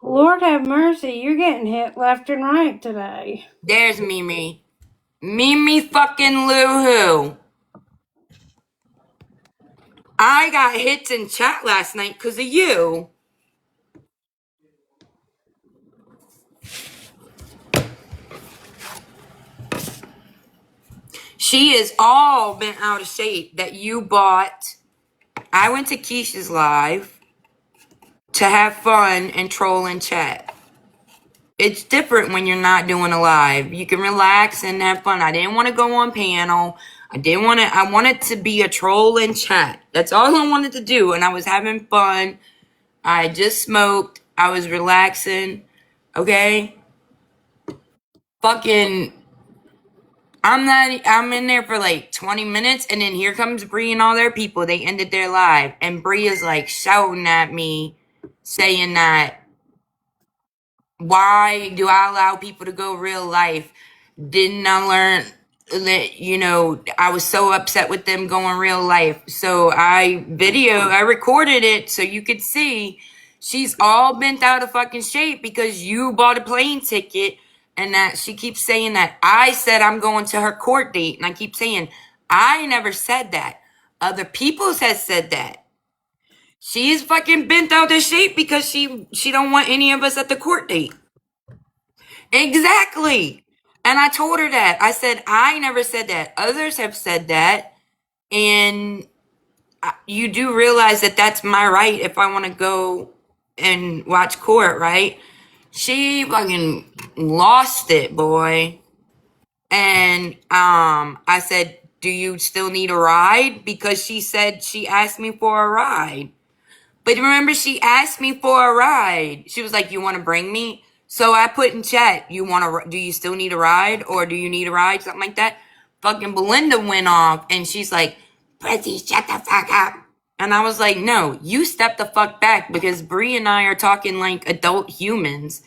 Lord have mercy, you're getting hit left and right today. There's Mimi. Mimi fucking Lou-hoo. I got hits in chat last night because of you. She is all bent out of shape that you bought. I went to Keisha's live to have fun and troll and chat. It's different when you're not doing a live. You can relax and have fun. I didn't want to go on panel. I wanted to be a troll and chat. That's all I wanted to do. And I was having fun. I just smoked. I was relaxing. Okay? Fucking, I'm in there for like 20 minutes and then here comes Bree and all their people. They ended their live. And Bree is like shouting at me, saying that, why do I allow people to go real life? Didn't I learn that, I was so upset with them going real life. So I recorded it so you could see she's all bent out of fucking shape because you bought a plane ticket and that she keeps saying that I said I'm going to her court date. And I keep saying, I never said that. Other people has said that. She's fucking bent out of shape because she don't want any of us at the court date. Exactly. And I told her that. I said, I never said that. Others have said that. And you do realize that that's my right if I want to go and watch court, right? She fucking lost it, boy. And I said, do you still need a ride? Because she said she asked me for a ride. But remember, she asked me for a ride. She was like, you want to bring me? So I put in chat, do you still need a ride? Or do you need a ride? Something like that. Fucking Belinda went off and she's like, Pretzi, shut the fuck up. And I was like, no, you step the fuck back because Bree and I are talking like adult humans.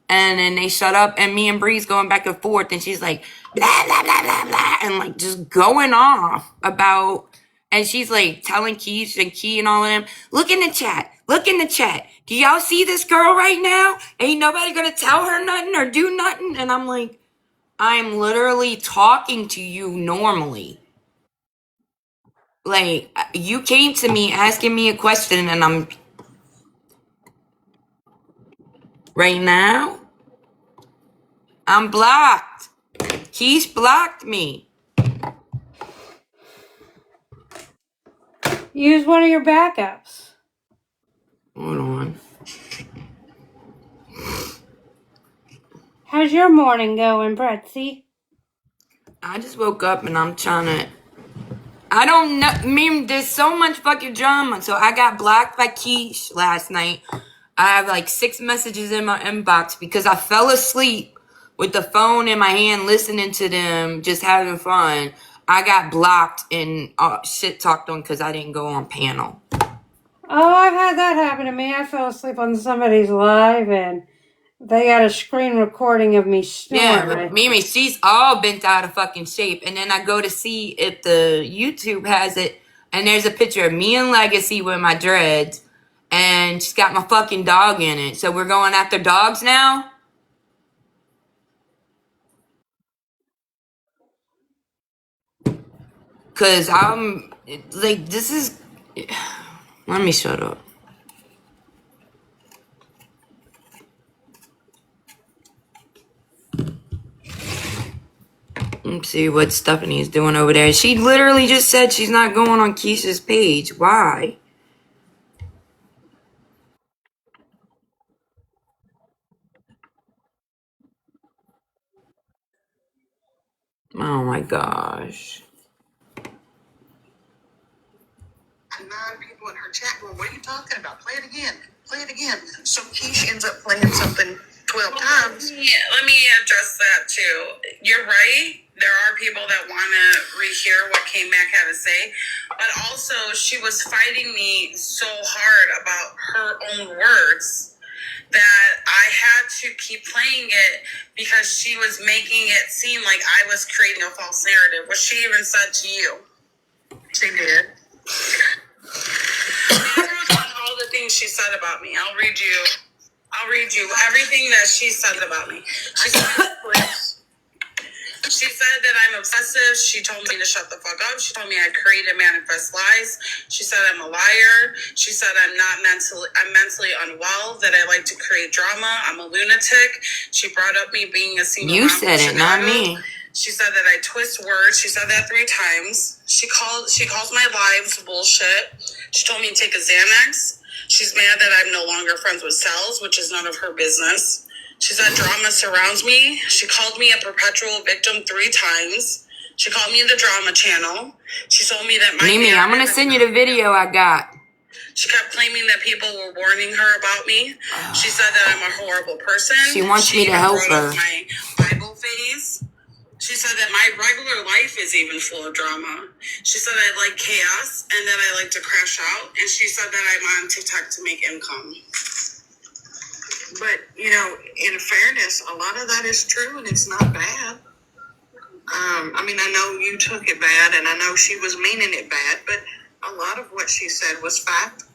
And then they shut up and me and Bree's going back and forth and she's like, blah, blah, blah, blah, blah. And like just going off about, and she's like telling Keish and Key and all of them, look in the chat. Look in the chat. Do y'all see this girl right now? Ain't nobody gonna tell her nothing or do nothing. And I'm like, I'm literally talking to you normally. Like, you came to me asking me a question and I'm right now, I'm blocked. Keish blocked me. Use one of your backups. Hold on. How's your morning going, Pretzi? I just woke up and I'm trying to. I don't know. I mean, there's so much fucking drama. So I got blocked by Keish last night. I have like 6 messages in my inbox because I fell asleep with the phone in my hand listening to them, just having fun. I got blocked and shit talked on because I didn't go on panel. Oh, I've had that happen to me. I fell asleep on somebody's live and they got a screen recording of me snoring. Yeah, but Mimi, she's all bent out of fucking shape. And then I go to see if the YouTube has it. And there's a picture of me and Legacy with my dreads. And she's got my fucking dog in it. So we're going after dogs now? Because I'm, like, this is... Let me shut up. Let's see what Stephanie's doing over there. She literally just said she's not going on Keisha's page. Why? Oh my gosh. 9 people in her chat room. What are you talking about? Play it again. Play it again. So Keish ends up playing something 12 times. Yeah, let me address that too. You're right. There are people that want to rehear what K-Mac had to say. But also, she was fighting me so hard about her own words that I had to keep playing it because she was making it seem like I was creating a false narrative, which she even said to you. She did. I wrote down all the things she said about me. I'll read you I'll read you everything that she said about me. She said that I'm obsessive. She told me to shut the fuck up. She told me I create and manifest lies. She said I'm a liar. She said I'm mentally unwell, that I like to create drama. I'm a lunatic. She brought up me being a single You mom said from it, not Chicago. me. She said that I twist words. She said that 3 times. She calls my lives bullshit. She told me to take a Xanax. She's mad that I'm no longer friends with cells, which is none of her business. She said drama surrounds me. She called me a perpetual victim 3 times. She called me the drama channel. She told me that Mimi, I'm going to send you the video I got. She kept claiming that people were warning her about me. She said that I'm a horrible person. She wants me to help her. My Bible phase. She said that my regular life is even full of drama. She said I like chaos and that I like to crash out. And she said that I'm on TikTok to make income. But, you know, in fairness, a lot of that is true and it's not bad. I mean, I know you took it bad and I know she was meaning it bad, but a lot of what she said was fact.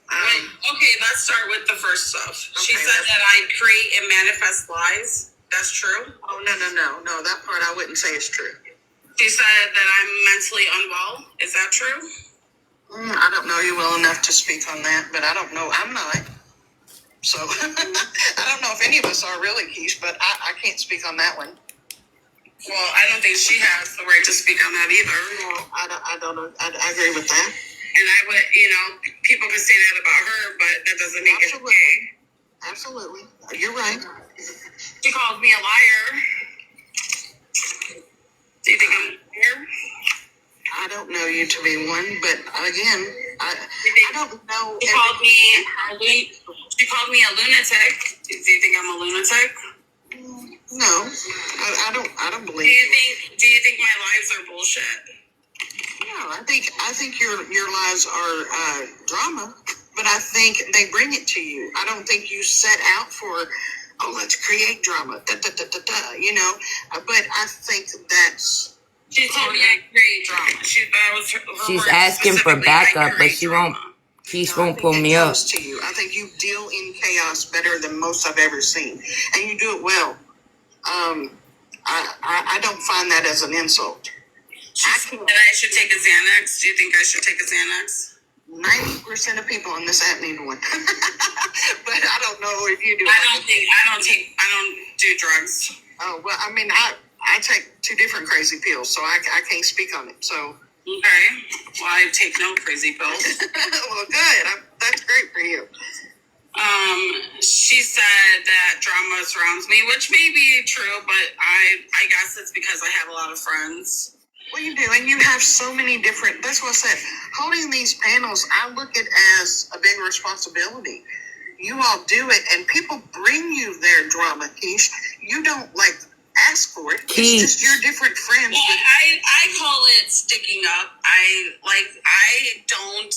Okay, let's start with the first stuff. She Okay, said that I create and manifest lies. That's true. Oh, no, that part I wouldn't say is true. She said that I'm mentally unwell. Is that true? I don't know you well enough to speak on that, but I don't know. I'm not. So, I don't know if any of us are really, Keish, but I can't speak on that one. Well, I don't think she has the right to speak on that either. No, I don't know. I agree with that. And I would, people can say that about her, but that doesn't make it okay. Absolutely. You're right. She calls me a liar. Do you think I'm a liar? I don't know you to be one, but again, I don't know. She called me a lunatic. Do you think I'm a lunatic? No, I don't believe. Do you think my lives are bullshit? No, I think your lives are drama, but I think they bring it to you. I don't think you set out for, let's create drama, but I think that's. She told me I create drama. She's asking for backup, but she won't pull me up. To you. I think you deal in chaos better than most I've ever seen, and you do it well. I don't find that as an insult. And I should take a Xanax. Do you think I should take a Xanax? 90% of people on this app need one, but I don't know if you do. I don't do drugs. Oh well, I mean, I take 2 different crazy pills, so I can't speak on it. So okay, well I take no crazy pills. Well, good. That's great for you. She said that drama surrounds me, which may be true, but I guess it's because I have a lot of friends. Well, you do, and you have so many different. That's what I said. Holding these panels, I look at as a big responsibility. You all do it, and people bring you their drama, Keish. You don't ask for it. It's just your different friends. Well, I call it sticking up. I don't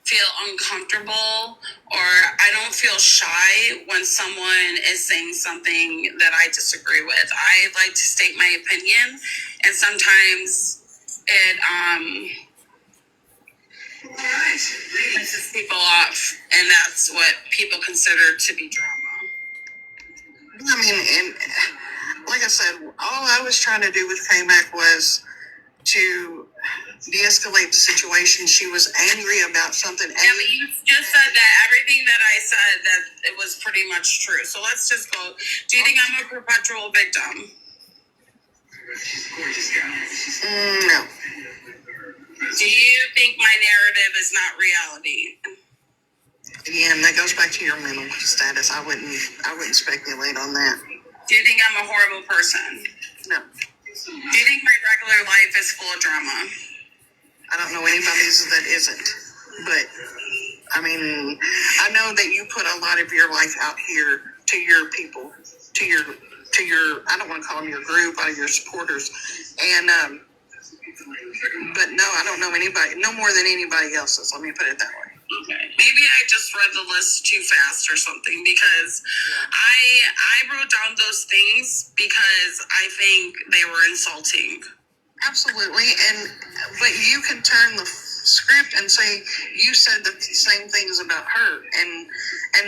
feel uncomfortable or I don't feel shy when someone is saying something that I disagree with. I like to state my opinion, and sometimes it pisses people off, and that's what people consider to be drama. I mean, and like I said, all I was trying to do with K-Mac was to de-escalate the situation. She was angry about something. Yeah, but you just said that everything that I said, that it was pretty much true. So let's just go. Do you think I'm a perpetual victim? No. Do you think my narrative is not reality? Again, that goes back to your mental status. I wouldn't speculate on that. Do you think I'm a horrible person? No. Do you think my regular life is full of drama? I don't know anybody that isn't. But, I mean, I know that you put a lot of your life out here to your people, to your I don't want to call them your group, or your supporters. And, but no, I don't know anybody, no more than anybody else's. Let me put it that way. Okay. Maybe I just read the list too fast or something, because I wrote down those things because I think they were insulting. Absolutely, but you can turn the script and say you said the same things about her, and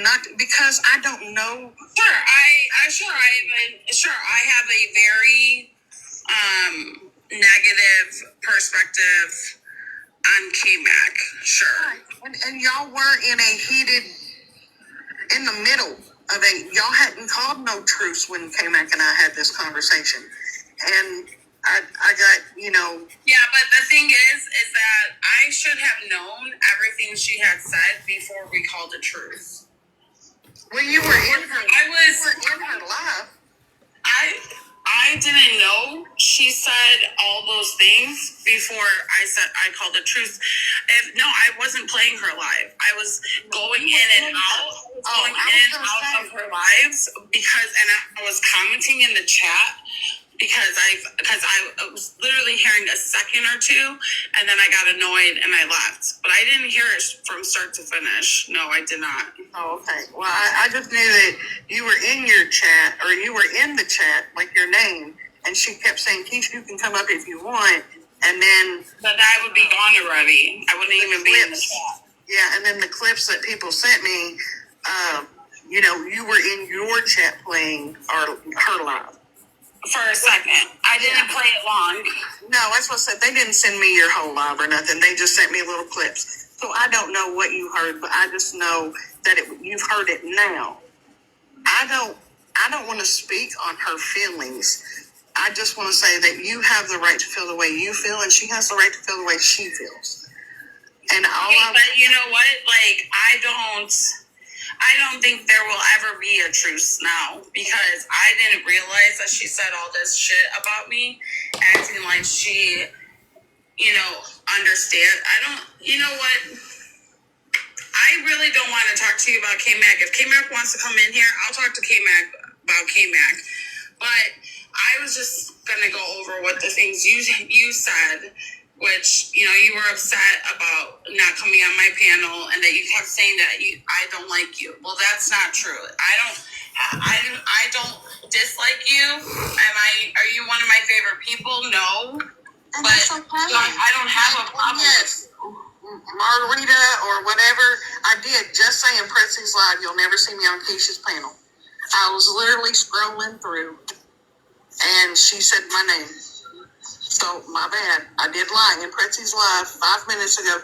not because I don't know. Sure, I have a very negative perspective on K-Mac. Sure. And y'all were in the middle of y'all hadn't called no truce when K-Mac and I had this conversation. And I got, Yeah, but the thing is that I should have known everything she had said before we called a truce. Well, you were in her live. I didn't know she said all those things before I called a truce. I wasn't playing her live. I was going in and out, of her lives and I was commenting in the chat because I was literally hearing a second or two, and then I got annoyed and I left. But I didn't hear it from start to finish. No, I did not. Oh, okay. Well, I just knew that you were in your chat, or you were in the chat, like your name, and she kept saying, Keisha, you can come up if you want, and then... But I would be gone already. I wouldn't even be in the chat. Yeah, and then the clips that people sent me, you were in your chat playing her live. For a second. I didn't play it long. No, that's what I said. They didn't send me your whole live or nothing. They just sent me little clips. So I don't know what you heard, but I just know that you've heard it now. I don't want to speak on her feelings. I just want to say that you have the right to feel the way you feel, and she has the right to feel the way she feels. And but you know what? Like, I don't think there will ever be a truce now, because I didn't realize that she said all this shit about me, acting like she, understand. You know what? I really don't want to talk to you about K-Mac. If K-Mac wants to come in here, I'll talk to K-Mac about K-Mac. But I was just going to go over what the things you said, which, you were upset about not coming on my panel, and that you kept saying that I don't like you. Well, that's not true. I don't dislike you. Are you one of my favorite people? No. And but that's okay. I don't have a problem. Yes. Margarita or whatever I did, just saying Pretzi's live, you'll never see me on Keisha's panel. I was literally scrolling through, and she said my name. So, my bad. I did lie in Pretzi's live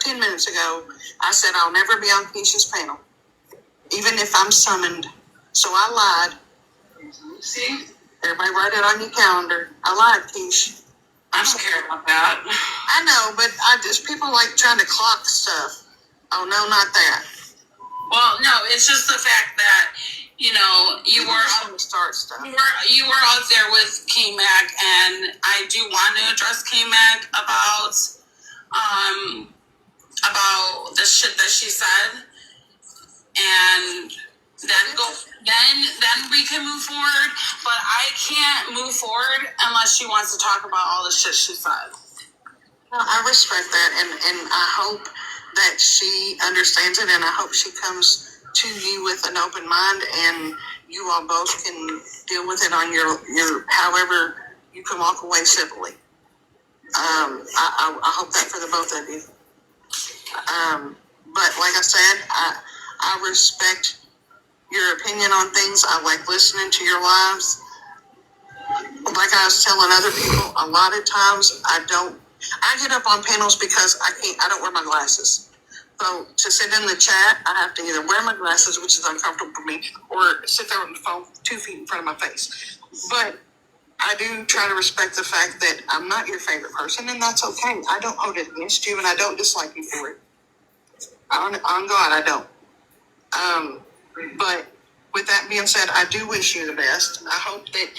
10 minutes ago. I said I'll never be on Keisha's panel, even if I'm summoned. So I lied. See? Everybody write it on your calendar. I lied, Keisha. I don't care about that. I know, but people like trying to clock stuff. Oh, no, not that. Well, no, it's just the fact that, you were on the start stuff. You were out there with K-Mac, and I do want to address K-Mac about the shit that she said, and then we can move forward. But I can't move forward unless she wants to talk about all the shit she said. Well, I respect that, and I hope that she understands it, and I hope she comes to you with an open mind, and you all both can deal with it on your however you can walk away civilly. I hope that for the both of you. But like I said, I respect your opinion on things. I like listening to your lives. Like I was telling other people, a lot of times I get up on panels because I don't wear my glasses. So to sit in the chat, I have to either wear my glasses, which is uncomfortable for me, or sit there on the phone 2 feet in front of my face. But I do try to respect the fact that I'm not your favorite person, and that's okay. I don't hold it against you, and I don't dislike you for it. On God, I don't. But with that being said, I do wish you the best. I hope that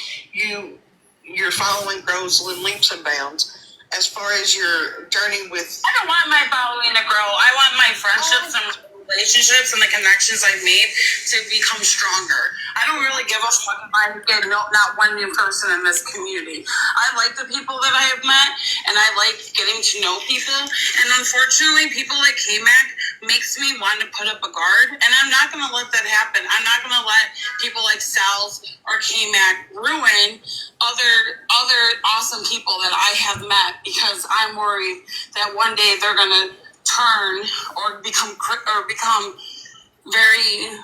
your following grows in leaps and bounds. As far as your journey with... I don't want my following to grow. I want my friendships and relationships and the connections I've made to become stronger. I don't really give a fuck if I get not one new person in this community. I like the people that I have met, and I like getting to know people. And unfortunately, people like K-Mac makes me want to put up a guard, and I'm not going to let that happen. I'm not going to let people like Sal's or K-Mac ruin other awesome people that I have met, because I'm worried that one day they're going to turn or become very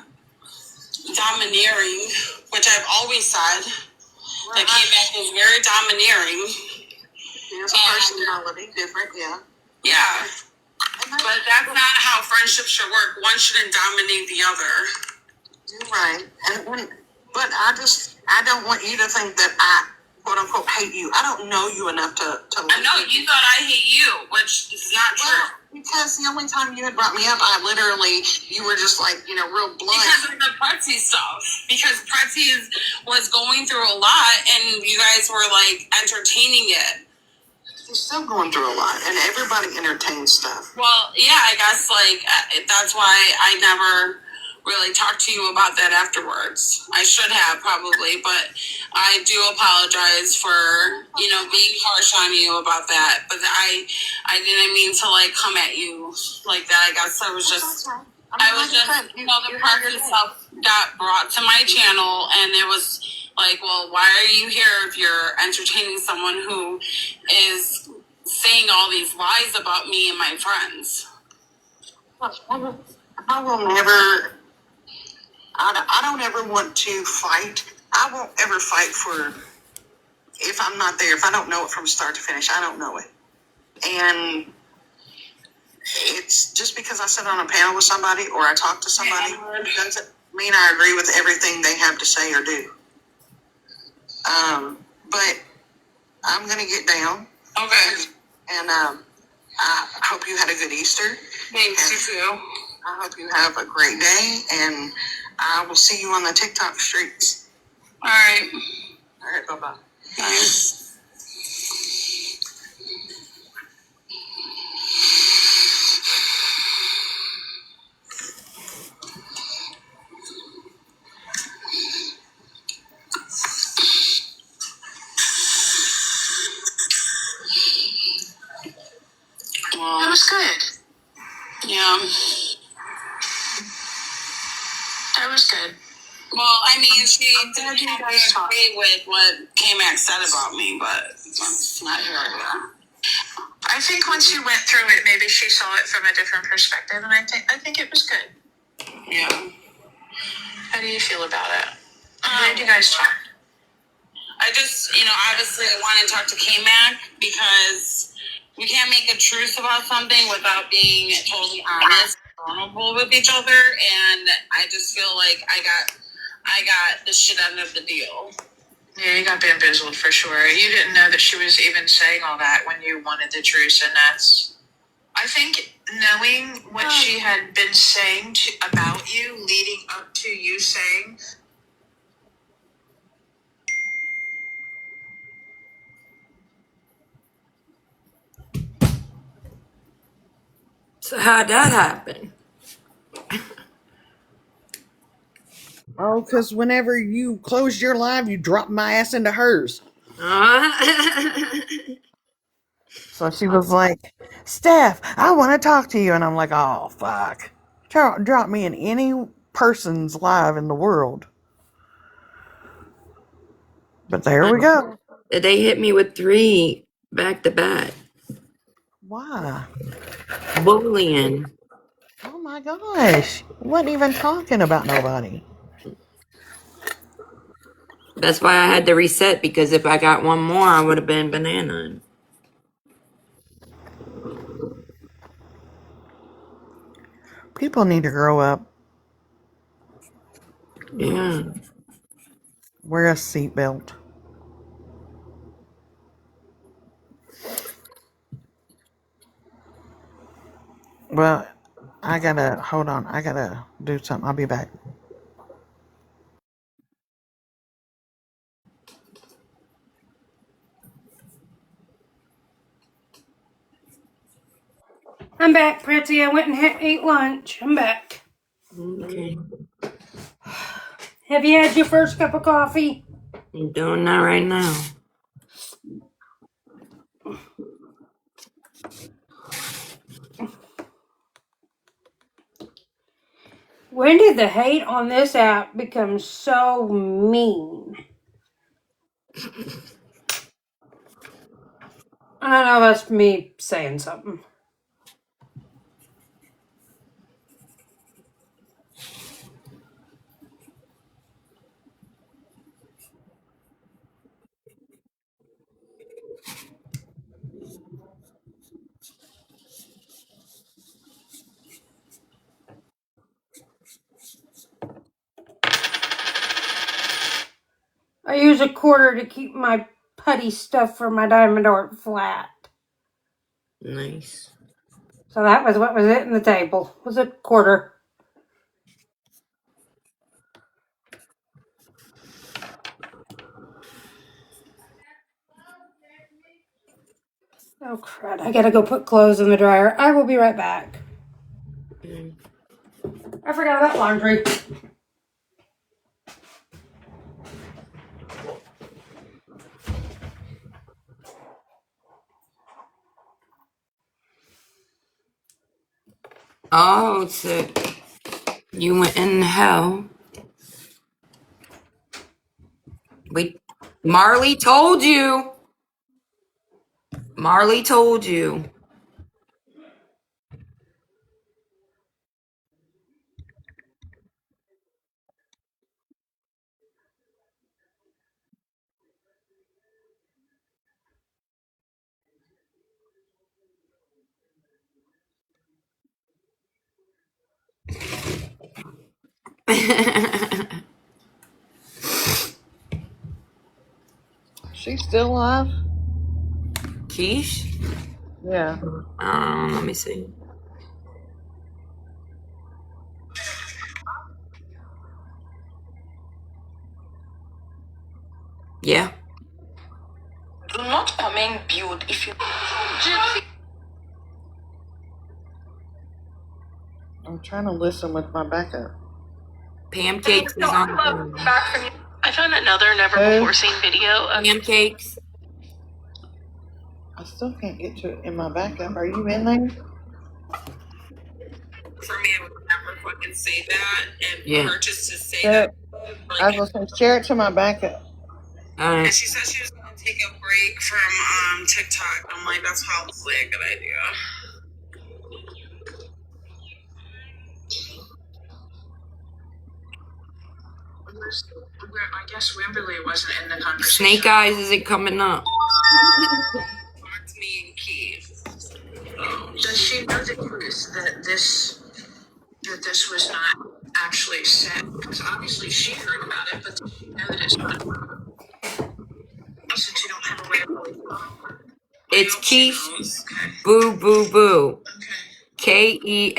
domineering, which I've always said that K-Mac is very domineering. He has a personality, different, yeah. Yeah. But that's not how friendships should work. One shouldn't dominate the other. You're right. But I don't want you to think that I, quote unquote, hate you. I don't know you enough to I know you thought I hate you, which is not true. Well, because the only time you had brought me up, you were just like, real blunt. Because of the Pretzi stuff. Because Pretzi was going through a lot, and you guys were like entertaining it. He's still going through a lot, and everybody entertains stuff. Well, yeah, I guess that's why I never really talked to you about that afterwards. I should have probably, but I do apologize for being harsh on you about that. But I didn't mean to come at you like that. I guess I was just the Pretzi stuff got brought to my channel, and it was like, well, why are you here if you're entertaining someone who is saying all these lies about me and my friends? I will never. I don't ever want to fight. I won't ever fight if I'm not there. If I don't know it from start to finish, I don't know it. And it's just because I sit on a panel with somebody or I talk to somebody doesn't mean I agree with everything they have to say or do. But I'm going to get down. Okay. And I hope you had a good Easter. Thanks, you too. I hope you have a great day, and I will see you on the TikTok streets. All right. All right, bye-bye. Bye. It was good. Yeah. That was good. Well, I mean, she didn't agree with what K-Mac said about me, but it's not here or there. I think once you went through it, maybe she saw it from a different perspective, and I think it was good. Yeah. How do you feel about it? How did you guys talk? I just, obviously I want to talk to K-Mac because we can't make a truce about something without being totally honest, vulnerable with each other, and I just feel like I got the shit end of the deal. Yeah, you got bamboozled for sure. You didn't know that she was even saying all that when you wanted the truce, and I think knowing what she had been saying about you, leading up to you saying. So how'd that happen? Oh, because whenever you closed your live, you dropped my ass into hers. So she was like, Steph, I want to talk to you. And I'm like, oh, fuck. Drop me in any person's live in the world. But there we go. They hit me with 3 back to back. Why? Bullying. Oh my gosh. Wasn't even talking about nobody. That's why I had to reset, because if I got one more, I would have been banana. People need to grow up. Yeah. Wear a seatbelt. Well, hold on. I gotta do something. I'll be back. I'm back, Pretzi. I went and ate lunch. I'm back. Okay. Have you had your first cup of coffee? I'm doing that right now. When did the hate on this app become so mean? I don't know, that's me saying something. I use a quarter to keep my putty stuff for my diamond art flat. Nice. So that was what was it in the table. Was a quarter. Oh crud, I gotta go put clothes in the dryer. I will be right back. Mm. I forgot about laundry. Oh, so you went in hell. Wait, Marley told you. Marley told you. She's still alive? Quiche? Yeah. Let me see. Yeah. Do not comment build if you. I'm trying to listen with my backup. Pancakes is on the I found another never before seen video of pancakes. I still can't get to it in my backup. Are you in there? For me, I would never fucking say that, and Yeah. for her just to say Share, that. I was gonna say share it to my backup. All And right. she said she was going to take a break from TikTok. I'm like, that's probably a good idea. I guess Wimberley wasn't in the conversation. Snake Eyes isn't coming up. It's me and Keith. Does she know that this was not actually said? Because obviously she heard about it, but does she know that it's not? Since you don't have a way of. It's Keith. Boo Boo Boo. KESHBUBUBU.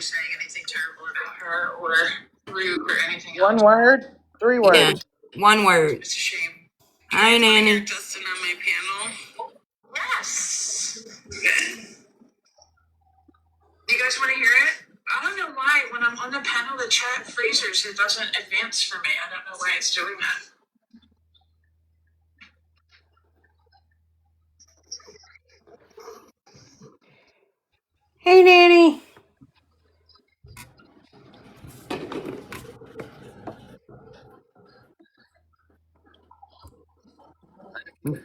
Saying anything terrible about her or rude or anything One else. word, 3 Yeah. words. One word. It's a shame. Hi, Do you want to hear Nanny. Justin on my panel? Yes. Okay. Do you guys want to hear it? I don't know why when I'm on the panel the chat freezes. It doesn't advance for me. I don't know why it's doing that. Hey, Nanny.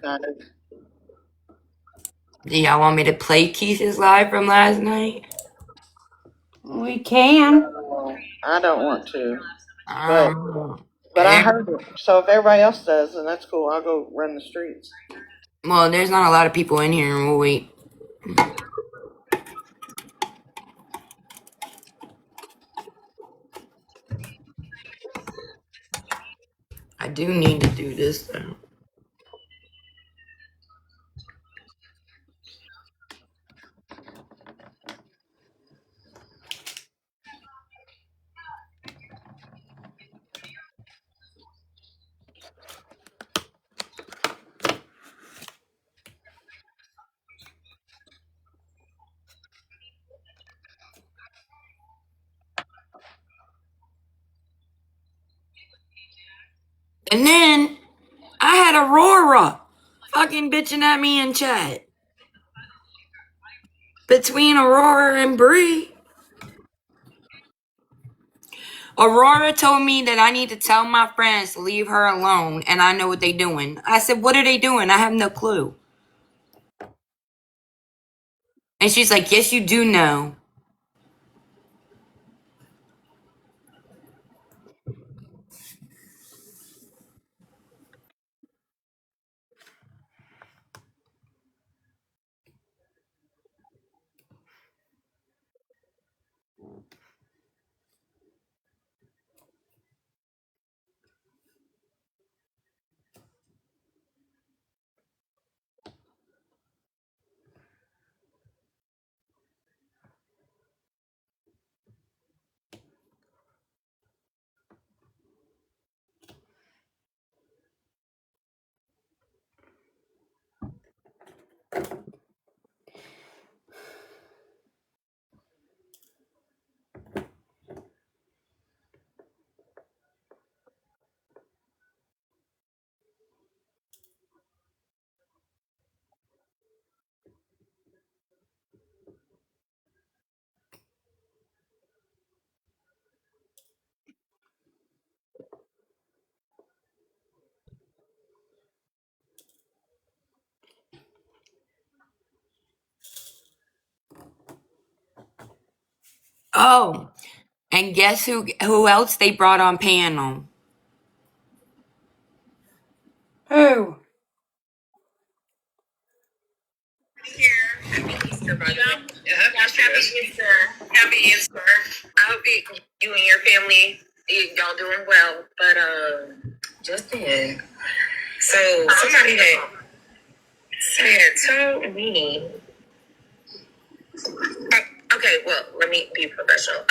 Got it. Do y'all want me to play Keith's live from last night? We can. I don't want to, Um, but I heard it. So if everybody else does, then that's cool. I'll go run the streets. well, there's not a lot of people in here, and we'll wait. I do need to do this though. And then I had Aurora fucking bitching at me in chat. Between Aurora and Bree. Aurora told me that I need to tell my friends to leave her alone, and I know what they doing. I said, what are they doing? I have no clue. And she's like, yes, you do know. Oh, and guess who else they brought on panel? Who? Here. Happy Easter, by the way. Yeah, happy Easter. Happy Easter. I hope you and your family, y'all doing well. But Justin, so somebody had told me. Okay, well, let me be professional.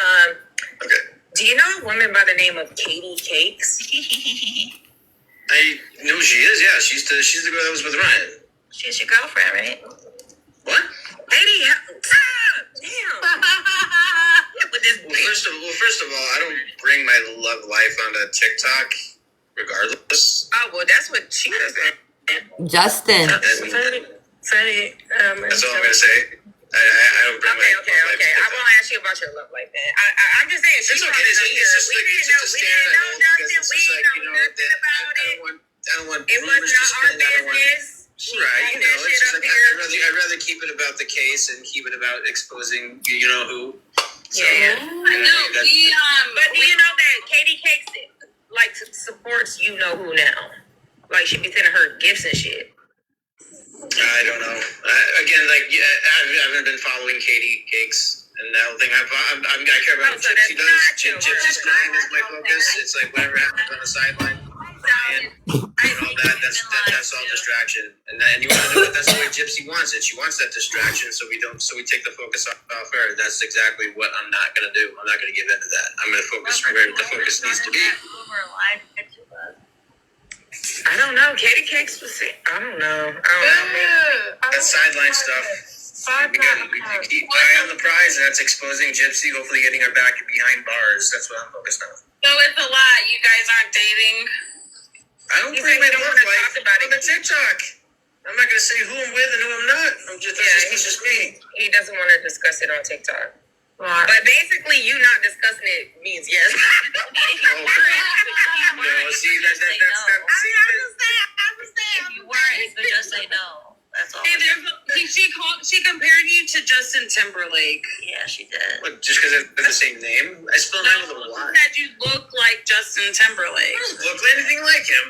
Okay. Do you know a woman by the name of Katie Cakes? I know she is. Yeah, she's the girl that was with Ryan. She's your girlfriend, right? What? Lady, damn. With this Well, first of all, I don't bring my love life onto TikTok, regardless. Oh, well, that's what she does. Justin. Freddie, That's all I'm gonna say. I don't bring my love life Okay. to I TikTok. won't ask you about your love life then. I'm just saying, It's okay. It's just a standard. I don't want It rumors to wasn't our spin. I don't want. business. Right, you know, it's just like I'd rather keep it about the case and keep it about exposing you know who. So, Yeah. I know. But do you know that Katie Cakes supports you know who now? Like she be sending her gifts and shit. I don't know. Again, like I haven't been following Katie Cakes and that whole thing. I care about what Gypsy does. Gypsy's grind is my focus. It's like whatever happens on the sideline. And all that, that's all distraction. And you want to know what that's the way Gypsy wants it. She wants that distraction, so we take the focus off her. That's exactly what I'm not gonna do. I'm not gonna give in to that. I'm gonna focus where the focus needs to be. I don't know. Katie Cakes was I don't know. That's sideline stuff. We keep eye on the prize, and that's exposing Gypsy, hopefully getting her back behind bars. That's what I'm focused on. So it's a lie. You guys aren't dating. I don't bring my love life on the TikTok. I'm not going to say who I'm with and who I'm not. That's just me. He doesn't want to discuss it on TikTok. But basically, you not discussing it means yes. No, see, that's I'm just saying. If you weren't, you could just say no. That's all. She compared you to Justin Timberlake. Yeah, she did. what, just because they're the same name? I spell mine with a Y. Said you look like Justin Timberlake. I don't look anything like him.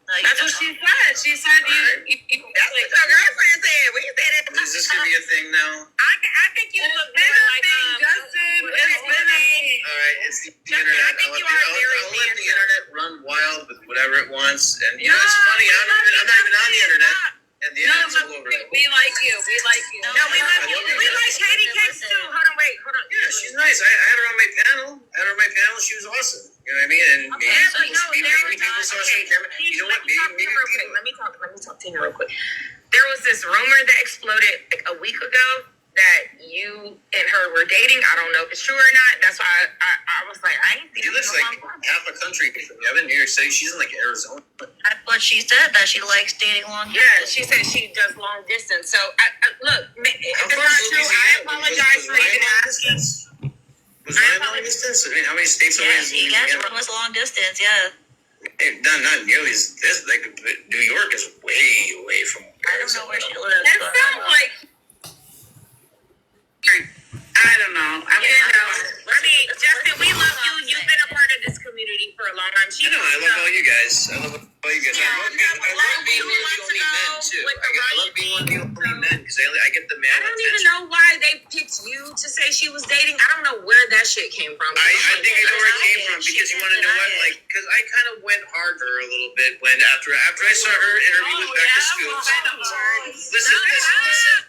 No, you That's what don't. she said. She said you That's what your girlfriend said. We said it. Is this going to be a thing now? I think you look been more a like thing, Justin. It's been a thing. All right, it's the Justin, internet. I think I'll you are very let the handsome. internet run wild with whatever it wants. And you know, it's funny. I'm not even on the internet. And the internet's all over it. We like you. We like you. No, we love you. We like Katie Cakes too. Hold on. Yeah, she's nice. I had her on my panel. She was awesome. You know what I mean? And maybe people saw some camera. You know what? Maybe people. Let me talk to you real quick. There was this rumor that exploded like a week ago that you and her were dating. I don't know if it's true or not. That's why I was like, I ain't seen She lives like half a country from me. I'm in New York City. She's in like Arizona. But she said that she likes dating long Yeah, distance. she said she does long distance. So, look, if How it's far not is true, I apologize for even asking. Was Ryan long distance? I mean, how many states away Yes, is he gets one was long distance. Yeah. Not nearly as this. Like New York is way away from. I don't know where she lives. That but, sounds like. I don't know. I mean, Justin, we love you. You've been a part of this community for a long time. I know. I love all you guys. I love being one of the only men too. I love being one of the only men because I get the man I don't even attention. know why they picked you to say she was dating. I don't know where that shit came from. I think I know where it came from because you want to know what, like, because I kind of went harder a little bit when after I saw her interview with Becca Scoops. Listen.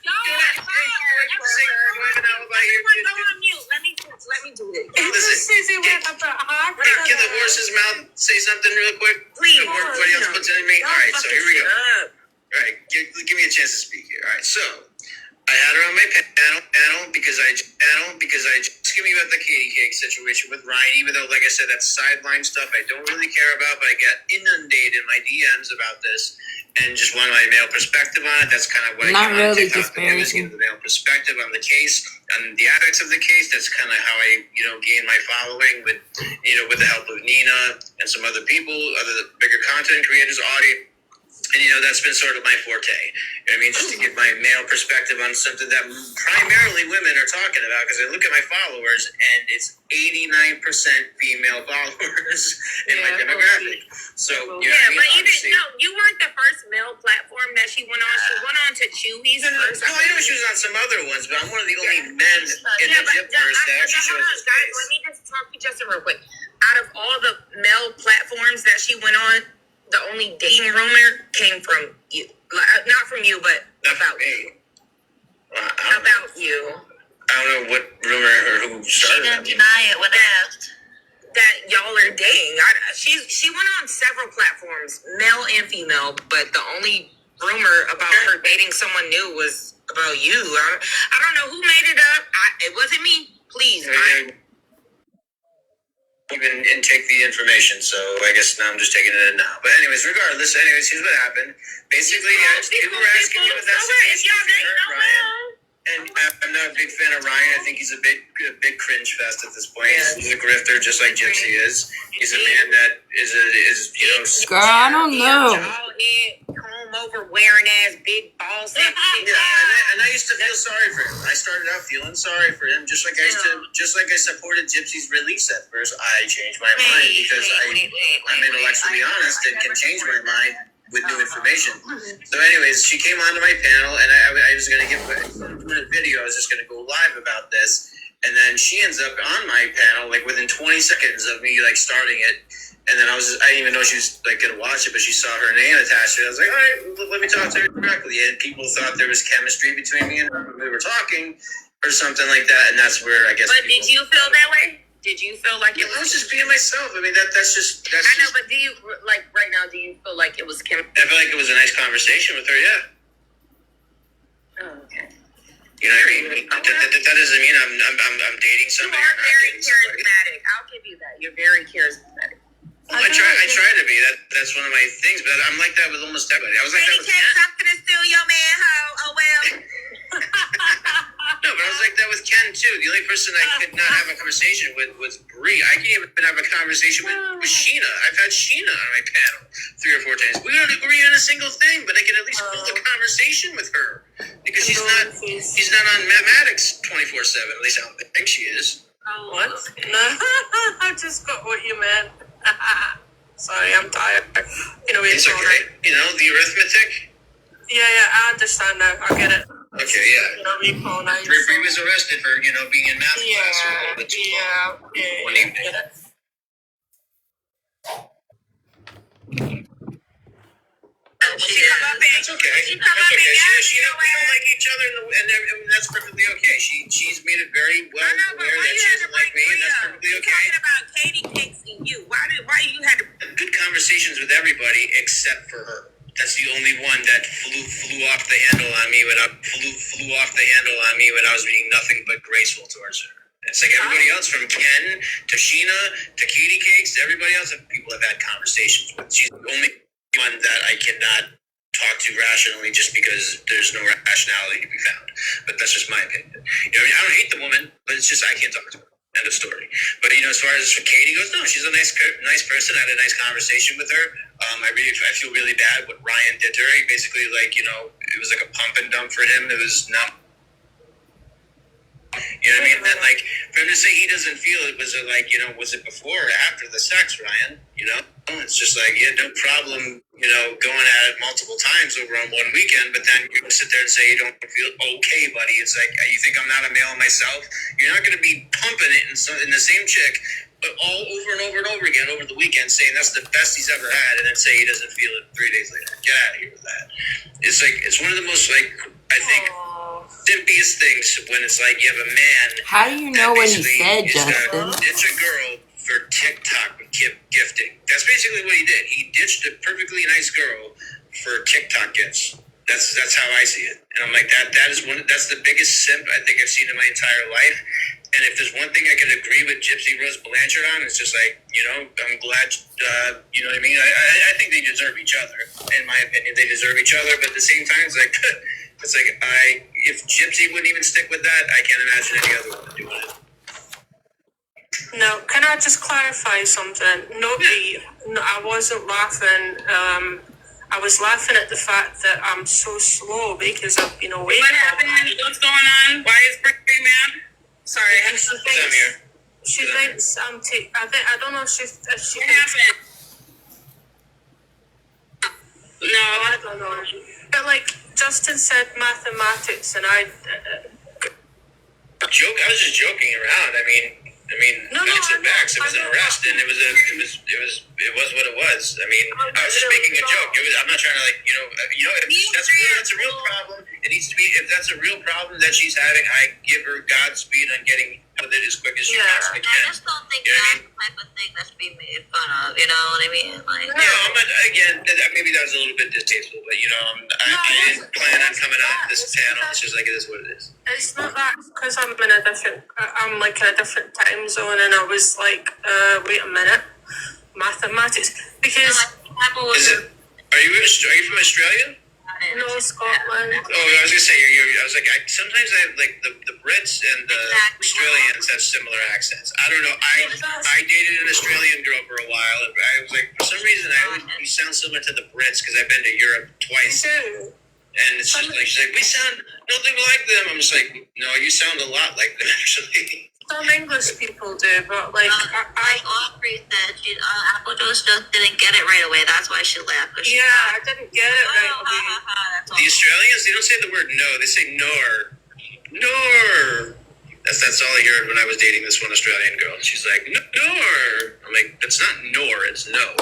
Do I have an alibi here? Go on mute. Let me do it. Listen, can the horse's mouth say something real quick? Please. Before everybody else puts it in me? All right, so here we go. All right, give me a chance to speak here. All right, so I had her on my panel because I just giving about the Katie Cake situation with Ryan, even though, like I said, that's sideline stuff I don't really care about, but I get inundated in my DMs about this and just want my male perspective on it. That's kind of what Not I really TikTok to do, is give the male perspective on the case, on the aspects of the case. That's kind of how I, gain my following with the help of Nina and some other people, other bigger content creators, audience. And, that's been sort of my forte. You know what I mean? Just to give my male perspective on something that primarily women are talking about, because I look at my followers, and it's 89% female followers in my demographic. So, you know what I mean? But you weren't the first male platform that she went on. She went on to Chewy's first. No, I know she was on some other ones, but I'm one of the only men in the Gypverse that actually shows his guys, face. let me just talk to you just real quick. Out of all the male platforms that she went on, the only dating rumor came from you. Not from you, but Not about me. you. Well, I About you. don't know what rumor or who She started didn't that. deny it when asked. That y'all are dating. She went on several platforms, male and female, but the only rumor about her dating someone new was about you. I don't know who made it up. It wasn't me. Please. Even intake the information, so I guess now I'm just taking it in now. But anyways, regardless, here's what happened. Basically, people were asking me what that's the case between her and Ryan. And I'm not a big fan of Ryan. I think he's a big cringe fest at this point. He's a grifter, just like Gypsy is. He's a man that is Girl, I don't know. Comb over wearing ass big balls. Yeah, and I used to feel sorry for him. I started out feeling sorry for him, just like I supported Gypsy's release at first. I changed my mind because I'm intellectually honest and can change my mind with new information. So anyways, she came onto my panel, and I was going to give a video. I was just going to go live about this, and then she ends up on my panel like within 20 seconds of me like starting it. And then I didn't even know she was like gonna watch it, but she saw her name attached to it. I was like, all right, let me talk to her directly. And people thought there was chemistry between me and her when we were talking, or something like that. And that's where I guess. But did you feel that way? Did you feel like it was? I was just being myself. I mean, that's just. I know, but do you like right now? Do you feel like it was chemistry? I feel like it was a nice conversation with her. Yeah. Oh, okay. You know what I mean? That doesn't mean I'm dating You somebody. are very charismatic. I'll give you that. You're very charismatic. Well, I try to be. That's one of my things, but I'm like that with almost everybody. I was like that with Ken. Something to steal your man, ho. Oh well. No, but I was like that with Ken too. The only person I could not have a conversation with was Bree. I can't even have a conversation with Sheena. I've had Sheena on my panel 3 or 4 times. We don't agree on a single thing, but I can at least hold a conversation with her because she's not on mathematics 24/7. At least I don't think she is. What? No, I just got what you meant. Sorry, I'm tired. It's okay. The arithmetic. Yeah, I understand now. I get it. Okay, yeah. Bree was arrested for, being in math class for a little bit too long. One evening. That's okay. We don't like each other, and that's perfectly okay. She's made it very well aware that she doesn't like me, and that's perfectly okay. Talking about Katie Cakes and you. Why you had to? Good conversations with everybody except for her. That's the only one that flew off the handle on me when I was being nothing but graceful towards her. It's like everybody else, from Ken to Sheena to Katie Cakes, everybody else that people have had conversations with. She's the only one that I cannot talk to rationally just because there's no rationality to be found. But that's just my opinion. I don't hate the woman, but it's just I can't talk to her. End of story. But as far as Katie goes, no, she's a nice person. I had a nice conversation with her. I feel really bad what Ryan did to her. He basically it was like a pump and dump for him. It was not. You know what I mean? And for him to say he doesn't feel it, was it was it before or after the sex, Ryan? It's just like, yeah, no problem, going at it multiple times over on one weekend, but then you sit there and say you don't feel okay, buddy. It's like, you think I'm not a male myself? You're not going to be pumping it in the same chick, but all over and over and over again over the weekend, saying that's the best he's ever had, and then say he doesn't feel it 3 days later. Get out of here with that. It's like, it's one of the most, I think, simpiest things when it's like you have a man. How do you know what he said, Justin? Ditch a girl for TikTok gifting. That's basically what he did. He ditched a perfectly nice girl for TikTok gifts. That's how I see it. And I'm like, that's the biggest simp I think I've seen in my entire life. And if there's one thing I can agree with Gypsy Rose Blanchard on, it's just like, I'm glad, you know what I mean? I think they deserve each other. In my opinion, they deserve each other. But at the same time, it's like, if Gypsy wouldn't even stick with that, I can't imagine any other one doing it. No, can I just clarify something? I wasn't laughing I was laughing at the fact that I'm so slow because I've been away. What happened? What's going on? Why is Pretzi mad? Sorry, And she thinks, she thinks I'm I don't know if she what thinks, happened? No, I don't know. But like Justin said, mathematics, and I was just joking around. I mean, No, facts I are facts. It know, was I an know. arrest, and it was what it was. I mean, I was just making a joke. I'm not trying to if that's a real problem. It needs to be. If that's a real problem that she's having, I give her Godspeed on getting out of it as quick as she possibly I can. just don't think You know what I that's the type of thing that should be made fun of. You know what I mean? Like, Yeah, I'm not, again, maybe that was a little bit distasteful, but I didn't plan on coming on this panel. It's just like it is what it is. It's not that because I'm like in a different time zone, and I was like, wait a minute, mathematics, because Apple was Is it? Are you from Australia? no, Scotland. Oh, I was gonna say I was like, sometimes I have like the Brits and the Australians have similar accents. I don't know. I dated an Australian girl for a while, and I was like, for some reason, you sound similar to the Brits because I've been to Europe twice. And it's just like, she's like, we sound nothing like them. I'm just like, no, you sound a lot like them, actually. Some English people do, but like, like Audrey said, Apple just didn't get it right away. That's why she left. yeah, I didn't get it right away. The Australians, they don't say the word no, they say nor. Nor. That's all I heard when I was dating this one Australian girl. She's like, nor. I'm like, it's not nor, it's no.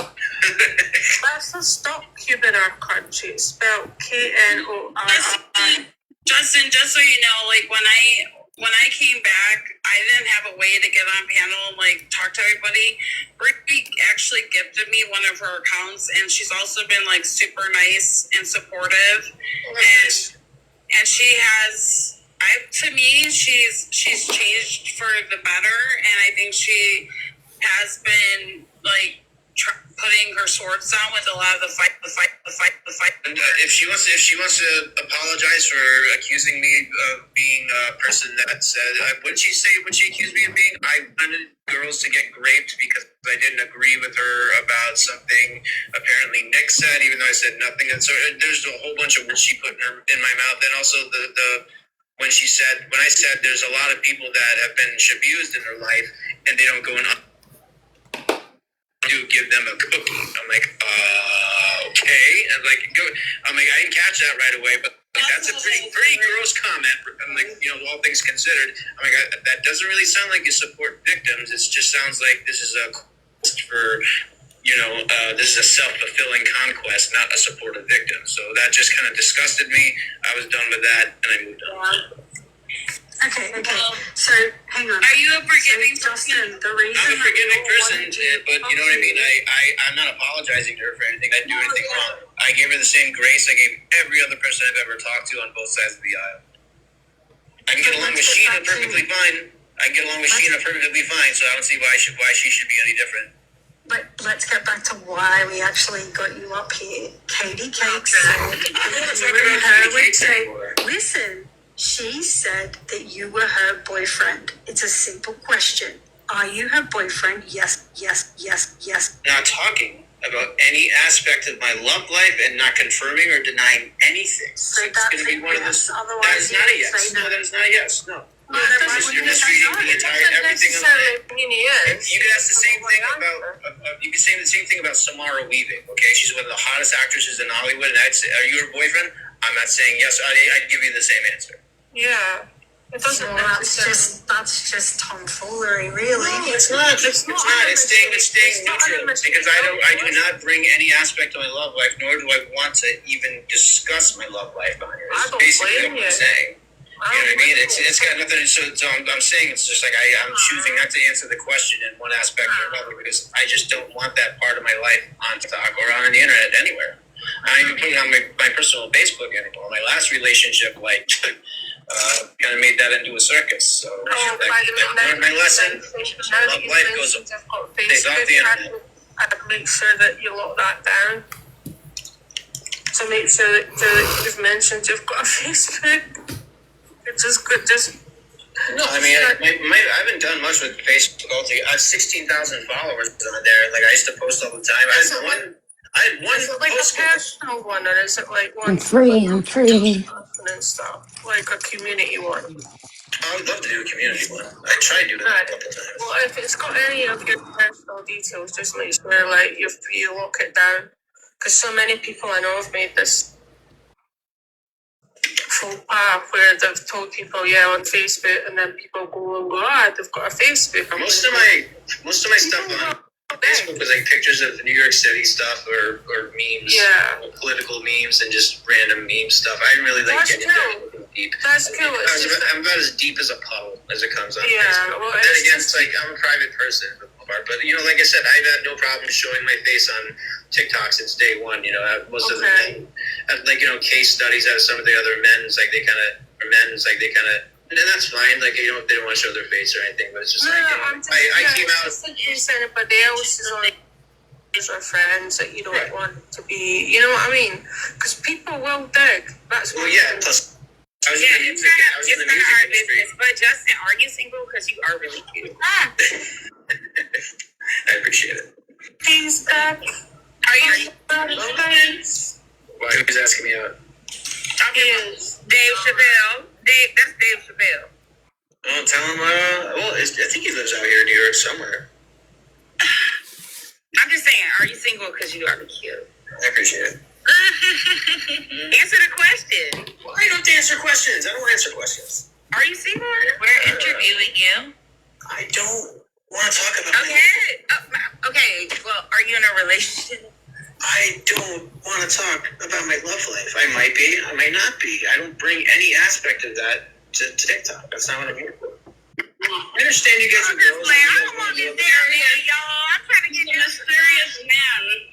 That's the stop cube in our country. It's spelled KNORI. Justin, just so you know, like when I came back, I didn't have a way to get on panel and like talk to everybody. Brittany actually gifted me one of her accounts, and she's also been like super nice and supportive. And she has, to me, she's changed for the better, and I think she has been like putting her swords down with a lot of the fight. And if she wants to apologize for accusing me of being a person that said, what she accused me of being? I wanted girls to get raped because I didn't agree with her about something apparently Nick said, even though I said nothing. And so there's a whole bunch of words she put in my mouth, and also when I said there's a lot of people that have been abused in their life and they don't go and do give them a cookie. I'm like, okay. And like, I didn't catch that right away, but that's a pretty gross comment. I'm like, all things considered. I'm like, that doesn't really sound like you support victims. It just sounds like this is a quest for, this is a self-fulfilling conquest, not a support of victims. So that just kind of disgusted me. I was done with that, and I moved on. Okay. So hang on. Are you a forgiving Justin? The reason I'm a forgiving person, but you know what I mean? I'm not apologizing to her for anything. I didn't do anything wrong. I gave her the same grace I gave every other person I've ever talked to on both sides of the aisle. I can get along with Sheena perfectly fine. So I don't see why she should be any different. But let's get back to why we actually got you up here. Katie Cake said you and her would say, listen, she said that you were her boyfriend. It's a simple question. Are you her boyfriend? Yes. Not talking about any aspect of my love life and not confirming or denying anything. So it's that's going to be one of yes. those. Otherwise, That is not a you yes. say no. No, that is not a yes. No. You're misreading the entire everything I'm saying. You could ask the same thing you could say the same thing about Samara Weaving. Okay, she's one of the hottest actresses in Hollywood, and I'd say, "Are you her boyfriend?" I'm not saying yes. I'd give you the same answer. Yeah. It doesn't That's just tomfoolery, really. No, it's not. It's staying neutral because I do not bring any aspect of my love life, nor do I want to even discuss my love life on here. It's basically what I'm saying. You know what I mean? It's got nothing to do. So I'm saying it's just like I'm choosing not to answer the question in one aspect or another because I just don't want that part of my life on TikTok or on the internet anywhere. I don't even put it on my personal Facebook anymore. My last relationship, kind of made that into a circus. So I learned my lesson. Love life goes stays off the internet. I'd make sure that you lock that down. So make sure that you've mentioned you've got a Facebook. It's just good. No, I mean, I haven't done much with Facebook. I have 16,000 followers on there. Like I used to post all the time. I had one Is it like a post. personal one, or is it like one I'm free. I'm free. and stuff, like a community one? I would love to do a community one. I tried doing that a couple times. Well, if it's got any of your personal details, just make sure like you lock it down, because so many people I know have made this full path where they've told people on Facebook, and then people go and go, they've got a Facebook. Most of my stuff on Facebook was like pictures of New York City stuff or memes, political memes, and just random meme stuff. I didn't really like getting into deep. That's cool. I'm about as deep as a puddle as it comes on. Yeah, Facebook. well, but then again, it's like I'm a private person for the most part. But like I said, I've had no problem showing my face on TikTok since day one. Most of the men, case studies out of some of the other men. It's like they kind of, and that's fine. Like they don't want to show their face or anything. But it's just I came out. Just like you said, everybody else is like or friends that you don't want to be. You know what I mean? Because people will dig. That's what. Well, yeah. Plus. It's none of our business. But Justin, are you single? Because you are really cute. I appreciate it. He's back. Are you? Why? Who's asking me out? Is Dave Chappelle. That's Dave Chappelle. Oh, tell him. I think he lives out here in New York somewhere. I'm just saying, are you single? Because you are cute. I appreciate it. Answer the question. Why do you have to answer questions? I don't answer questions. Are you single? We're interviewing you. I don't want to talk about it. Okay. Well, are you in a relationship? I don't want to talk about my love life. I might be. I might not be. I don't bring any aspect of that to TikTok. That's not what I'm here for. I understand you guys are girls. I don't want this serious, y'all. I'm trying to get you a serious man.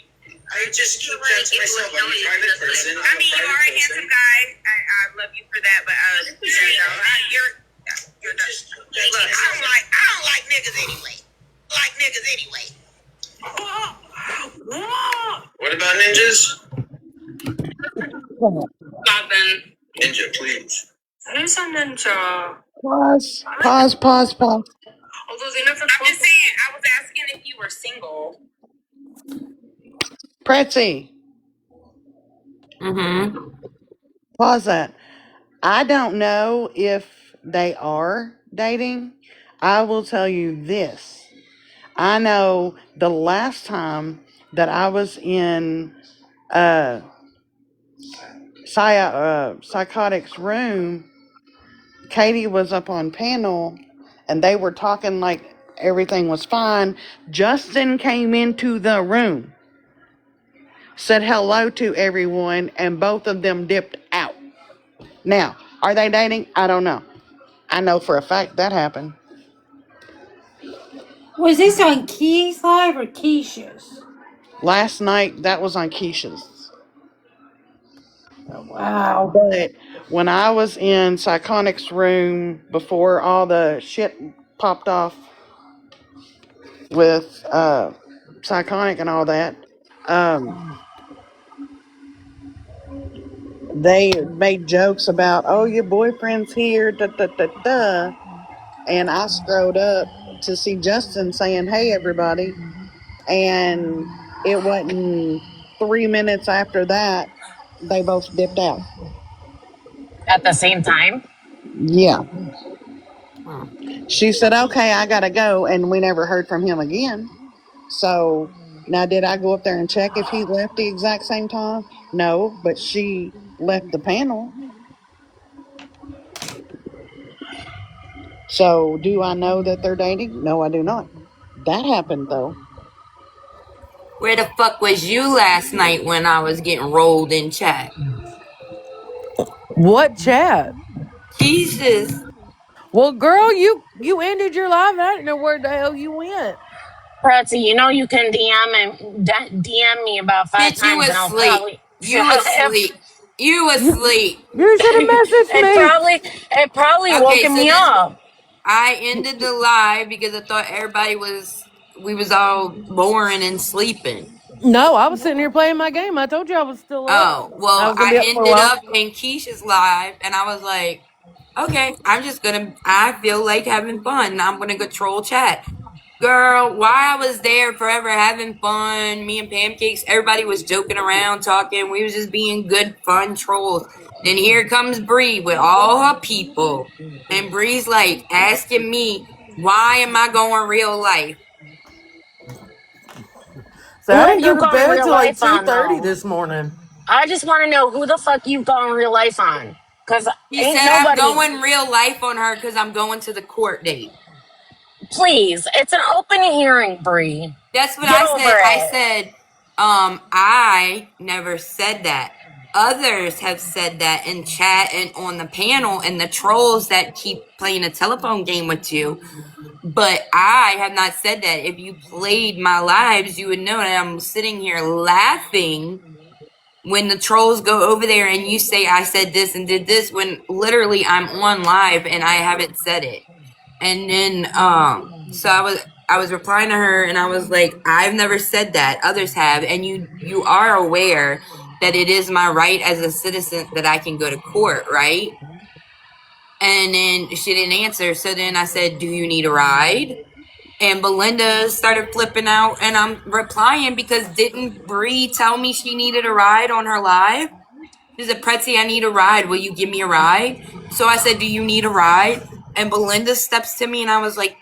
I just keep that to myself. I'm a private person. I mean, you are a handsome guy. I love you for that, but you're just look. I don't like niggas anyway. What about ninjas? Nothing. Ninja, please. Who's a ninja? Pause. Although they never. I'm just saying. I was asking if you were single. Pretzi. Mm-hmm. Pause that. I don't know if they are dating. I will tell you this. I know the last time that I was in Psychotic's room, Katie was up on panel and they were talking like everything was fine. Justin came into the room, said hello to everyone, and both of them dipped out. Now, are they dating? I don't know. I know for a fact that happened. Was this on Key's live or Keisha's? Last night, that was on Keisha's. Oh, wow. But when I was in Psychonic's room before all the shit popped off with Psychonic and all that, they made jokes about, oh, your boyfriend's here, da da da da. And I scrolled up to see Justin saying, hey, everybody. And it wasn't 3 minutes after that, they both dipped out. At the same time? Yeah. She said, okay, I gotta go. And we never heard from him again. So now, did I go up there and check if he left the exact same time? No, but she left the panel. So do I know that they're dating? No, I do not. That happened though. Where the fuck was you last night when I was getting rolled in chat? What chat? Jesus. Well, girl, you ended your live. I didn't know where the hell you went. Pretzi, you can DM me about 5 Bitch, times and I'll probably... You asleep. You asleep. You should have messaged me. It probably woken me up. I ended the live because I thought we was all boring and sleeping. No, I was sitting here playing my game. I told you I was still up. Oh, well, I ended up in Keisha's live and I was like, okay, I feel like having fun. I'm going to go troll chat. Girl, while I was there forever having fun, me and Pancakes, everybody was joking around, talking. We was just being good, fun trolls. Then here comes Bree with all her people. And Bree's like asking me, why am I going real life? So Who I are didn't go you to going bed real till like life on 2:30 though? this morning. I just want to know who the fuck you going real life on. Cause She ain't said I'm nobody. going real life on her because I'm going to the court date. Please, it's an open hearing, Bree. That's what Get I over said. I it. said, I never said that. Others have said that in chat and on the panel, and the trolls that keep playing a telephone game with you. But I have not said that. If you played my lives, you would know that I'm sitting here laughing when the trolls go over there and you say I said this and did this when literally I'm on live and I haven't said it. And then so I was replying to her and I was like, I've never said that. Others have, and you are aware that it is my right as a citizen that I can go to court, right? And then she didn't answer. So then I said, do you need a ride? And Belinda started flipping out, and I'm replying because didn't Bree tell me she needed a ride on her live? She said, Pretzi, I need a ride. Will you give me a ride? So I said, do you need a ride? And Belinda steps to me, and I was like,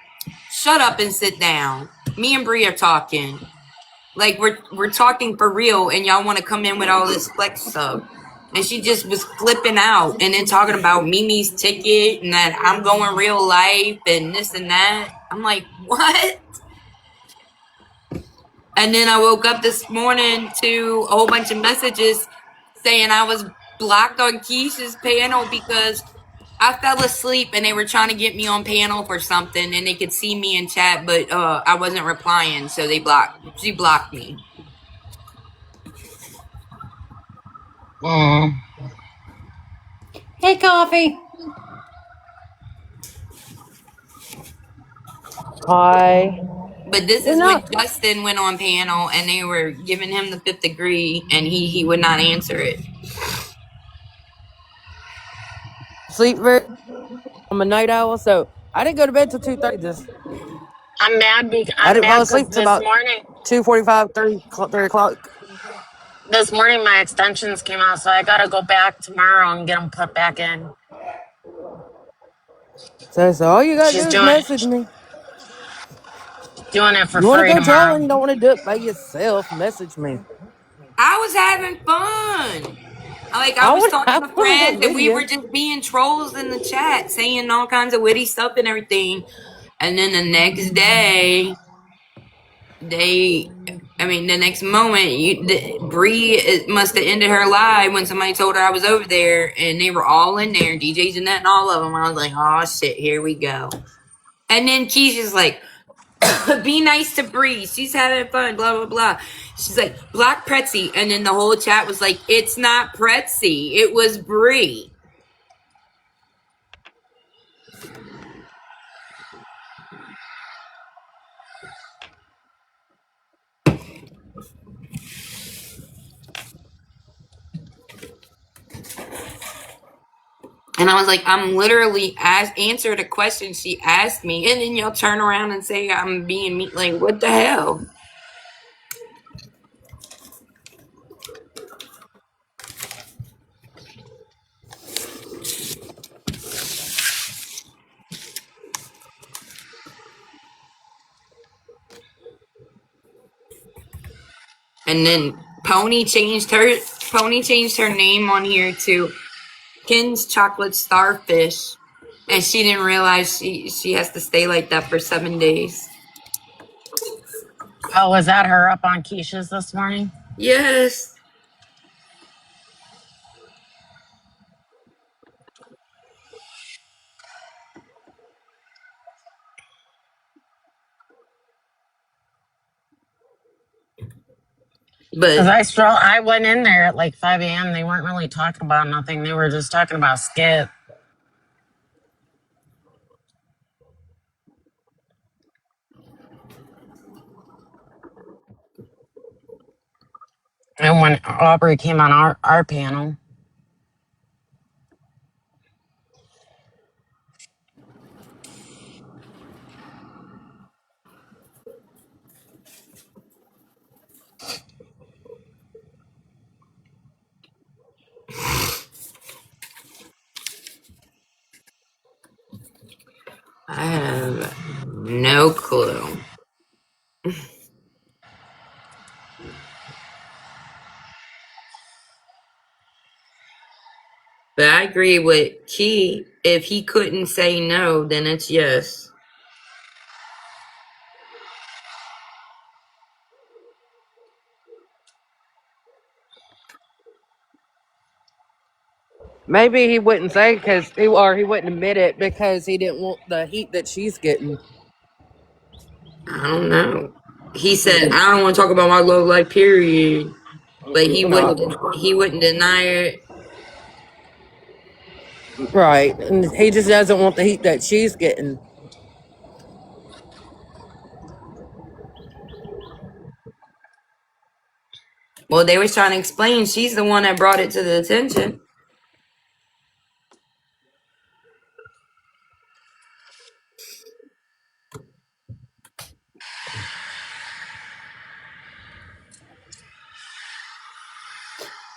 shut up and sit down. Me and Bree are talking. Like, we're talking for real, and y'all want to come in with all this flex stuff. And she just was flipping out and then talking about Mimi's ticket and that I'm going real life and this and that. I'm like, what? And then I woke up this morning to a whole bunch of messages saying I was blocked on Keisha's panel because I fell asleep and they were trying to get me on panel for something and they could see me in chat, but I wasn't replying, so she blocked me. Hey, Coffee. Hi. But this You is know, when Justin went on panel and they were giving him the fifth degree and he would not answer it. sleep very. I'm a night owl, so I didn't go to bed till 2:30. I'm mad because I didn't fall because asleep till about 2:45, 3 o'clock. this morning my extensions came out, so I gotta go back tomorrow and get them put back in. So all you gotta She's do is doing message me. doing it for You want to free go trolling? tomorrow. You don't want to do it by yourself? Message me. I was having fun. Like, I I was would. talking I to want to go friends and with we were you. just being trolls in the chat, saying all kinds of witty stuff and everything. And then the next day, the next moment, Bree must have ended her live when somebody told her I was over there, and they were all in there, DJ Jeanette and all of them. I was like, oh shit, here we go. And then Keisha's like, be nice to Bree. She's having fun, blah, blah, blah. She's like, block Pretzi. And then the whole chat was like, it's not Pretzi. It was Bree. And I was like, I'm literally answered a question she asked me. And then y'all turn around and say I'm being mean. Like, what the hell? And then Pony changed her name on here to Ken's Chocolate Starfish. And she didn't realize she has to stay like that for 7 days. Oh, was that her up on Keisha's this morning? Yes. Because But I went in there at like 5 a.m. They weren't really talking about nothing. They were just talking about Skip. And when Aubrey came on our panel, No clue. But I agree with Key. If he couldn't say no, then it's yes. Maybe he wouldn't say or he wouldn't admit it because he didn't want the heat that she's getting. I don't know. He said, I don't want to talk about my love life, period. But he wouldn't deny it. Right. And he just doesn't want the heat that she's getting. Well, they was trying to explain she's the one that brought it to the attention.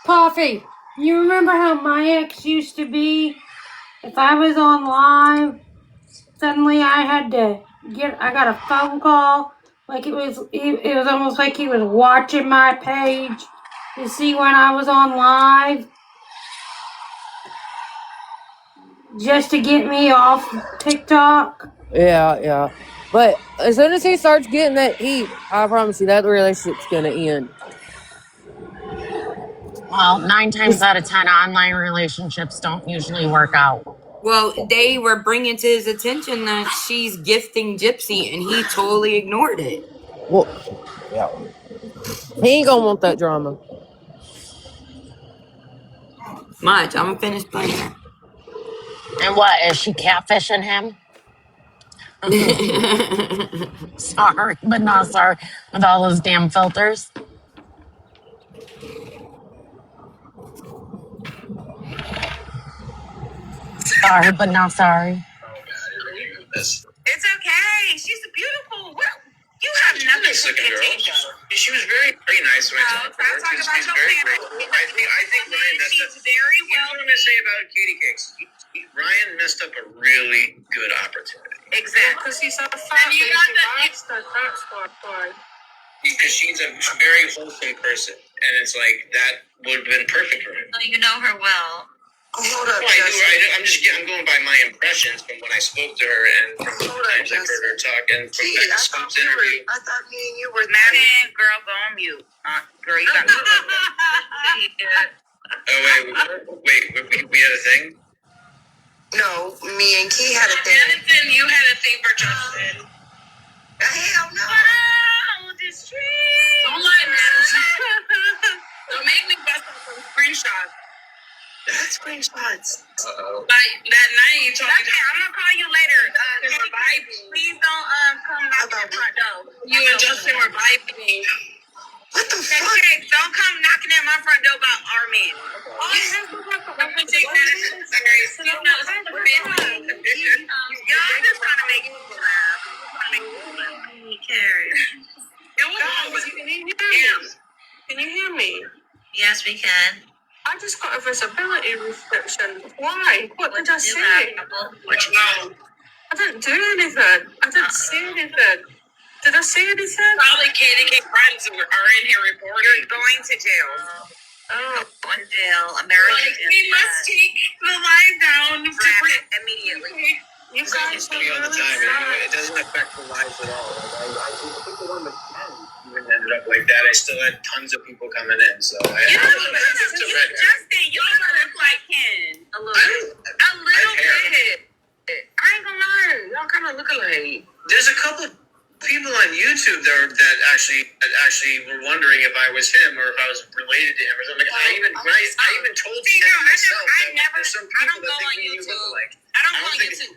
Puffy, you remember how my ex used to be? If I was on live, suddenly I got a phone call. Like it was almost like he was watching my page to see when I was on live. Just to get me off TikTok. Yeah. But as soon as he starts getting that heat, I promise you that relationship's gonna end. Well, 9 times out of 10, online relationships don't usually work out. Well, they were bringing to his attention that she's gifting Gypsy, and he totally ignored it. Well, yeah. He ain't gonna want that drama. Much. I'm gonna finish playing. And what, is she catfishing him? Sorry, but not sorry. With all those damn filters. Sorry, but not sorry. It's okay. She's beautiful. What? You have nothing to critique her. She was very, very nice when I talked to her. Talk about She's your very parents. grateful. I think Ryan messed up. She's very Here's what I'm going to say about Katie Cakes. Ryan messed up a really good opportunity. Exactly. Because he's a fat lazy bastard. That's why. Because she's a very wholesome person. And it's like, that would have been perfect for him. You know her well. Hold up, Well, I do. Justin. I'm going by my impressions from when I spoke to her and from the times I've heard her talk and from Becca Scoop's interview. I thought me and you were Madden, girl, go on mute. Girl, you got me. Oh, wait, we had a thing? No, me and Key had a thing. Madison, you had a thing for Justin. Hell no. Wow, this tree. Don't lie, Madison. Don't make me bust out some screenshots. What screenshots? Like that night you told me. I'm gonna call you later. Please don't come knocking at my front door. You and Justin were vibing. What the fuck? Don't come knocking at my front door about our men. I'm gonna take that as serious. You know, y'all just trying to make people laugh. Who cares? Can you hear me? Yes, we can. I just got a visibility restriction. Why? What did I say? What you know? I didn't do anything. I didn't say anything. Did I say anything? Probably KDK friends are in here reporting. You're going to jail. Oh, Going to jail. American jail. We must take the lie down Immediately. you guys are Me all the really time. sad. It doesn't affect the lives at all. I think the one with Ken even ended up like that. I still had tons of people coming in, so Justin, you don't look like Ken. A little bit. A little bit. I ain't gonna lie. Y'all kind of look alike. There's a couple of people on YouTube that actually were wondering if I was him or if I was related to him or something. I even told you myself that there's some people that think me and you look alike. I don't go on YouTube.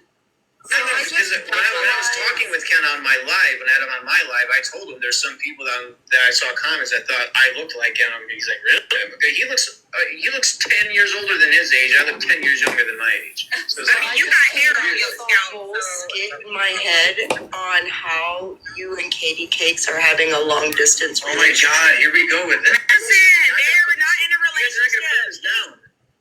No, because when I was talking with Ken on my live, when I had him on my live, I told him there's some people that I saw comments that thought I looked like him. He's like, really? He looks 10 years older than his age. I look 10 years younger than my age. So You got hair on your scalp. Skit in my head on how you and Katie Cakes are having a long distance oh my God, here we go with it. Listen, they're not in a relationship.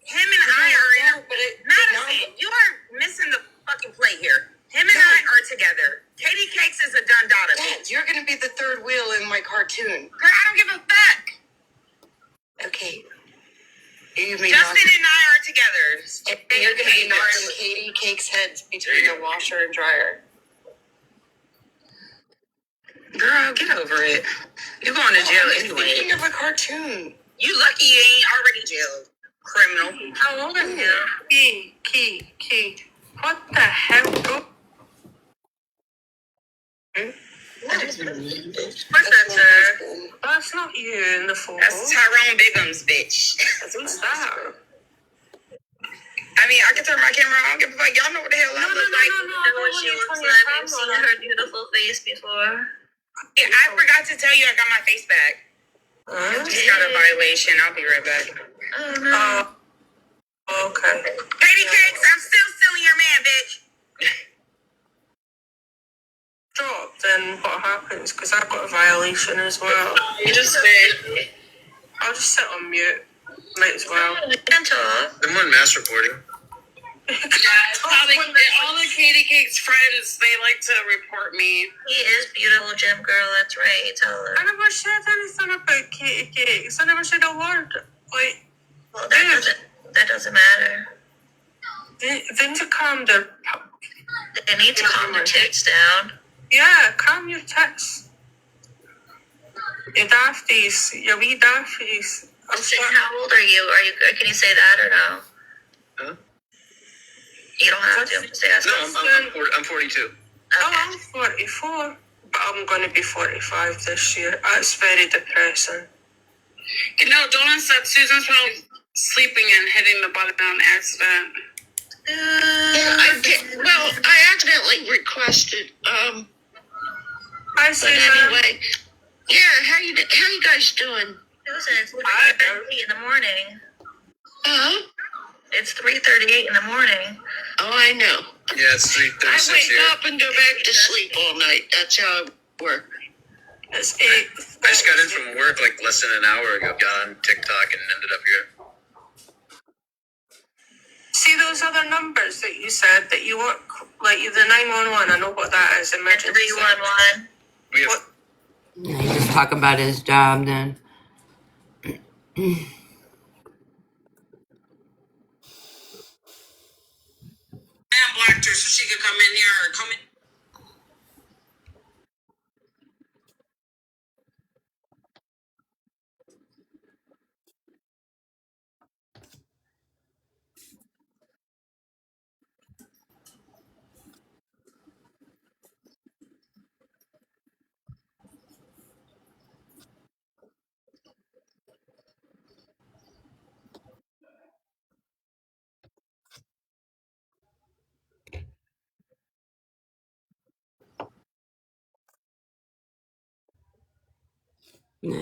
Him and I are in a... Madison, you are missing the fucking play here. Him and I are together. Katie Cakes is a done daughter. Dad, you're gonna be the third wheel in my cartoon. Girl, I don't give a fuck. Okay. You mean Justin and I are together. you're gonna be knocking Katie Cake's heads between the washer and dryer. Girl, get over it. You're going to jail I'm anyway. thinking of a cartoon. You lucky you ain't already jailed, criminal. How old are you? Key. What the hell? What's that, sir? That's not you in the photo. That's Tyrone Bigum's bitch. Who's that? I mean, I can turn my camera on. I don't give a fuck. Y'all know what the hell I look like. I know what she looks like. I've seen her beautiful face before. Yeah, I forgot to tell you I got my face back. I just got a violation. I'll be right back. Oh no. Okay. Katie Cakes, I'm still stealing your man, bitch. Stop, then what happens? Because I've got a violation as well. You just did. I'll just sit on mute. Might as well. I'm on mass reporting. Yeah, it's probably all the Katie Cakes friends, they like to report me. He is beautiful, Gym Girl. That's right. Tell her. I never said anything about Katie Cakes. I never said a word. Like, Well, that doesn't matter. they need to calm their... They need to calm their tits down. Yeah, calm your tits. You dafties. You wee dafties. Listen, how old are you? Can you say that or no? Huh? You don't have to. I'm just asking. No, I'm 42. Oh, I'm 44. But I'm going to be 45 this year. That's very depressing. No, Dolan said Susan's probably sleeping and hitting the button on accident. I accidentally requested. Hi, But Susan. anyway, yeah. How you guys doing? Susan, it's 3:38 in the morning. Huh? It's 3:38 in the morning. Oh, I know. Yeah, it's 3:36 I wake here. up and go back to sleep all night. That's how I work. It's 8. I just got in from work like less than an hour ago. Got on TikTok and ended up here. See those other numbers that you said that you want, like the 911. I know what that is. Emergency. 311. We have What? He's just talking about his job then. I blocked her so she could come in here or come in.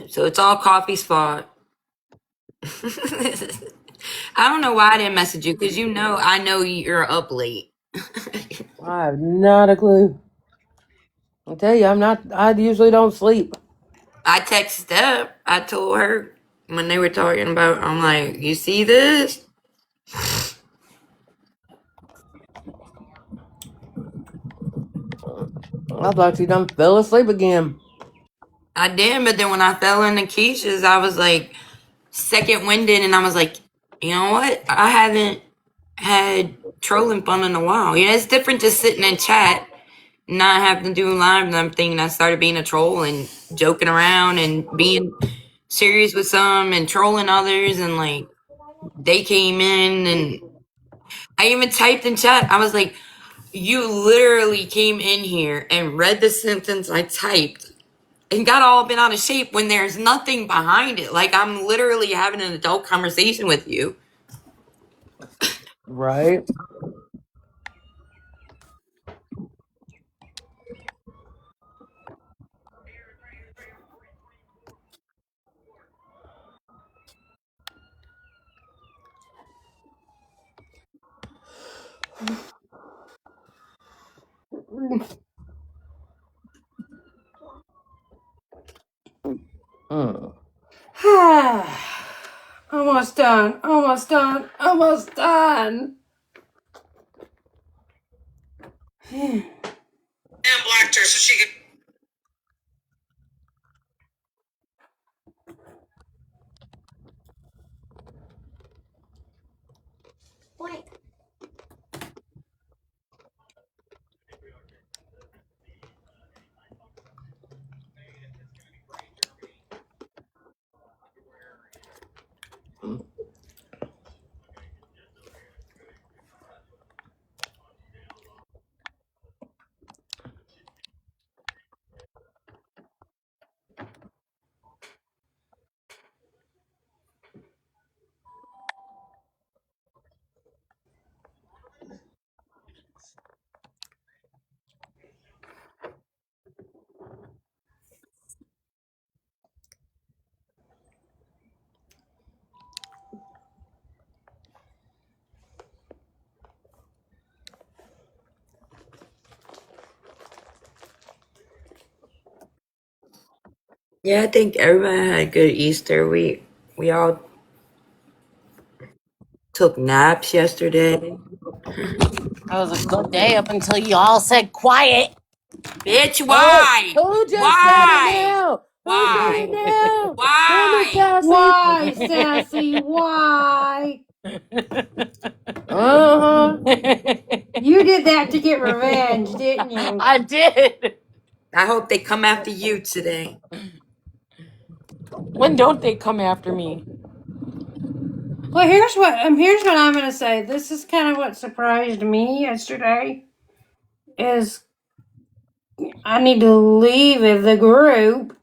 Yeah, so it's all coffee spot. I don't know why I didn't message you because I know you're up late. I have not a clue. I'll tell you, I usually don't sleep. I texted Steph. I told her when they were talking about, I'm like, you see this? I thought you done fell asleep again. I did, but then when I fell into Keisha's, I was like second winded, and I was like, you know what? I haven't had trolling fun in a while. It's different just sitting in chat, not having to do live, and I'm thinking I started being a troll and joking around and being serious with some and trolling others, and like they came in and I even typed in chat. I was like, you literally came in here and read the sentence I typed and got all bent out of shape when there's nothing behind it. Like, I'm literally having an adult conversation with you. Right. Almost done. Almost done. Almost done. And blocked contact her so she can. Yeah, I think everybody had a good Easter. We all took naps yesterday. That was a good day up until you all said quiet. Bitch, Oh, why? who just said it Why? now? Who said it Why? now? Damn it, Why? Cassie. Why, Sassy? Why? Uh-huh. You did that to get revenge, didn't you? I did. I hope they come after you today. When don't they come after me? Well, here's what I'm gonna say. This is kind of what surprised me yesterday. Is I need to leave the group.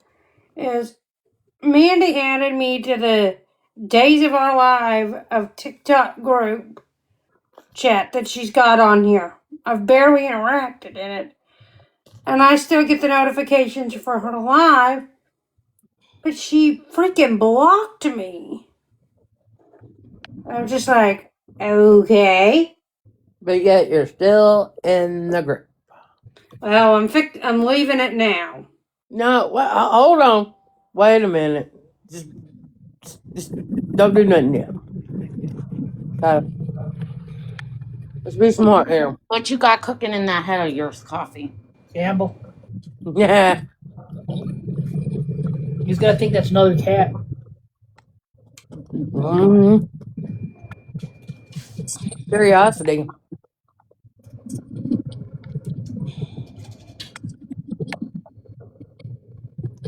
Is Mandy added me to the Days of Our Life of TikTok group chat that she's got on here. I've barely interacted in it, and I still get the notifications for her live, but she freaking blocked me. I'm just like, okay. But yet you're still in the group. Well, I'm leaving it now. No, hold on. Wait a minute. Just don't do nothing yet. Okay. Let's be smart here. What you got cooking in that head of yours? Coffee. Campbell. Yeah. He's got to think that's another cat. Mm-hmm. Curiosity.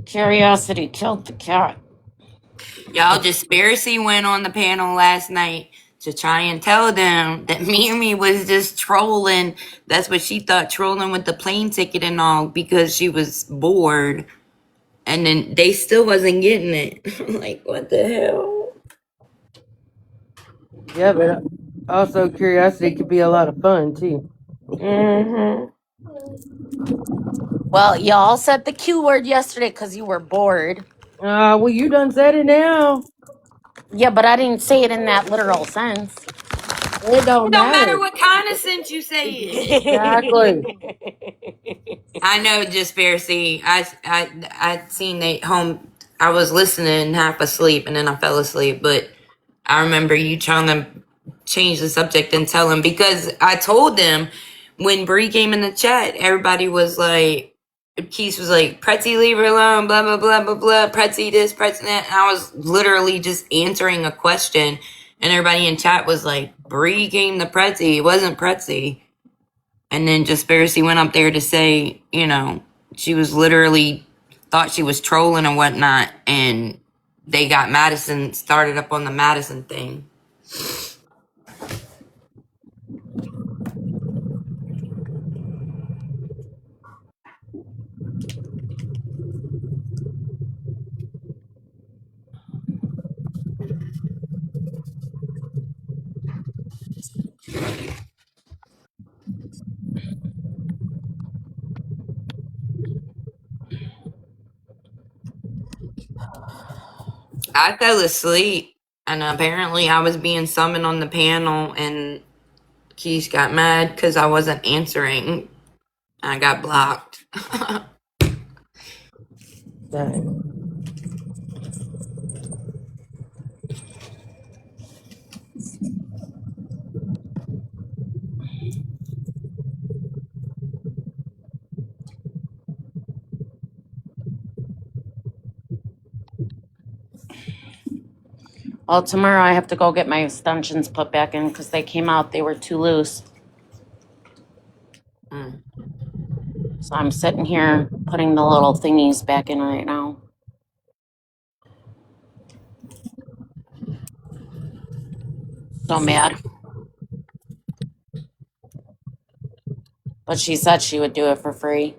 Curiosity killed the cat. Y'all, Disparity went on the panel last night to try and tell them that Mimi was just trolling. That's what she thought, trolling with the plane ticket and all because she was bored. And then they still wasn't getting it. Like, what the hell? Yeah, but also curiosity could be a lot of fun too. Mm-hmm. Well, y'all said the Q word yesterday because you were bored. Well, you done said it now. Yeah, but I didn't say it in that literal sense. It don't It don't matter matter. what kind of sense you say it. Exactly. I know, Disparity. I'd seen they home. I was listening half asleep and then I fell asleep, but I remember you trying to change the subject and tell them because I told them when Bree came in the chat, everybody was like, Keith was like, Pretzi, leave her alone, blah, blah, blah, blah, blah, Pretzi this, Pretzi that. And I was literally just answering a question, and everybody in chat was like, Bree came to Pretzi, it wasn't Pretzi. And then Disparity went up there to say, you know, she was literally thought she was trolling and whatnot, and they got Madison started up on the Madison thing. I fell asleep, and apparently I was being summoned on the panel, and Keys got mad because I wasn't answering. I got blocked. Dang. Well, tomorrow I have to go get my extensions put back in because they came out, they were too loose. Mm. So I'm sitting here putting the little thingies back in right now. So mad. But she said she would do it for free.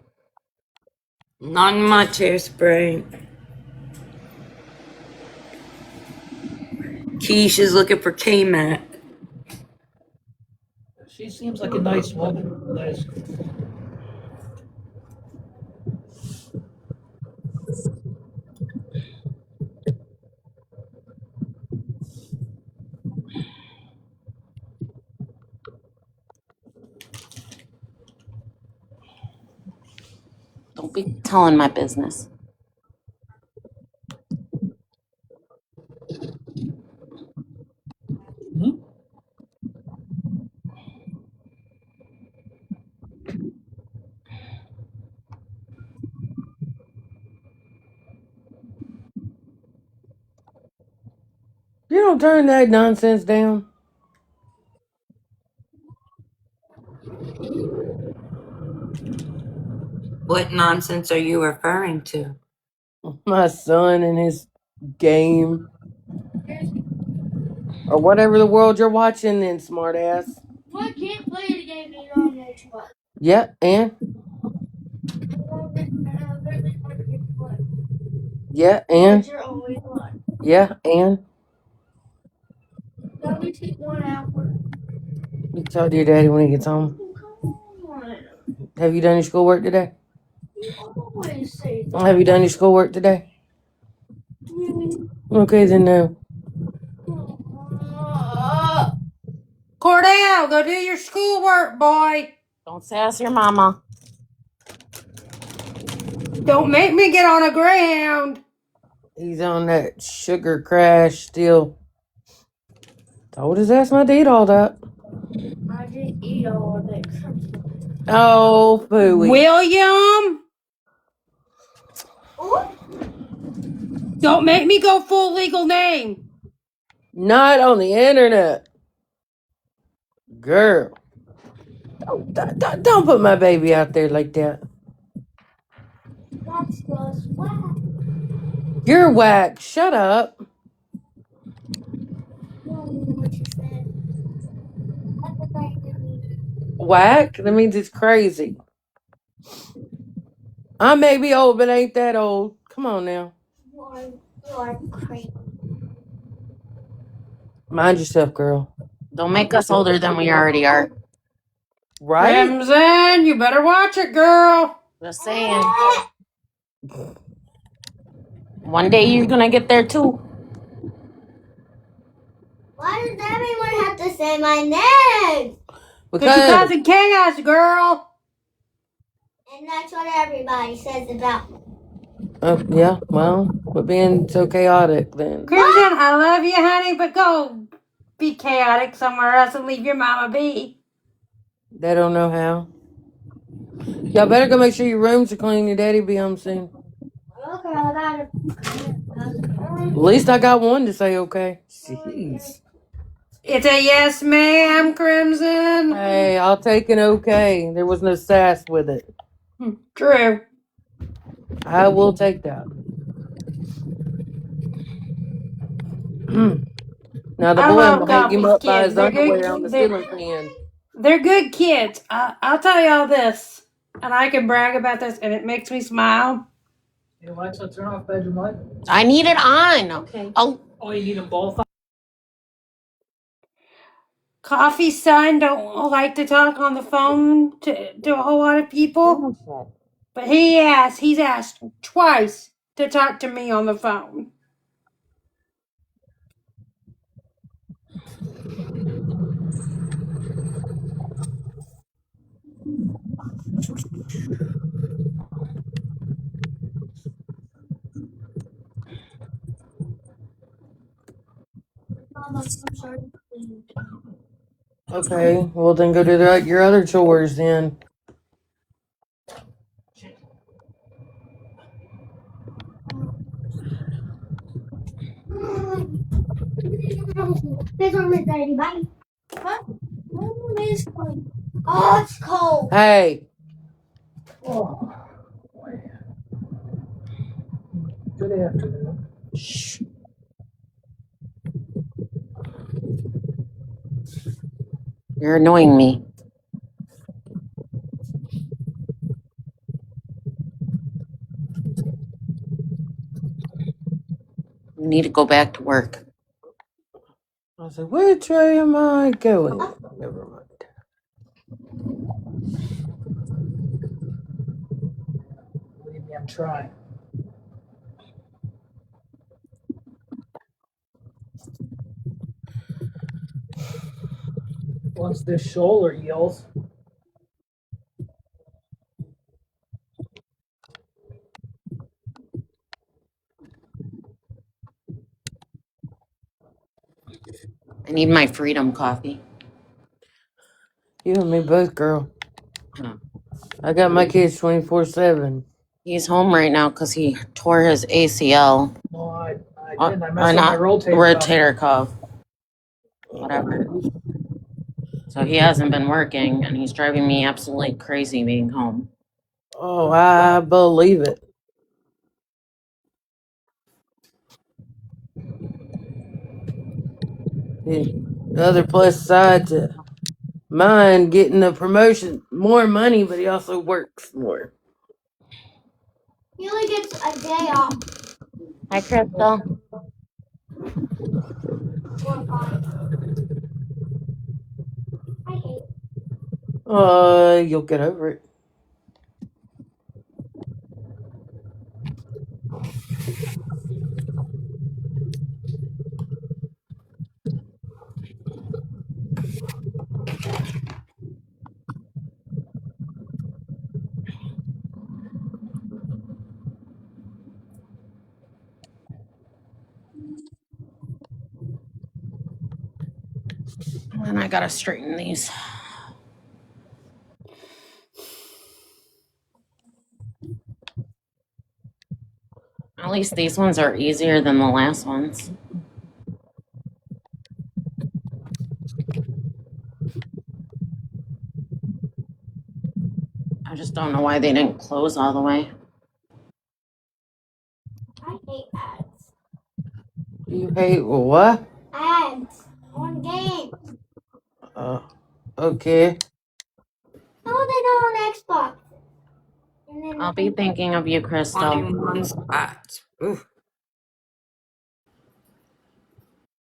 Not much hairspray. Keish is looking for K-Mac. She seems like a nice woman. Nice. Don't be telling my business. You don't turn that nonsense down. What nonsense are you referring to? My son and his game. Or whatever the world you're watching then, smartass. Well, I can't play the game that you're on the Xbox. Yeah, and? Yeah, and? You're always on. Yeah, and? That only take 1 hour. You tell your daddy when he gets home. Come on. Have you done your schoolwork today? You always say that. Have you done your schoolwork today? Okay, then no. Cordell, go do your schoolwork, boy. Don't sass your mama. Don't make me get on a Greyhound. He's on that sugar crash still. Told his ass not to eat all that. I didn't eat all of it. Oh, phooey. William? Don't make me go full legal name. Not on the internet. Girl. Don't put my baby out there like that. That's just whack. You're whack. Shut up. What you said. Whack? That means it's crazy. I may be old, but ain't that old. Come on now. You are crazy. Mind yourself, girl. Don't make us older than we already are. Right? Crimson, you better watch it, girl. Just saying. One day you're gonna get there too. Why does everyone have to say my name? Because you're causing chaos, girl. And that's what everybody says about me. yeah, well, but being so chaotic then. Crimson, I love you, honey, but go be chaotic somewhere else and leave your mama be. They don't know how. Y'all better go make sure your rooms are clean. Your daddy be home soon. Okay, I got it. At least I got one to say okay. Jeez. It's a yes, ma'am, Crimson. Hey, I'll take an okay. There was no sass with it. True. I will take that. Now the I boy love will hang him Coffee's up by kids. his They're underwear good. on the ceiling fan. They're good kids. I'll tell you all this, and I can brag about this, and it makes me smile. Hey, Alexa, turn off bedroom light. I need it on. Okay. Oh, you need them both on? Coffee's son don't like to talk on the phone to a whole lot of people, but he's asked twice to talk to me on the phone. Mama, I'm sorry. Okay, well then go do your other chores then. This one is dirty. Bye. What? Oh, it's cold. Oh, it's cold. Hey. Oh, boy. Good afternoon. Shh. You're annoying me. You need to go back to work. I said, which way am I going? Never mind. Believe me, I'm trying. Once this shoulder heals, I need my freedom coffee. You and me both, girl. Huh. I got my kids 24/7. He's home right now because he tore his ACL. no, I didn't. I Or messed up my not rotator cuff. rotator cuff. Whatever. So he hasn't been working, and he's driving me absolutely crazy being home. Oh, I believe it. The other plus side to mine getting a promotion, more money, but he also works more. He only gets a day off. Hi, Crystal. 4 or 5. I hate. You'll get over it. And I gotta straighten these. At least these ones are easier than the last ones. I just don't know why they didn't close all the way. I hate ads. You hate what? Ads on games. Okay. Oh, they go on Xbox. And then I'll be thinking of you, Crystal. 21 spots. Ooh.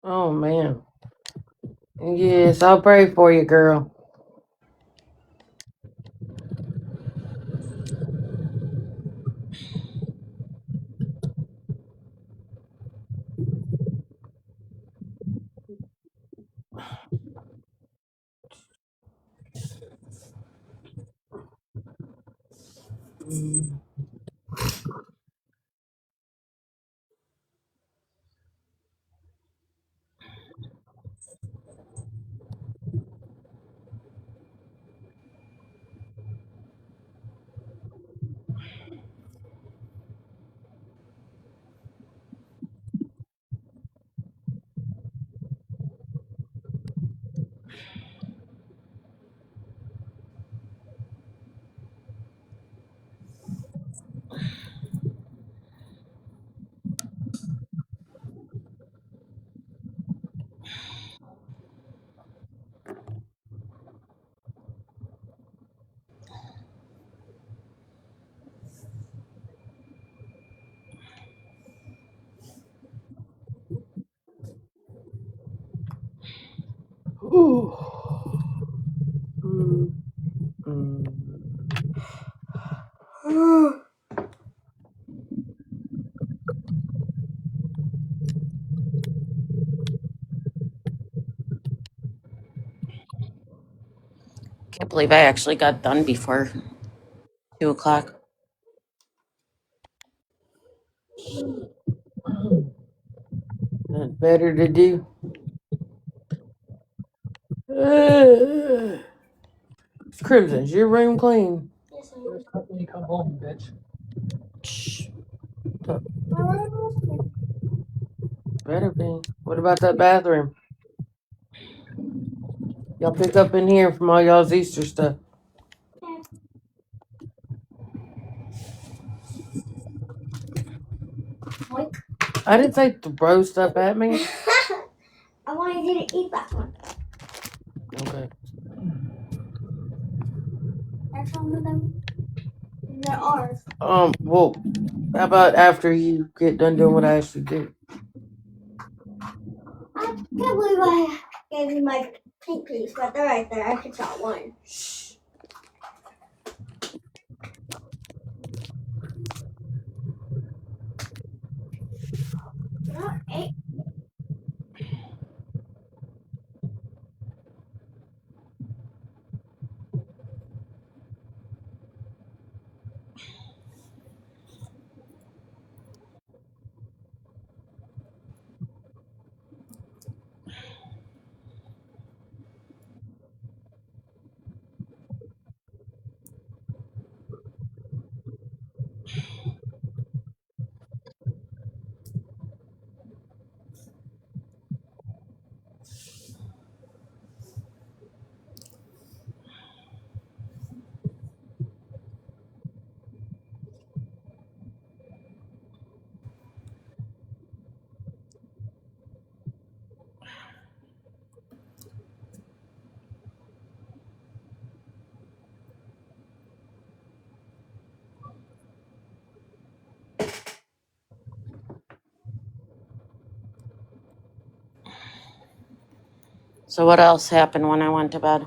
Oh, man. Yes, I'll pray for you, girl. Ooh. Can't believe I actually got done before 2 o'clock. That's better to do. Crimson, is your room clean? Yes, First up when you come home, bitch. Shh. I Better be. What about that bathroom? Y'all pick up in here from all y'all's Easter stuff. I didn't say throw stuff at me. I wanted you to eat that one. Okay. There's some of them. They're ours. Well, how about after you get done doing what I asked you to do? I can't believe I gave you my pink piece, but they're right there. I could tell one. Hey. So what else happened when I went to bed?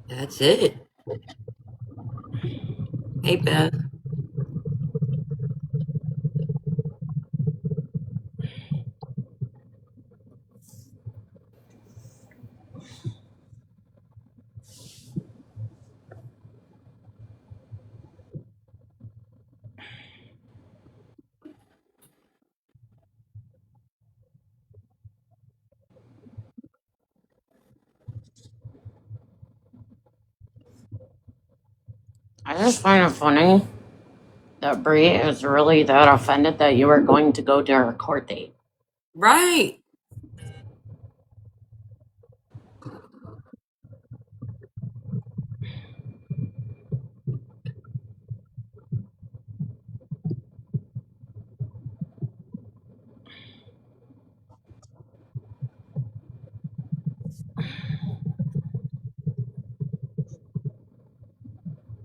That's it. Hey, Beth. I just find it funny that Bree is really that offended that you were going to go to her court date. Right.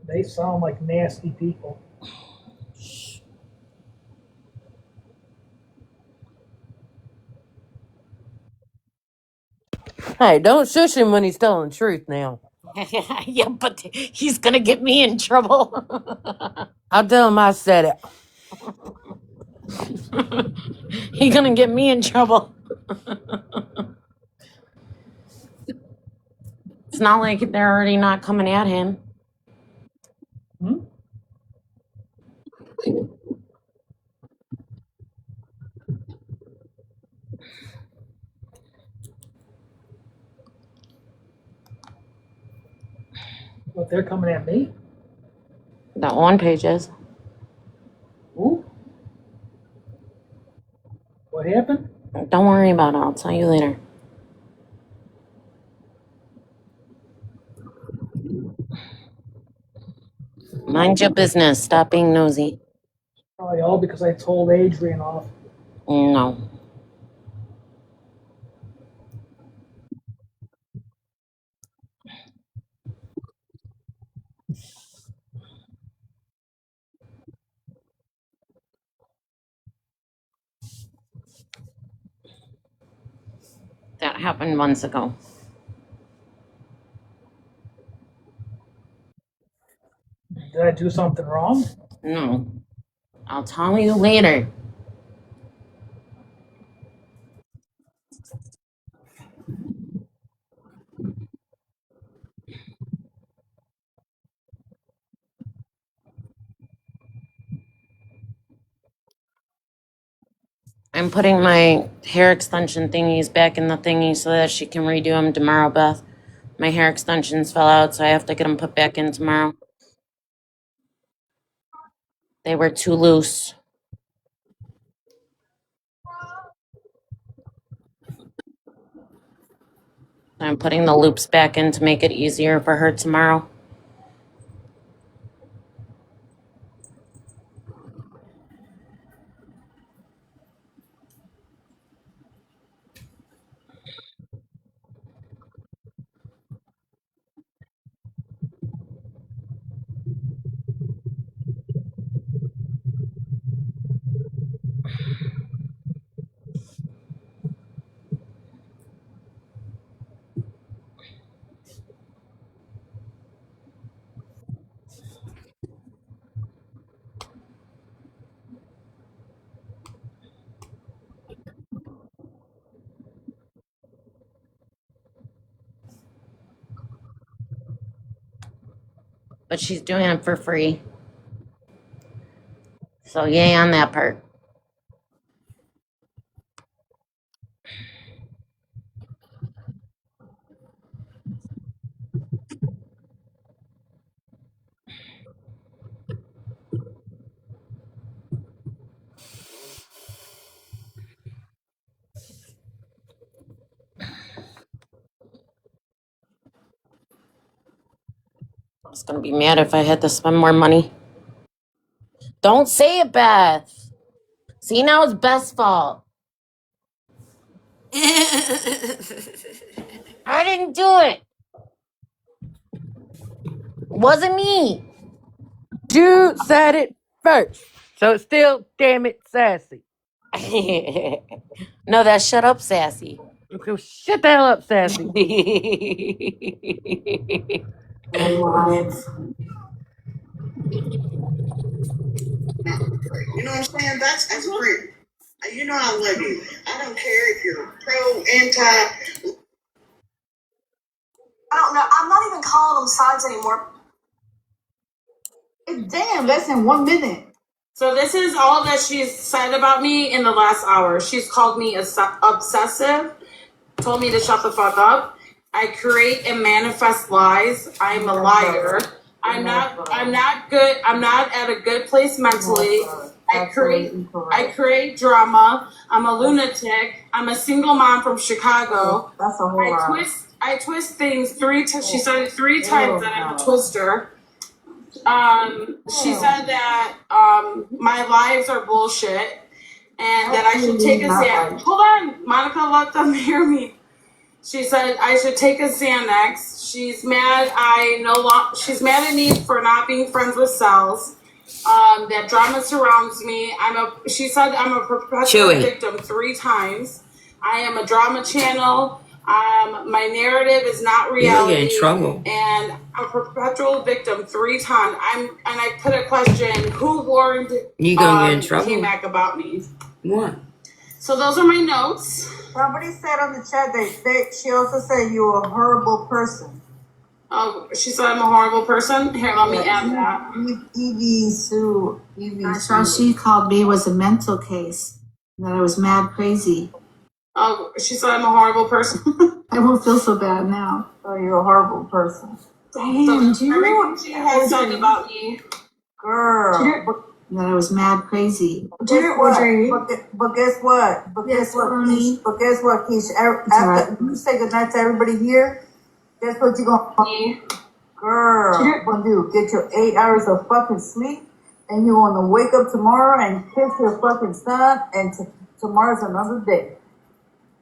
They sound like nasty people. Hey, don't shush him when he's telling the truth now. Yeah, but he's gonna get me in trouble. I'll tell him I said it. He's gonna get me in trouble. It's not like they're already not coming at him. Hmm? What, they're coming at me? That one page is. Ooh. What happened? Don't worry about it. I'll tell you later. Mind your business. Stop being nosy. Probably all because I told Adrian off. No. That happened months ago. Did I do something wrong? No. I'll tell you later. I'm putting my hair extension thingies back in the thingy so that she can redo them tomorrow, Beth. My hair extensions fell out, so I have to get them put back in tomorrow. They were too loose. I'm putting the loops back in to make it easier for her tomorrow. But she's doing it for free. So yay on that part. I was gonna be mad if I had to spend more money. Don't say it, Beth. See, now it's Beth's fault. I didn't do it. It wasn't me. You said it first. So it's still damn it sassy. No, that's shut up, sassy. Okay, shut the hell up, sassy. You know what I'm saying? That's great. You know I love you. I don't care if you're pro, anti. I don't know. I'm not even calling them sides anymore. Damn, that's in 1 minute. So this is all that she's said about me in the last hour. She's called me obsessive, told me to shut the fuck up. I create and manifest lies. I'm a liar. I'm not good. I'm not at a good place mentally. I create drama. I'm a lunatic. I'm a single mom from Chicago. That's a whole lot. I twist things she said it 3 times that I'm a twister. She said that my lives are bullshit and that I should take a Xanax. Hold on, Monica, let them hear me. She said I should take a Xanax. She's mad. She's mad at me for not being friends with cells. That drama surrounds me. She said I'm a perpetual victim 3 times. I am a drama channel. My narrative is not reality. You're in trouble. And I'm a perpetual victim 3 times. I put a question: who warned You gonna get in trouble? K-Mac about me? What? So those are my notes. Somebody said on the chat that she also said you were a horrible person. Oh, she said I'm a horrible person. Here, let me add that. Evie Sue. That's all she called me was a mental case. That I was mad crazy. Oh, she said I'm a horrible person. I won't feel so bad now. So you're a horrible person. Damn, do you know Everything she has said about me. Girl. that I was mad crazy? But guess what? But guess what, Keisha? After you say goodnight to everybody here, guess what you're gonna Girl, what you gonna do? Get your 8 hours of fucking sleep, and you're gonna wake up tomorrow and kiss your fucking son, and tomorrow's another day.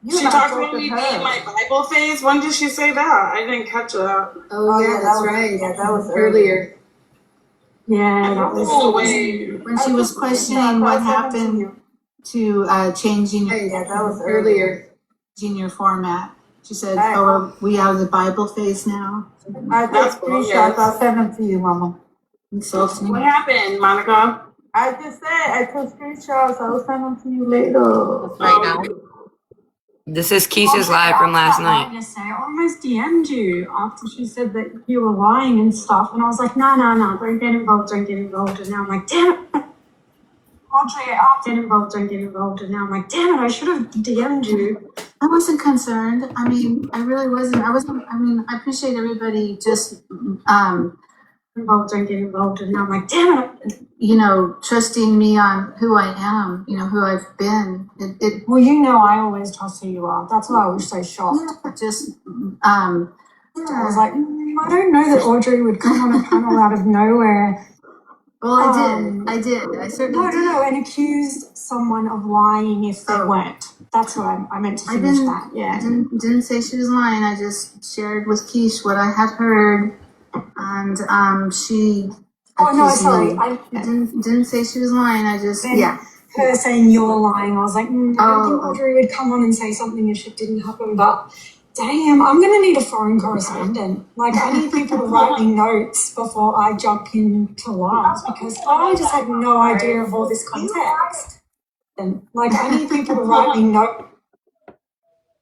She talked about me being my Bible phase. When did she say that? I didn't catch that. Oh yeah, that's right. Yeah, that was earlier. Yeah, that was when she was questioning what happened to changing. Yeah, that was earlier. Changing your format. She said, "Oh, are we out of the Bible phase now?" I took screenshots. I'll send them to you, Mama. Insulting. What happened, Monica? I just said I took screenshots. I will send them to you later. Right now. This is Keisha's live from last night. Yesterday, I almost DM'd you after she said that you were lying and stuff, and I was like, no, don't get involved. And now I'm like, damn it. Audrey, don't get involved. And now I'm like, damn it, I should have DM'd you. I wasn't concerned. I mean, I really wasn't. I mean, I appreciate everybody just involved or get involved. And I'm like, damn it. You know, trusting me on who I am, you know, who I've been. Well, you know, I always trust who you are. That's why I was so shocked. I was like, I don't know that Audrey would come on a panel out of nowhere. Well, I did. I certainly did. No, and accused someone of lying if they weren't. That's what I meant to finish that. Yeah. I didn't say she was lying. I just shared with Keish what I had heard, and she. Oh no, sorry. I didn't say she was lying. I just her saying you're lying. I was like, I don't think Audrey would come on and say something if it didn't happen, but. Damn, I'm going to need a foreign correspondent. Like, I need people to write me notes before I jump into lives because I just had no idea of all this context. And, like, I need people to write me notes.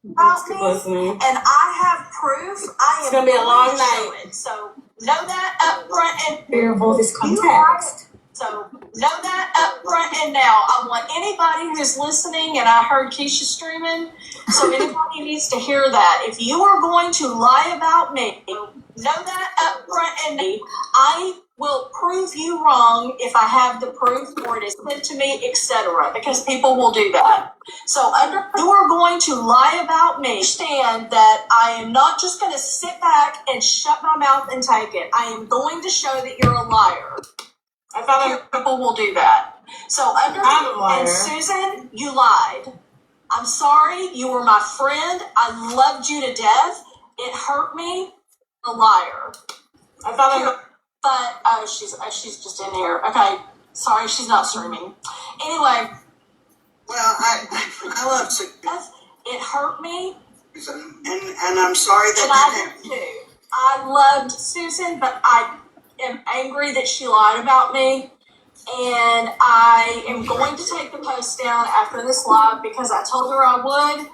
About me, and I have proof. I am going to be a long night. So, know that up front and aware of all this context. So, know that up front and now. I want anybody who's listening, and I heard Keisha streaming, so anybody needs to hear that. If you are going to lie about me, know that up front and now. I will prove you wrong if I have the proof or it is sent to me, etc. Because people will do that. So you are going to lie about me. Understand that I am not just going to sit back and shut my mouth and take it. I am going to show that you're a liar. I thought people will do that. So and Susan, you lied. I'm sorry. You were my friend. I loved you to death. It hurt me. A liar. I thought but she's just in here. Okay. Sorry, she's not streaming. Anyway. Well, I love Susan. It hurt me. And I'm sorry that happened. Too. I loved Susan, but I am angry that she lied about me, and I am going to take the post down after this live because I told her I would.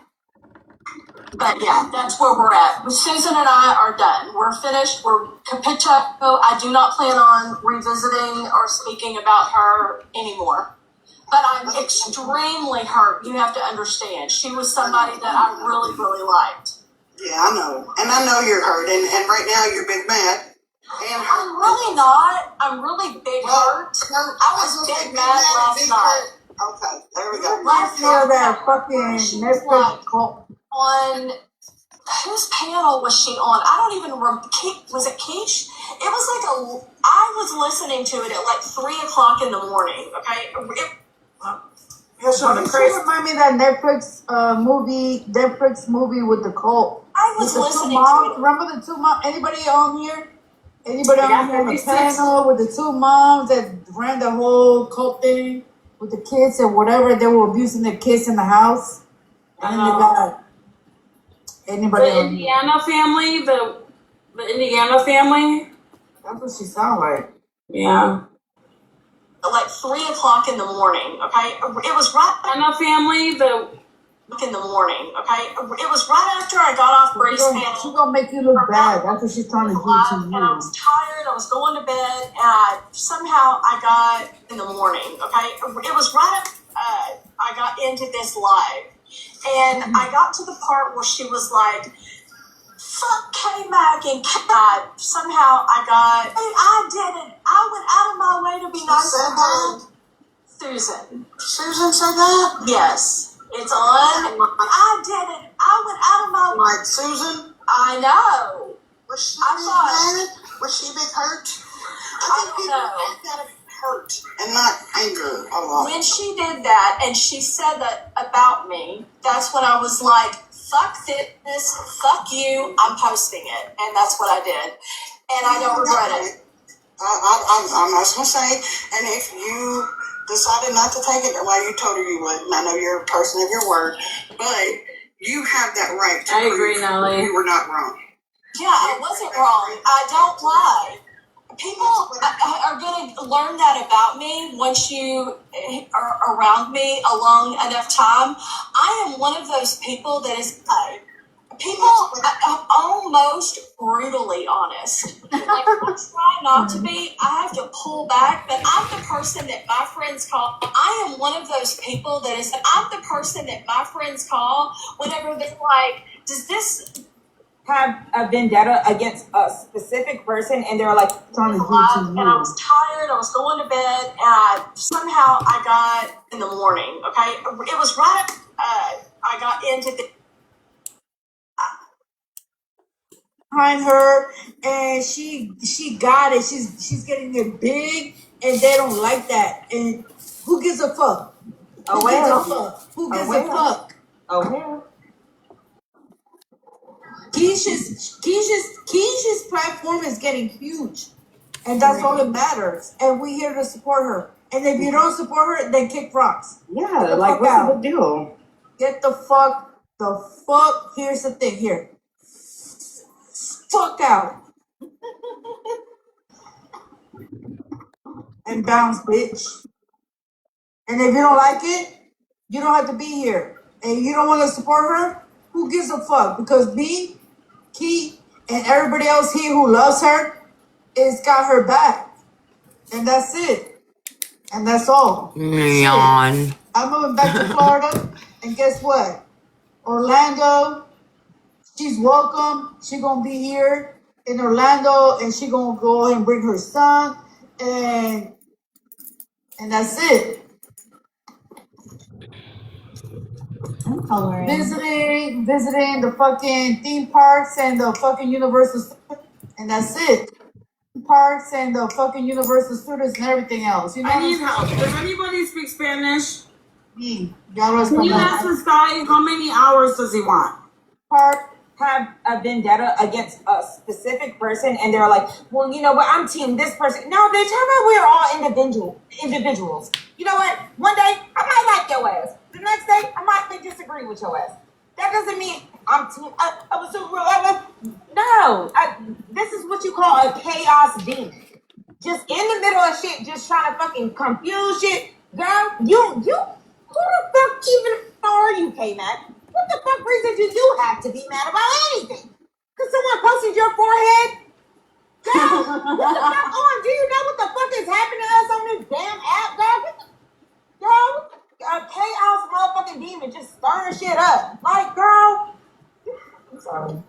But yeah, that's where we're at. Susan and I are done. We're finished. We're capito. I do not plan on revisiting or speaking about her anymore. But I'm extremely hurt. You have to understand. She was somebody that I really, really liked. Yeah, I know. And I know you're hurt. And right now you're big mad. I'm really not. I'm really big hurt. I was big mad last night. Okay, there we go. Last night, that fucking Netflix call. On whose panel was she on? I don't even remember. Was it Keish? It was like I was listening to it at like 3 o'clock in the morning. Okay. She remind me of that Netflix movie with the cult. I was listening to it. Remember the two moms? Anybody on here? Anybody on here on the panel with the two moms that ran the whole cult thing with the kids and whatever? They were abusing the kids in the house. And then they got anybody the Indiana family, the Indiana family. That's what she sound like. Yeah. Like 3 o'clock in the morning, okay? It was right Anna family, in the morning, okay? It was right after I got off Grace panel. She's gonna make you look bad. That's what she's trying to do to you. And I was tired. I was going to bed, and somehow I got in the morning, okay? It was right after I got into this live, and I got to the part where she was like, fuck K-Mac and K-Mac. Somehow I did it. I went out of my way to be nice to her. Susan. Susan said that? Yes. It's on. I did it. I went out of my way. Like Susan? I know. Was she mad? Was she big hurt? I think people act out of hurt and not anger a lot. When she did that and she said that about me, that's when I was like, fuck this, fuck you, I'm posting it. And that's what I did. And I don't regret it. I'm just going to say, and if you decided not to take it, well, you told her you wouldn't. I know you're a person of your word, but you have that right to prove you were not wrong. Yeah, I wasn't wrong. I don't lie. People are going to learn that about me once you are around me a long enough time. I am one of those people that is people almost brutally honest. Like, I try not to be. I have to pull back, but I'm the person that my friends call. I am one of those people that is. I'm the person that my friends call whenever they're like, "Does this have a vendetta against a specific person, and they're like trying to and I was tired. I was going to bed, and somehow I got in the morning. Okay, it was right. I got into the behind her, and she got it. She's getting it big, and they don't like that. And who gives a fuck? Oh well. Who gives a fuck? Oh well. Keisha's platform is getting huge, and that's all that matters. And we're here to support her. And if you don't support her, then kick rocks. Yeah, like what's the big deal? Get the fuck. Here's the thing. Here, fuck out and bounce, bitch. And if you don't like it, you don't have to be here. And you don't want to support her. Who gives a fuck? Because me, Key, and everybody else here who loves her is got her back. And that's it. And that's all. Leon. I'm moving back to Florida. And guess what? Orlando, she's welcome. She gonna be here in Orlando, and she gonna go and bring her son. And that's it. Visiting the fucking theme parks and the fucking Universal, and that's it. Parks and the fucking Universal Studios and everything else. You know. I need help. Does anybody speak Spanish? Me. Can you ask this guy how many hours does he want? Park have a vendetta against a specific person, and they're like, well, you know what? I'm team this person. No, bitch. How about we're all individuals? You know what? One day I might like your ass. The next day I might disagree with your ass. That doesn't mean I'm team. No. This is what you call a chaos demon. Just in the middle of shit, just trying to fucking confuse shit. Girl, you, who the fuck even are you, K-Mac? What the fuck reason do you have to be mad about anything? Because someone posted your forehead? Girl, what the fuck on? Do you know what the fuck is happening to us on this damn app, dog? Girl, a chaos motherfucking demon just stirring shit up. Like, girl. I'm sorry.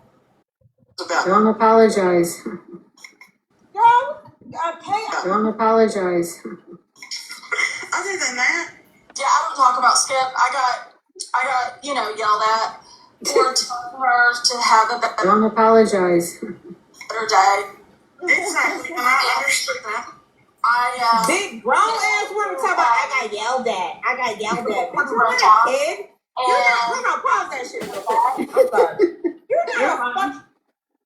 Don't apologize. Girl, a chaos. Don't apologize. Other than that, yeah, I don't talk about Skip. I got, yelled at or told her to have a better Don't apologize. day. Exactly, and I understood that. Big grown ass woman talking about I got yelled at. Bitch, you're not a kid. You're not, pause that shit real quick. I'm sorry. You're not a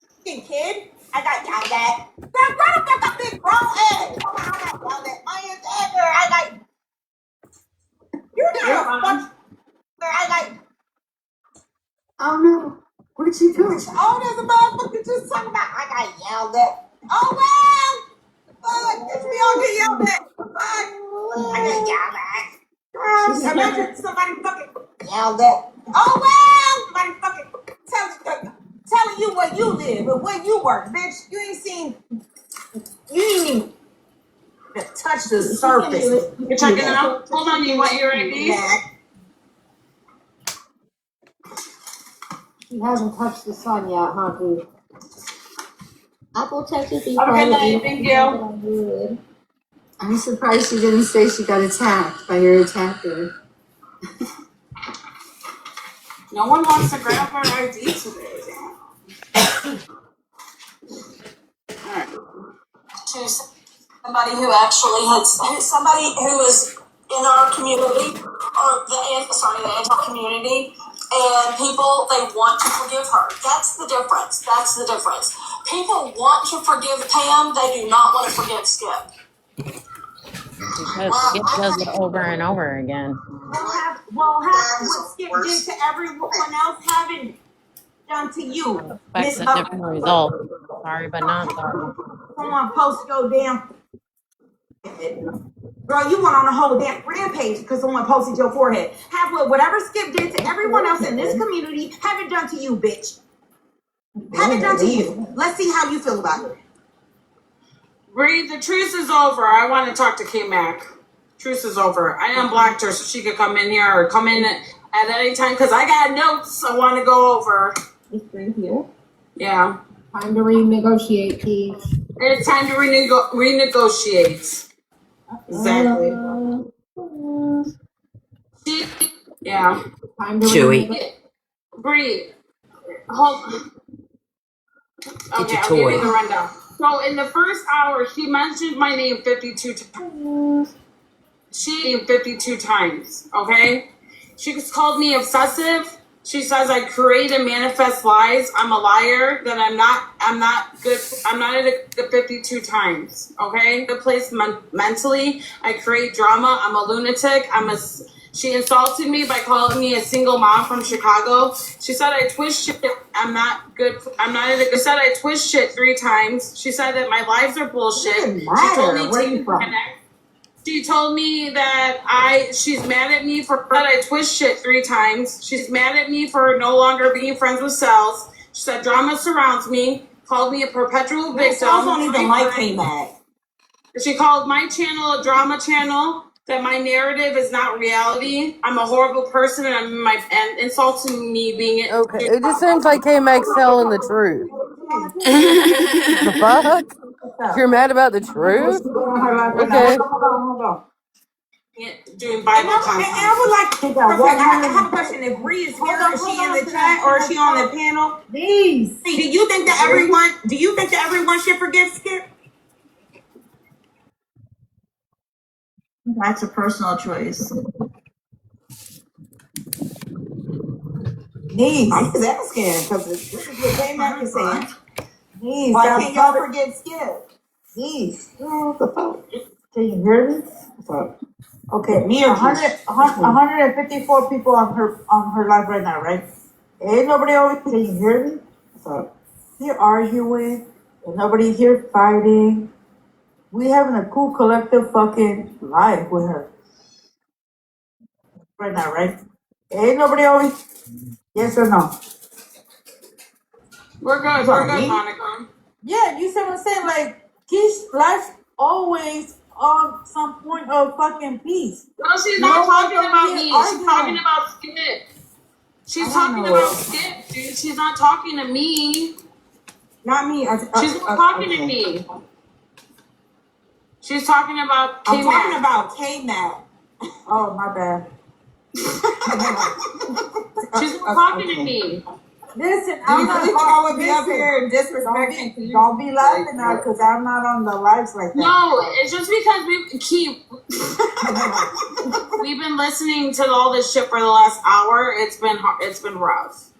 fucking kid. I got yelled at. Girl, grow the fuck up, big grown ass. I got yelled at. I got. You're not a fucking. I got. Oh no. What did she do? Oh, there's a motherfucker just talking about I got yelled at. Oh well. Fuck, bitch, we all get yelled at. Fuck. I got yelled at. Imagine somebody fucking yelled at. Oh well. Somebody fucking telling you where you live and where you work, bitch. You ain't even touch the surface. You're checking it out? Hold on, you want your ID? She hasn't touched the sun yet, huh, dude? Apple touches me. Okay, night, thank you. I'm surprised she didn't say she got attacked by your attacker. No one wants to grab our ID today. Alright. To somebody who actually somebody who is in our community, or the anti-community, and people, they want to forgive her. That's the difference. People want to forgive Pam, they do not want to forgive Skip. Because Skip does it over and over again. What Skip did to everyone else haven't done to you. Expects a different result. Sorry, but not sorry. Someone post your damn. Girl, you went on a whole damn rampage because someone posted your forehead. Whatever Skip did to everyone else in this community, haven't done to you, bitch. Haven't done to you. Let's see how you feel about it. Bree, the truce is over. I want to talk to K-Mac. Truce is over. I unblocked her so she could come in here or come in at any time because I got notes I want to go over. It's right here. Yeah. Time to renegotiate, Keith. It's time to renegotiate. Exactly. Yeah. Time to Chewy. renegotiate. Bree, hold. Get Okay, your I'll give you toy. the rundown. So in the first hour, she mentioned my name 52 times. She 52 times. Okay. She called me obsessive. She says I create and manifest lies. I'm a liar. That I'm not good. I'm not at a 52 times. Okay. The place mentally. I create drama. I'm a lunatic. She insulted me by calling me a single mom from Chicago. She said I twist shit. I'm not good. I'm not at a good. She said I twist shit 3 times. She said that my lives are bullshit. She told me Where you from? She told me that she's mad at me for that I twist shit 3 times. She's mad at me for no longer being friends with Cells. She said drama surrounds me. Called me a perpetual victim. Cells don't even like K-Mac. She called my channel a drama channel. That my narrative is not reality. I'm a horrible person, and insulting me being Okay, it just seems like K-Mac's telling the truth. The fuck? You're mad about the truth? Okay. Hold on. doing Bible content. And I would like to I have a question. If Bree is here, is she in the chat or is she on the panel? Please. Do you think that everyone should forgive Skip? That's a personal choice. Please. I'm just asking because this is what K-Mac is saying. Please. Why can't y'all forget Skip? Please. What the fuck? Can you hear me? Okay, Me or 154 people on her live right now, right? Ain't nobody over. Can you hear me? Here arguing, and nobody here fighting. We having a cool collective fucking live with her right now, right? Ain't nobody over. Yes or no? We're good, Monica. Yeah, you see what I'm saying? Like, Keish life's always on some point of fucking peace. No, she's not talking about me. She's talking about Skip. She's talking about Skip, dude. She's not talking to me. Not me. She's not talking to me. She's talking about K-Mac. I'm talking about K-Mac. Oh, my bad. She's not talking to me. Listen, I'm not always be up here and disrespecting. Don't be laughing now because I'm not on the lives like that. No, it's just because we've been listening to all this shit for the last hour. It's been rough.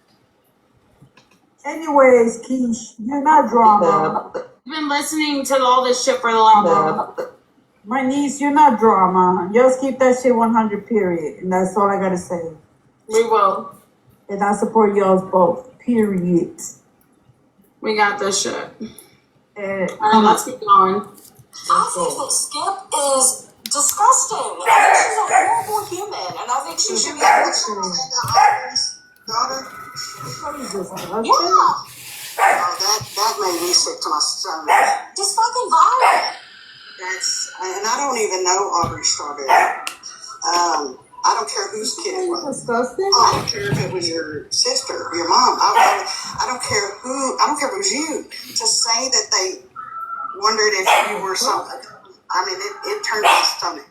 Anyways, Keish, you're not drama. We've been listening to all this shit for the last hour. My niece, you're not drama. Just keep that shit 100, period. And that's all I gotta say. We will. And I support y'all both, period. We got this shit. And let's keep going. I think that Skip is disgusting. I think she's a horrible human, and I think she should be Daughter? Yeah. That made me sick to my stomach. Just fucking violent. And I don't even know Aubrey Strawberry. I don't care whose kid it was. Disgusting. I don't care if it was your sister, your mom. I don't care who. I don't care if it was you. To say that they wondered if you were something. I mean, it turned my stomach.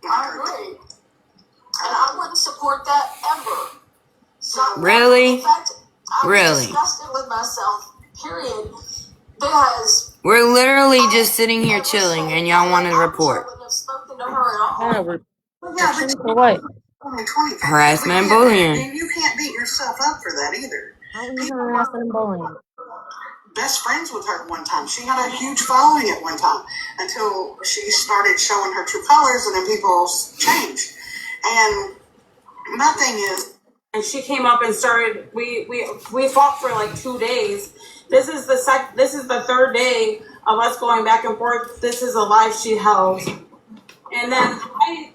I agree. And I wouldn't support that ever. Really? In fact, I was Really? disgusted with myself, period. Because We're literally just sitting here chilling, and y'all want to report. I wouldn't have spoken to her at all. Yeah, for what? Harassment and bullying. And you can't beat yourself up for that either. How are you harassing and bullying? Best friends with her at one time. She had a huge following at one time until she started showing her true colors, and then people changed. And my thing is, and she came up and started. We fought for like 2 days. This is the third day of us going back and forth. This is a live she held. And then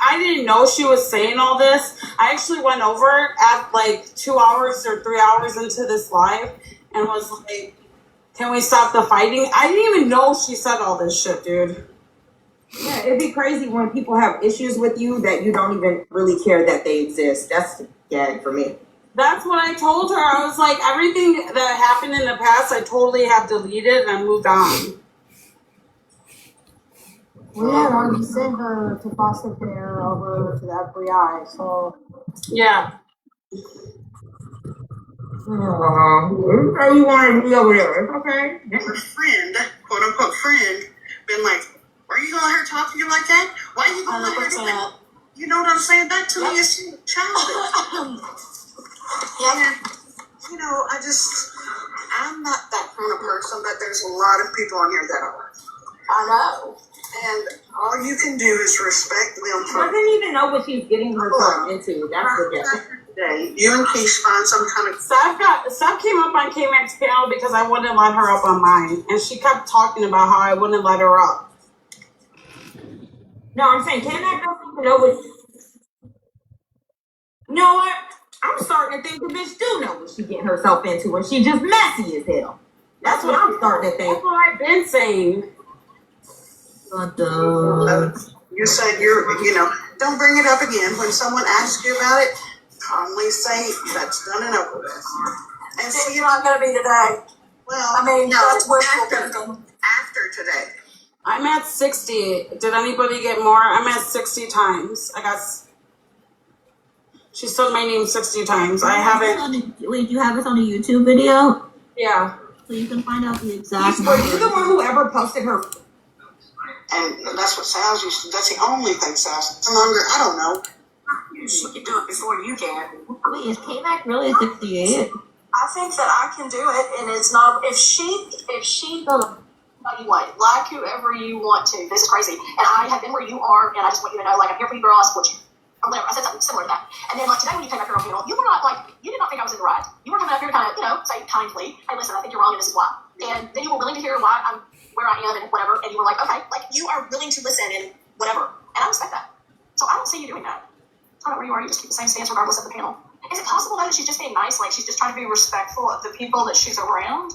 I didn't know she was saying all this. I actually went over at like 2 hours or 3 hours into this live and was like, can we stop the fighting? I didn't even know she said all this shit, dude. Yeah, it'd be crazy when people have issues with you that you don't even really care that they exist. That's the gag for me. That's what I told her. I was like, everything that happened in the past, I totally have deleted and I moved on. We had already sent her to foster care over to the FBI, so. Yeah. Everybody you want to be over there. It's okay. Her friend, quote unquote friend, been like, why are you gonna let her talk to you like that? Why are you gonna let her do that? You know what I'm saying? That to me is childish. Yeah. You know, I'm not that kind of person, but there's a lot of people on here that are. I know. And all you can do is respect them She for. doesn't even know what she's getting herself into. That's the difference. Today, you and Keish find some kind of. Steph came up on K-Mac's panel because I wouldn't let her up on mine. And she kept talking about how I wouldn't let her up. No, I'm saying K-Mac doesn't even know what. You know what? I'm starting to think the bitch do know what she's getting herself into, and she just messy as hell. That's what I'm starting to think. That's what I've been saying. You said don't bring it up again. When someone asks you about it, calmly say that's done and over with. And It's not going to be today. Well, I mean, no, that's wishful thinking. after today. I'm at 60. Did anybody get more? I'm at 60 times. She said my name 60 times. I haven't. Wait, you have this on a YouTube video? Yeah. So you can find out the exact Were you the one who ever posted her? And that's what Sal's used to. That's the only thing Sal's no longer. I don't know. She can do it before you can. Wait, is K-Mac really 68? I think that I can do it, and it's not. If she gonna like whoever you want to. This is crazy, and I have been where you are, and I just want you to know, like, I'm here for you, girl. I support you. Or whatever. I said something similar to that. And then, like, today when you came up here on panel, you were not, like, you did not think I was in the right. You were coming up here to kind of, say kindly, hey, listen, I think you're wrong and this is why. And then you were willing to hear why I'm where I am and whatever, and you were like, okay, like, you are willing to listen and whatever. And I respect that. So I don't see you doing that. I don't know where you are, you just keep the same stance regardless of the panel. Is it possible, though, that she's just being nice, like, she's just trying to be respectful of the people that she's around?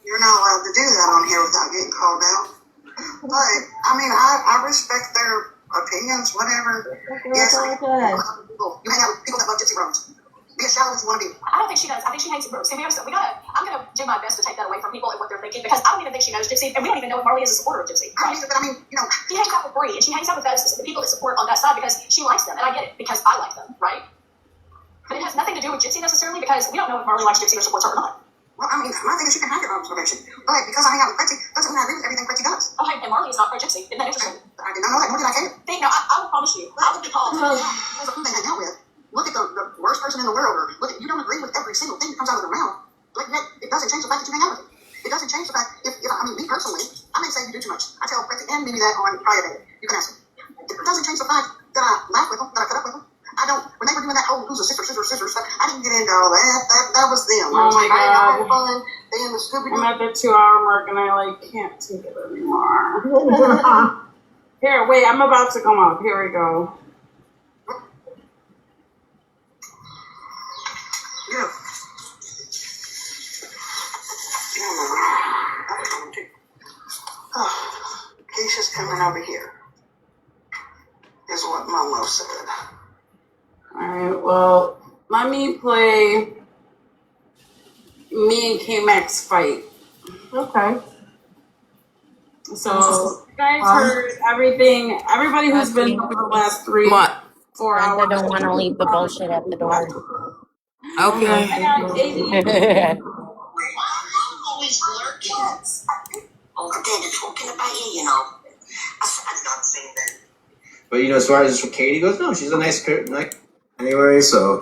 You're not allowed to do that on here without getting called out. But I mean, I respect their opinions, whatever. Yes, you hang out with people that love gypsy rooms. Be a shallow if you want to be. I don't think she does. I think she hates it. See, I'm gonna do my best to take that away from people and what they're thinking, because I don't even think she knows Gypsy, and we don't even know if Marley is a supporter of Gypsy. I mean, she hangs out with Bree, and she hangs out with the people that support on that side because she likes them, and I get it because I like them, right? But it has nothing to do with Gypsy necessarily, because we don't know if Marley likes Gypsy or supports her or not. Well, I mean, my thing is you can have your own observation, but because I hang out with Pretzi doesn't mean I agree with everything Pretzi does. Okay, and Marley is not pro-Gypsy. Isn't that interesting? I did not know that, nor did I care. No, I will promise you. I would be called. Because of who they hang out with. Look at the worst person in the world, or look at, you don't agree with every single thing that comes out of their mouth. But it doesn't change the fact that you hang out with it. It doesn't change the fact, if I mean, me personally, I may say you do too much. I tell Pretzi and Mimi that on Friday. You can ask them. It doesn't change the fact that I laugh with them, that I put up with them. I don't, when they were doing that whole who's a sister stuff, I didn't get into all that. That was them. Oh my God. Fun. They in the Scooby-Doo. I'm at the 2-hour mark and I can't take it anymore. Here, wait, I'm about to come up. Here we go. Yeah. Keisha's coming over here, is what Momo said. Alright, well, let me play me and K-Mac's fight. Okay. So, you guys heard everything, everybody who's been for the last 4 hours. I don't want to leave the bullshit at the door. Okay. I got always alert kids. Oh, they're talking about you, you know. I'm not saying that. But as far as for Katie goes, no, she's a nice anyway, so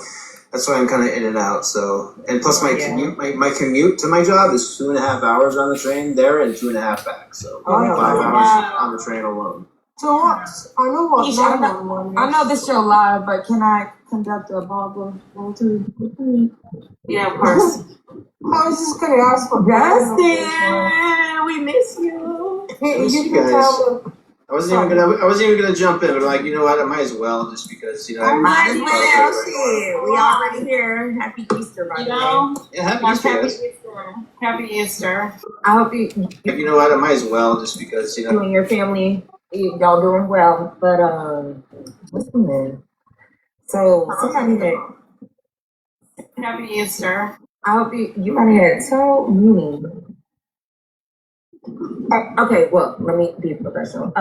that's why I'm kind of in and out. So, and plus my commute to my job is 2.5 hours on the train there and 2.5 back. So 5 hours on the train alone. So I know what. I know this show live, but can I conduct a Barbara too? Yeah, of course. I was just gonna ask for Justin, we miss you. You can tell them. I wasn't even gonna jump in, but like, you know what? I might as well, just because Might as well. Shit, we already here. Happy Easter, by the way. Yeah, happy Easter. Happy Easter. I hope you You know what? I might as well, just because you and your family, y'all doing well. But what's the name? So somebody that Happy Easter. I hope you want to get so mean. Okay, well, let me be professional.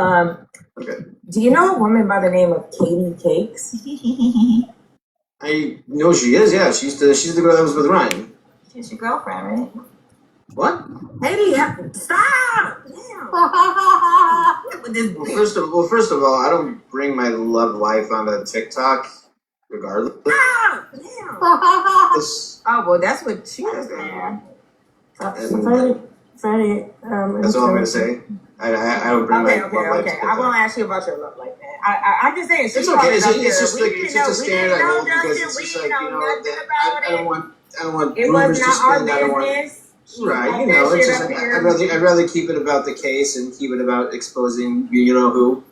Okay. Do you know a woman by the name of Katie Cakes? I know she is. Yeah, she's the girl that was with Ryan. She's your girlfriend, right? What? Katie, stop! Damn. With this Well, first of all, I don't bring my love life onto TikTok, regardless. Stop! Damn. Oh, well, that's what she was saying. Freddie, That's all I'm gonna say. I don't bring my love life to I TikTok. won't ask you about your love like that. I'm just saying. It's okay. It's just we like didn't it's just a we stand didn't I know, hold because Justin. it's We just didn't like know you know nothing that about I don't want it. It rumors was to not our spin. I don't want. business. Right, you know, it's just I'd rather keep it about the case and keep it about exposing you know who.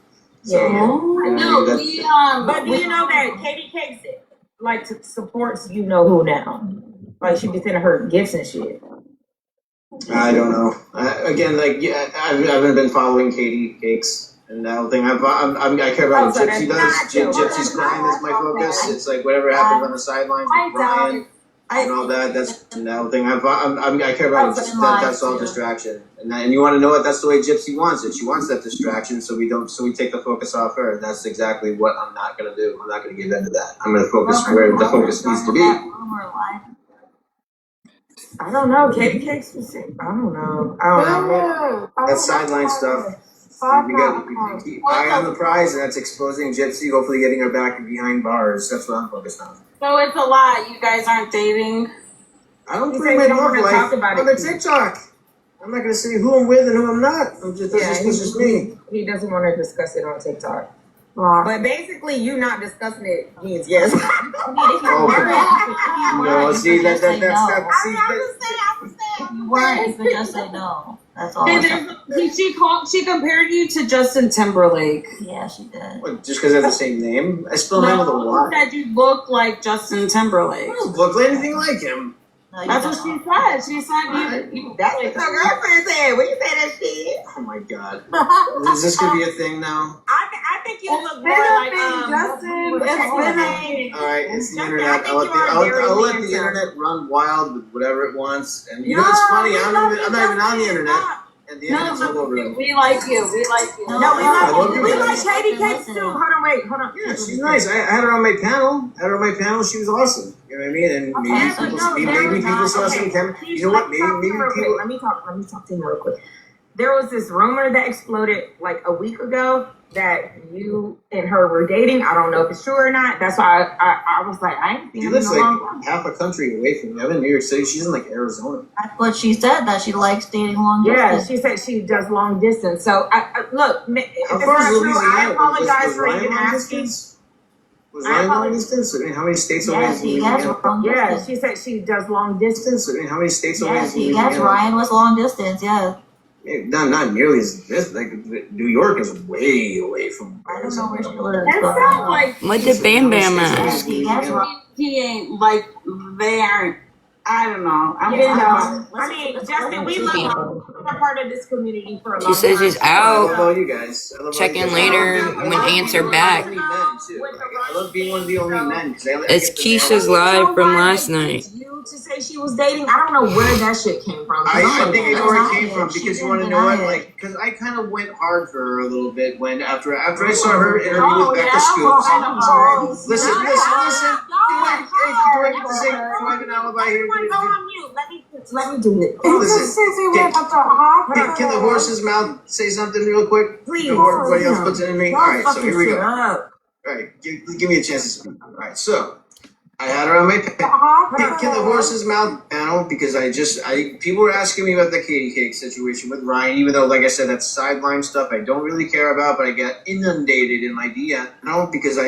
So, But do you know that Katie Cakes like supports you know who now? Like she be sending her gifts and shit. I don't know. Again, like I haven't been following Katie Cakes and that whole thing. I care about what Gypsy does. Gypsy's crime is my focus. It's like whatever happens on the sidelines with Brian and all that. That's that whole thing. I care about that's all distraction. And you want to know what? That's the way Gypsy wants it. She wants that distraction, so we take the focus off her. And that's exactly what I'm not gonna do. I'm not gonna give in to that. I'm gonna focus where the focus needs to be. I don't know. Katie Cakes was sick. I don't know. That's sideline stuff. We got eye on the prize, and that's exposing Gypsy, hopefully getting her back behind bars. That's what I'm focused on. So it's a lie. You guys aren't dating. I don't bring my love life on the TikTok. I'm not going to say who I'm with and who I'm not. That's just me. He doesn't want to discuss it on TikTok. But basically, you not discussing it means yes. No, see that's You weren't. You could just say no. That's all. She compared you to Justin Timberlake. Yeah, she did. What, just because they have the same name? I spell him with a Y. Said you look like Justin Timberlake. I don't look like anything like him. No, That's what she said. She said you. That's what her girlfriend said. When you say that shit. Oh my god. Is this going to be a thing now? I think you look more like Justin. Alright, it's the internet. I'll let the internet run wild with whatever it wants. And you know what's funny? I'm not even on the internet. And the internet's all over it. We like you. We like you. No, we like Katie Cakes too. Hold on. Yeah, she's nice. I had her on my panel. She was awesome. You know what I mean? And maybe people saw some chemistry. You know what? Maybe people. Let me talk to him real quick. There was this rumor that exploded like a week ago that you and her were dating. I don't know if it's true or not. That's why I was like, I ain't seen him in a long time. Half a country away from me. I'm in New York City. She's in like Arizona. That's what she said, that she likes dating long distance. Yeah, she said she does long distance. So look, if How it's far not is true, Louisiana? I apologize for Ryan even long asking. distance? Was Ryan long distance? I mean, how many states away is Yes, Louisiana? long Yeah, distance. she said she does long distance. I mean, how many states away Yes, is Louisiana? Ryan was long distance, yeah. Not nearly as this. Like New York is way away from. I don't know where she lives. That but, sounds like What did Bam Bam ask? he ain't like they aren't. I don't know. I mean, Justin, we love you. You're a part of this community for a long time. She says she's I out. love all you guys. I love Check all you in guys. later I when love answer being back. one of the only men, too. I love being one of the only men. It's Keisha's live from last night. You to say she was dating, I don't know where that shit came from. I think I know where it came from because you want to know what, like, because I kind of went hard for her a little bit when after I saw her interview with Becca Scoops. Listen. Do I get to say? Do I have an alibi here? Let me do it. Listen, can the horse's mouth say something real quick? Please. Before everybody else puts it in me. All right, so here we go. All right, give me a chance to speak. All right, so I had her on my Can the horse's mouth panel because people were asking me about the Katie Cake situation with Ryan, even though, like I said, that's sideline stuff I don't really care about, but I get inundated in my DM now because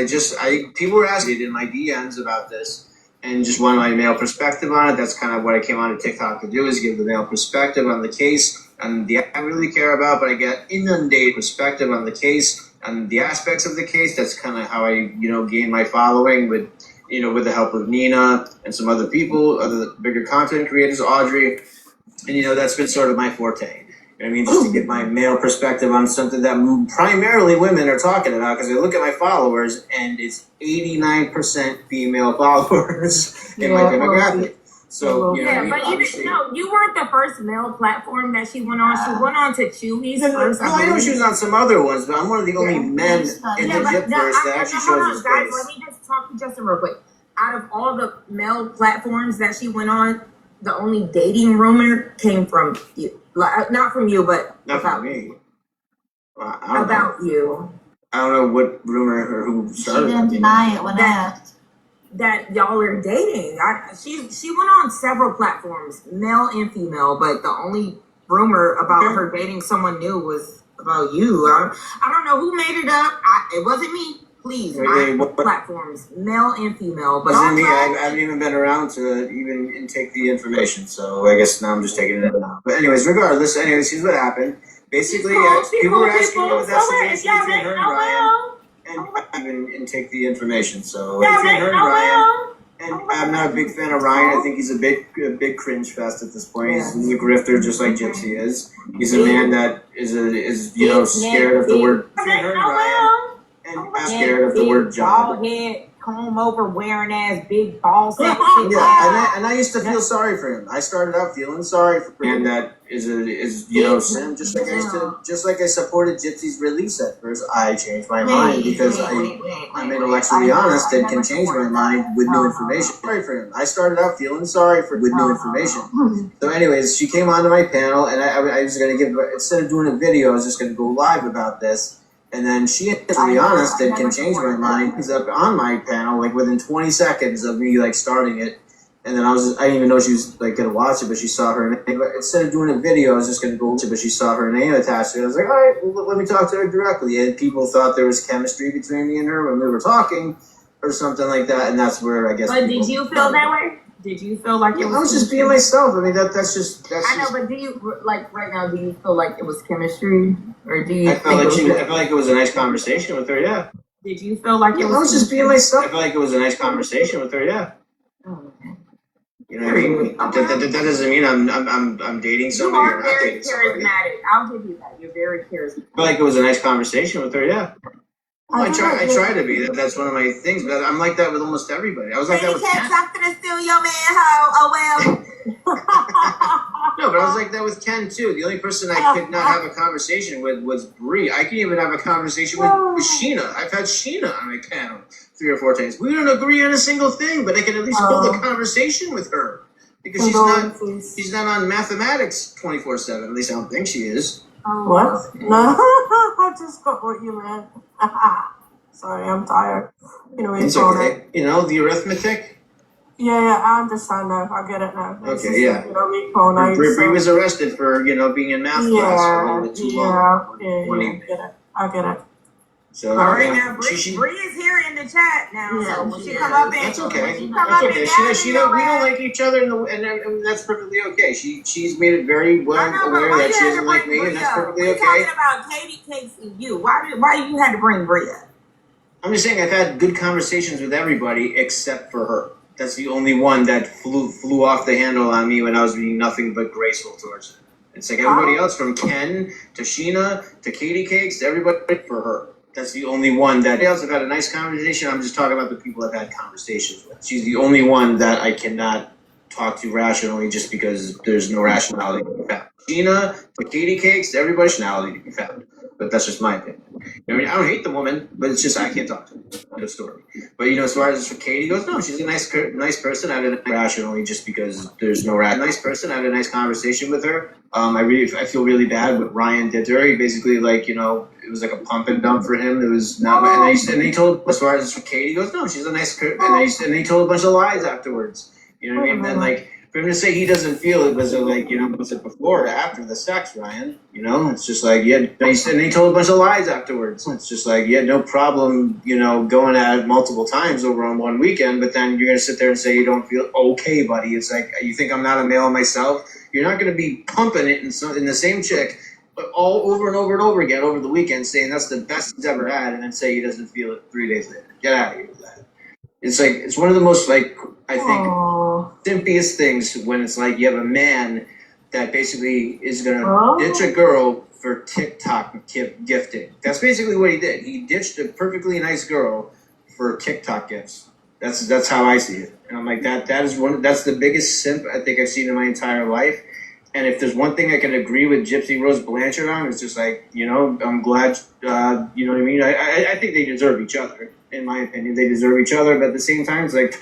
people were asking in my DMs about this and just wanted my male perspective on it. That's kind of what I came on to TikTok to do, is give the male perspective on the case and I really care about, but I get inundated perspective on the case and the aspects of the case. That's kind of how I, gain my following with the help of Nina and some other people, other bigger content creators, Audrey, and that's been sort of my forte. I mean, just to get my male perspective on something that primarily women are talking about, because I look at my followers and it's 89% female followers in my demographic. So, you know, Yeah, but you weren't the first male platform that she went on. She went on to Chewy's first. No, I know she was on some other ones, but I'm one of the only men in the Gypverse that actually shows his guys, face. let me just talk to Justin real quick. Out of all the male platforms that she went on, the only dating rumor came from you. Like, not from you, but not from me. Well, about you. I don't know what rumor or who started. She didn't deny it when asked. That y'all are dating. She went on several platforms, male and female, but the only rumor about her dating someone new was about you. I don't know who made it up. It wasn't me. Please, what platforms, male and female, but wasn't me. I haven't even been around to even intake the information, so I guess now I'm just taking it in now. But anyways, regardless, here's what happened. Basically, people were asking me what that situation between her and Ryan, and I didn't even intake the information. So between her and Ryan, and I'm not a big fan of Ryan. I think he's a big cringe fest at this point. He's a grifter, just like Gypsy is. He's a man that is scared of the word. Between her and Ryan. And I'm scared of the word job. Bald head, comb over, wearing ass, big balls. And I used to feel sorry for him. I started out feeling sorry for him. That is sin. Just like I supported Gypsy's release at first, I changed my mind because I'm intellectually honest and can change my mind with new information. Sorry for him. I started out feeling sorry for with new information. So, anyways, she came onto my panel, and I was gonna instead of doing a video, I was just gonna go live about this. And then she, to be honest, and can change my mind. He's up on my panel, like within 20 seconds of me like starting it. And then I didn't even know she was like gonna watch it, but she saw her name. But instead of doing a video, I was just gonna go watch it, but she saw her name attached to it. I was like, all right, well, let me talk to her directly. And people thought there was chemistry between me and her when we were talking, or something like that. And that's where I guess. But did you feel that way? Did you feel like it was? I was just being myself. I mean, that's just. I know, but do you like right now? Do you feel like it was chemistry, or do you? I felt like it was a nice conversation with her. Yeah. Did you feel like it was? I was just being myself. I felt like it was a nice conversation with her. Yeah. Oh, okay. You know what I mean? That doesn't mean I'm dating somebody. You are very charismatic. I'll give you that. You're very charismatic. I felt like it was a nice conversation with her. Yeah. Well, I try to be. That's one of my things, but I'm like that with almost everybody. I was like that with Ken. I'm gonna steal your man, hoe. Oh well. No, but I was like that with Ken too. The only person I could not have a conversation with was Bree. I couldn't even have a conversation with Sheena. I've had Sheena on my panel 3 or 4 times. We don't agree on a single thing, but I can at least hold a conversation with her because she's not on mathematics 24/7. At least I don't think she is. What? No, I just got what you meant. Sorry, I'm tired. It's okay. The arithmetic. Yeah, I understand now. I get it now. Okay, yeah. Bree was arrested for being in math class for a little bit too long. Yeah, I get it. So, all right, now Bree is here in the chat now. Yeah, so when she come up in, that's okay. We don't like each other, and that's perfectly okay. She's made it very well aware that she doesn't like me, and that's perfectly okay. We're talking about Katie Cakes and you. Why you had to bring Bree up? I'm just saying I've had good conversations with everybody except for her. That's the only one that flew off the handle on me when I was being nothing but graceful towards her. It's like everybody else, from Ken to Sheena to Katie Cakes, to everybody for her. That's the only one that else have had a nice conversation. I'm just talking about the people I've had conversations with. She's the only one that I cannot talk to rationally just because there's no rationality to be found. Sheena to Katie Cakes, to everybody, rationality to be found. But that's just my opinion. I don't hate the woman, but it's just I can't talk to her. End of story. But as far as for Katie goes, no, she's a nice person. I didn't rationally just because there's no nice person. I had a nice conversation with her. I feel really bad what Ryan did to her. He basically it was like a pump and dump for him. It was not. And he told, as far as for Katie goes, no, she's a nice. And he told a bunch of lies afterwards. You know what I mean? And for him to say he doesn't feel it, was it was it before or after the sex, Ryan? It's just like, yeah. And he told a bunch of lies afterwards. It's just like, yeah, no problem, going at it multiple times over on one weekend, but then you're going to sit there and say you don't feel okay, buddy. It's like, you think I'm not a male myself? You're not going to be pumping it in the same chick all over and over and over again over the weekend, saying that's the best he's ever had, and then say he doesn't feel it 3 days later. Get out of here with that. It's like, it's one of the most, I think, simpiest things when it's like you have a man that basically is gonna ditch a girl for TikTok gifting. That's basically what he did. He ditched a perfectly nice girl for TikTok gifts. That's how I see it. And I'm like, that's the biggest simp I think I've seen in my entire life. And if there's one thing I can agree with Gypsy Rose Blanchard on, it's just like, I'm glad, you know what I mean? I think they deserve each other, in my opinion. They deserve each other, but at the same time, it's like,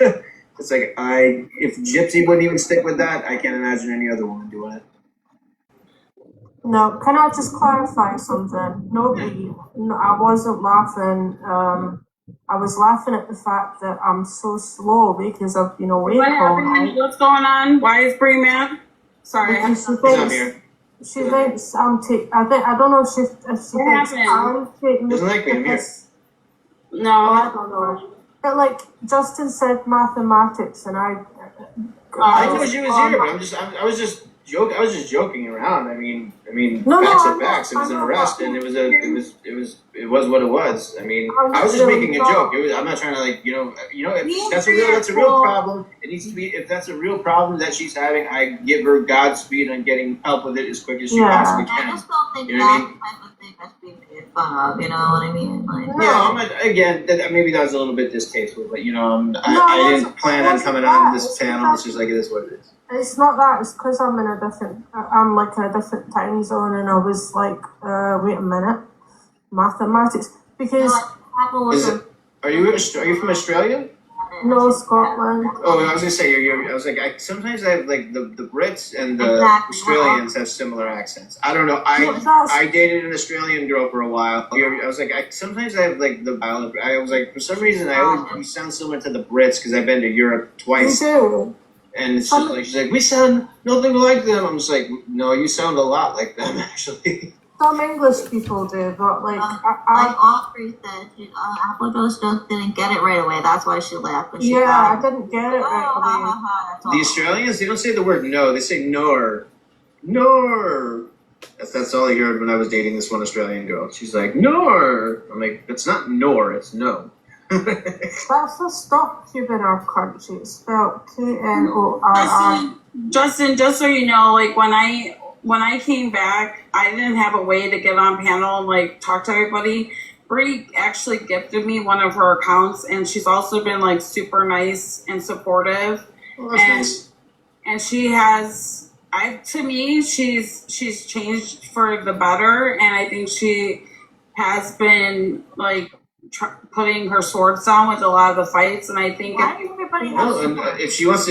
if Gypsy wouldn't even stick with that, I can't imagine any other woman doing it. No, can I just clarify something? No, I wasn't laughing. I was laughing at the fact that I'm so slow because I've been away What all happened? night. What's going on? Why is Bree mad? Sorry. Because she thinks I'm I don't know if she thinks I'm taking Doesn't like me, I'm here. No. I don't know. But like Justin said mathematics and I know she was here, but I was just joking around. I mean, No, facts no, are facts. It was an arrest, and it was what it was. I mean, I was I was just really making a joke. I'm not trying to if that's a real problem. It needs to be. If that's a real problem that she's having, I give her Godspeed on getting help with it as quick as she possibly can. I just don't think You know what I that's mean? the type of thing that's being made fun of, you know what I mean? Like, I'm not, again, maybe that was a little bit distasteful, but I didn't plan on coming on this panel. It's just like it is what it is. It's not that, it's because I'm like in a different time zone and I was like, wait a minute, mathematics, because... Are you from Australia? No, Scotland. Oh, I was gonna say, I was like, sometimes I have like the Brits and the Australians have similar accents. I don't know. I dated an Australian girl for a while. I was like, sometimes I have like I was like, for some reason, you sound similar to the Brits because I've been to Europe twice. You do. And it's just like, she's like, we sound nothing like them. I'm just like, no, you sound a lot like them, actually. Some English people do, but like, like Aubrey said, Apple just didn't get it right away. That's why she left. When she I didn't get it right away. The Australians, they don't say the word no, they say nor. Nor. That's all I heard when I was dating this one Australian girl. She's like, nor. I'm like, it's not nor, it's no. That's the stop Cuban our country. It's spelled K-N-O-R-R. Justin, just so you know, like when I came back, I didn't have a way to get on panel and like talk to everybody. Bree actually gifted me one of her accounts, and she's also been like super nice and supportive. Well, that's nice. And she has, to me, she's changed for the better, and I think she has been like putting her swords down with a lot of the fights, and I think if she wants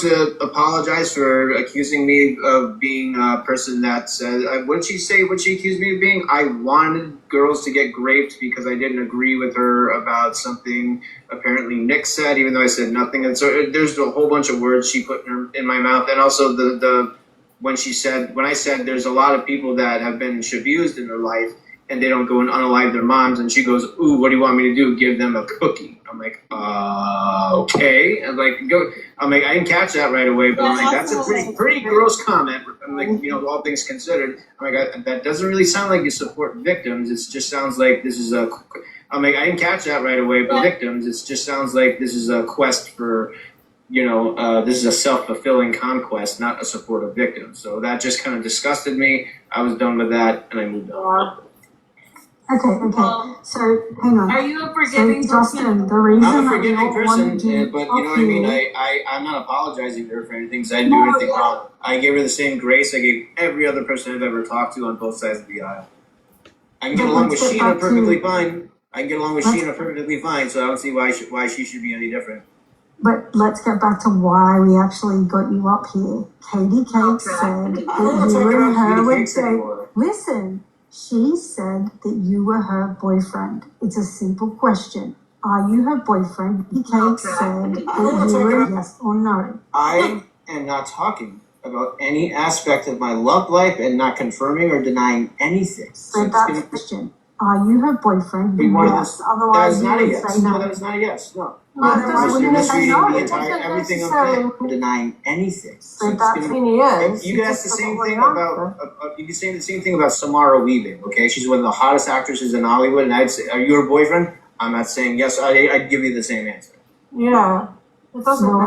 to apologize for accusing me of being a person that says, what did she say? What she accused me of being? I wanted girls to get raped because I didn't agree with her about something apparently Nick said, even though I said nothing. And so there's a whole bunch of words she put in my mouth, and also when I said there's a lot of people that have been abused in their life and they don't go and unalive their moms, and she goes, ooh, what do you want me to do? Give them a cookie. I'm like, okay. I'm like, I didn't catch that right away, but I'm like, that's a pretty gross comment. I'm like, all things considered. I'm like, that doesn't really sound like you support victims. It just sounds like this is I'm like, I didn't catch that right away, but victims, it just sounds like this is a quest for, this is a self-fulfilling conquest, not a support of victims. So that just kind of disgusted me. I was done with that, and I moved on. Okay. So hang on. Are you a forgiving person? Justin, the reason I'm a forgiving person, but you know what I mean? I'm not apologizing to her for anything because I didn't do anything wrong. I gave her the same grace I gave every other person I've ever talked to on both sides of the aisle. I can get along with Sheena perfectly fine. So I don't see why she should be any different. But let's get back to why we actually got you up here. Katie Cake said that you and her would date. Listen. She said that you were her boyfriend. It's a simple question. Are you her boyfriend? Kate said that you were yes or no. I am not talking about any aspect of my love life and not confirming or denying anything. So that's the question. Are you her boyfriend? Yes. Otherwise, that is not a yes. No, that is not a yes. No. You're misreading the entire everything I'm saying. Denying anything. So that's who he is. You can ask the same thing about. You can say the same thing about Samara Weaving. Okay, she's one of the hottest actresses in Hollywood, and I'd say, "Are you her boyfriend?" I'm not saying yes. I'd give you the same answer. Yeah. It doesn't. No,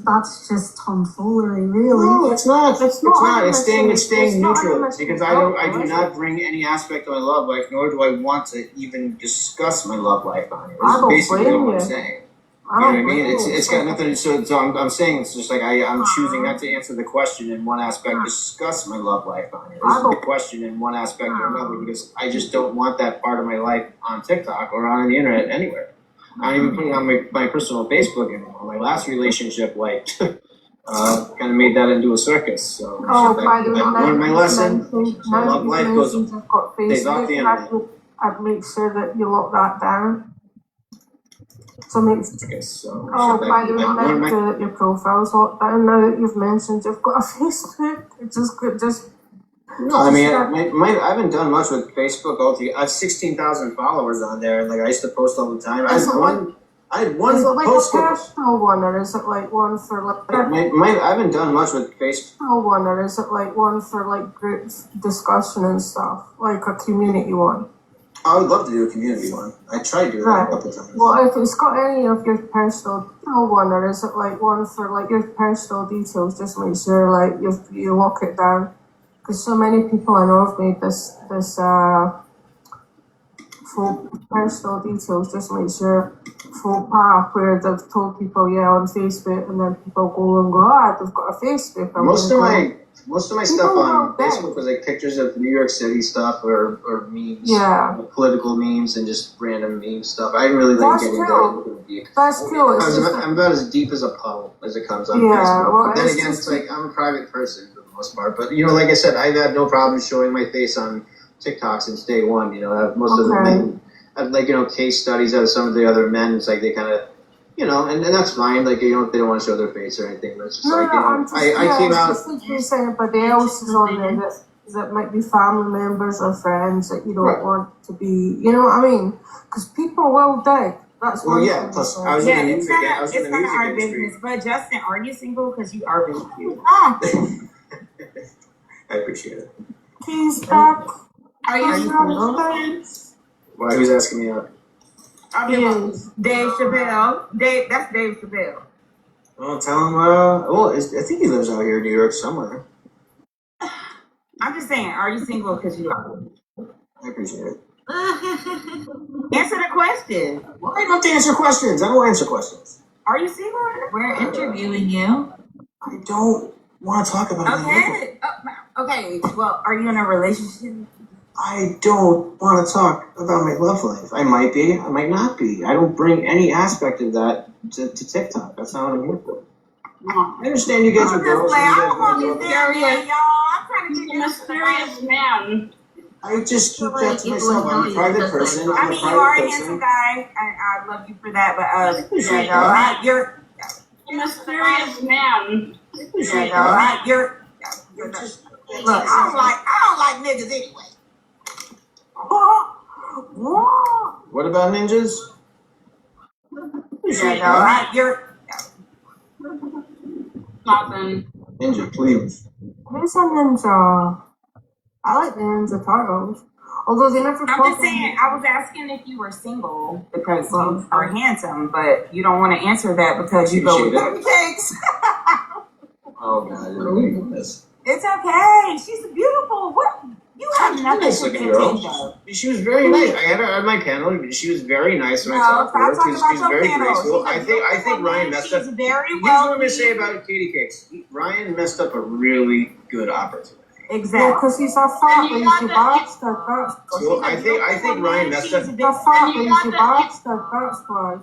that's just tomfoolery, really. No, it's not. It's not. It's staying neutral not because I do not bring any aspect of my love life, nor do I want to even discuss my love life on it. It's basically what I'm saying. You know what I mean? It's got nothing. So I'm saying it's just like I'm choosing not to answer the question in one aspect, discuss my love life on it. This is the question in one aspect or another because I just don't want that part of my life on TikTok or on the internet anywhere. I'm even putting on my personal Facebook anymore. My last relationship, kind of made that into a circus. So I learned my lesson. My love life stays off the internet. I'd make sure that you lock that down. So make by the way, make sure that your profile's locked down now that you've mentioned you've got a Facebook. It just. No, I mean, I haven't done much with Facebook altogether. I have 16,000 followers on there, and I used to post all the time. I had one Is it like post. a personal one, or is it like one for like? I haven't done much with Facebook. Personal one, or is it like one for like group discussion and stuff, like a community one? I would love to do a community one. I tried doing that a couple times. Well, if it's got any of your personal one, or is it like one for like your personal details, just make sure like you lock it down. Because so many people I know have made this full personal details, just make sure full path where they've told people on Facebook, and then people go and go, they've got a Facebook. Most of my stuff on Facebook was like pictures of New York City stuff or memes, political memes and just random meme stuff. I didn't really like getting that deep. That's cool. I'm about as deep as a puddle as it comes on Facebook. Well, then again, it's like I'm a private person for the most part. But like I said, I've had no problem showing my face on TikTok since day one. Most of the men have case studies out of some of the other men. It's like they kind of. And that's fine. Like, they don't want to show their face or anything. But it's just I came out. Just like you're saying, everybody else is on there that might be family members or friends that you don't want to be. You know what I mean? Because people will dig. That's Plus, I was in the music. It's none of our business. But Justin, are you single? Because you are really cute. I appreciate it. Keys back. Are you single? Why? Who's asking me out? Dave Chappelle. That's Dave Chappelle. Well, tell him. I think he lives out here in New York somewhere. I'm just saying, are you single because you are? I appreciate it. Answer the question. Why do you have to answer questions? I don't answer questions. Are you single? We're interviewing you. I don't want to talk about it. Okay. Well, are you in a relationship? I don't want to talk about my love life. I might be. I might not be. I don't bring any aspect of that to TikTok. That's not what I'm here for. I understand you guys are girls. I'm trying to get you mysterious man. I just keep that to myself. I'm a private person. You are a handsome guy. I love you for that. But you're a mysterious man. You're just look. I don't like niggas anyway. What about ninjas? You're nothing. Ninja, please. Who's a ninja? I like the Ninja Turtles. Although they never. I'm just saying. I was asking if you were single because you are handsome, but you don't want to answer that because you go with cupcakes. Oh God, I didn't believe this. It's okay. She's beautiful. What? You have nothing to girl. She was very nice. I had her on my panel. She was very nice when I talked to her. She's very graceful. I think Ryan messed up. Here's what I'm gonna say about Katie Cakes. Ryan messed up a really good opportunity. Exactly. Because he's a fat lazy bastard. So I think Ryan messed up. He's a fat lazy bastard. That's why.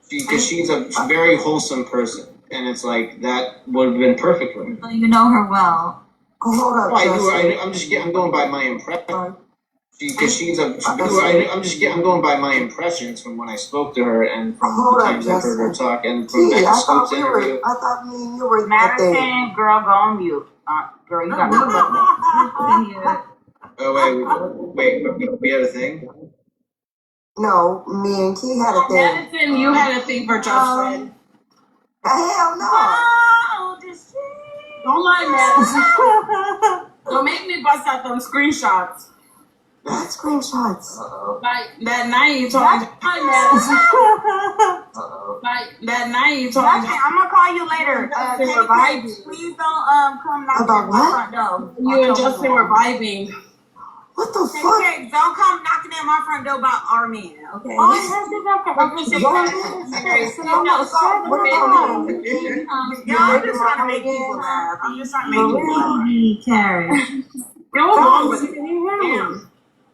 Because she's a very wholesome person, and it's like that would have been perfect for me. You know her well. Hold up, I'm going by my impression. I'm going by my impressions from when I spoke to her and from the times I've heard her talk and from that Scoop's interview. I thought you were Madison, girl, go on mute. Girl, you got me. Oh wait, we had a thing? No, me and Key had a thing. Madison, you had a thing for Justin. Hell no. Don't lie, Madison. Don't make me bust out those screenshots. Bad screenshots. Like that night you told me. Like that night you told me. I'm gonna call you later. Please don't come knocking About at my what? front door. You and Justin were vibing. What the fuck? Okay, don't come knocking at my front door about our man, okay? Oh, I heard you got I'm just trying to make people laugh. I'm just trying to make people laugh. Carrie. Guys, can you hear me?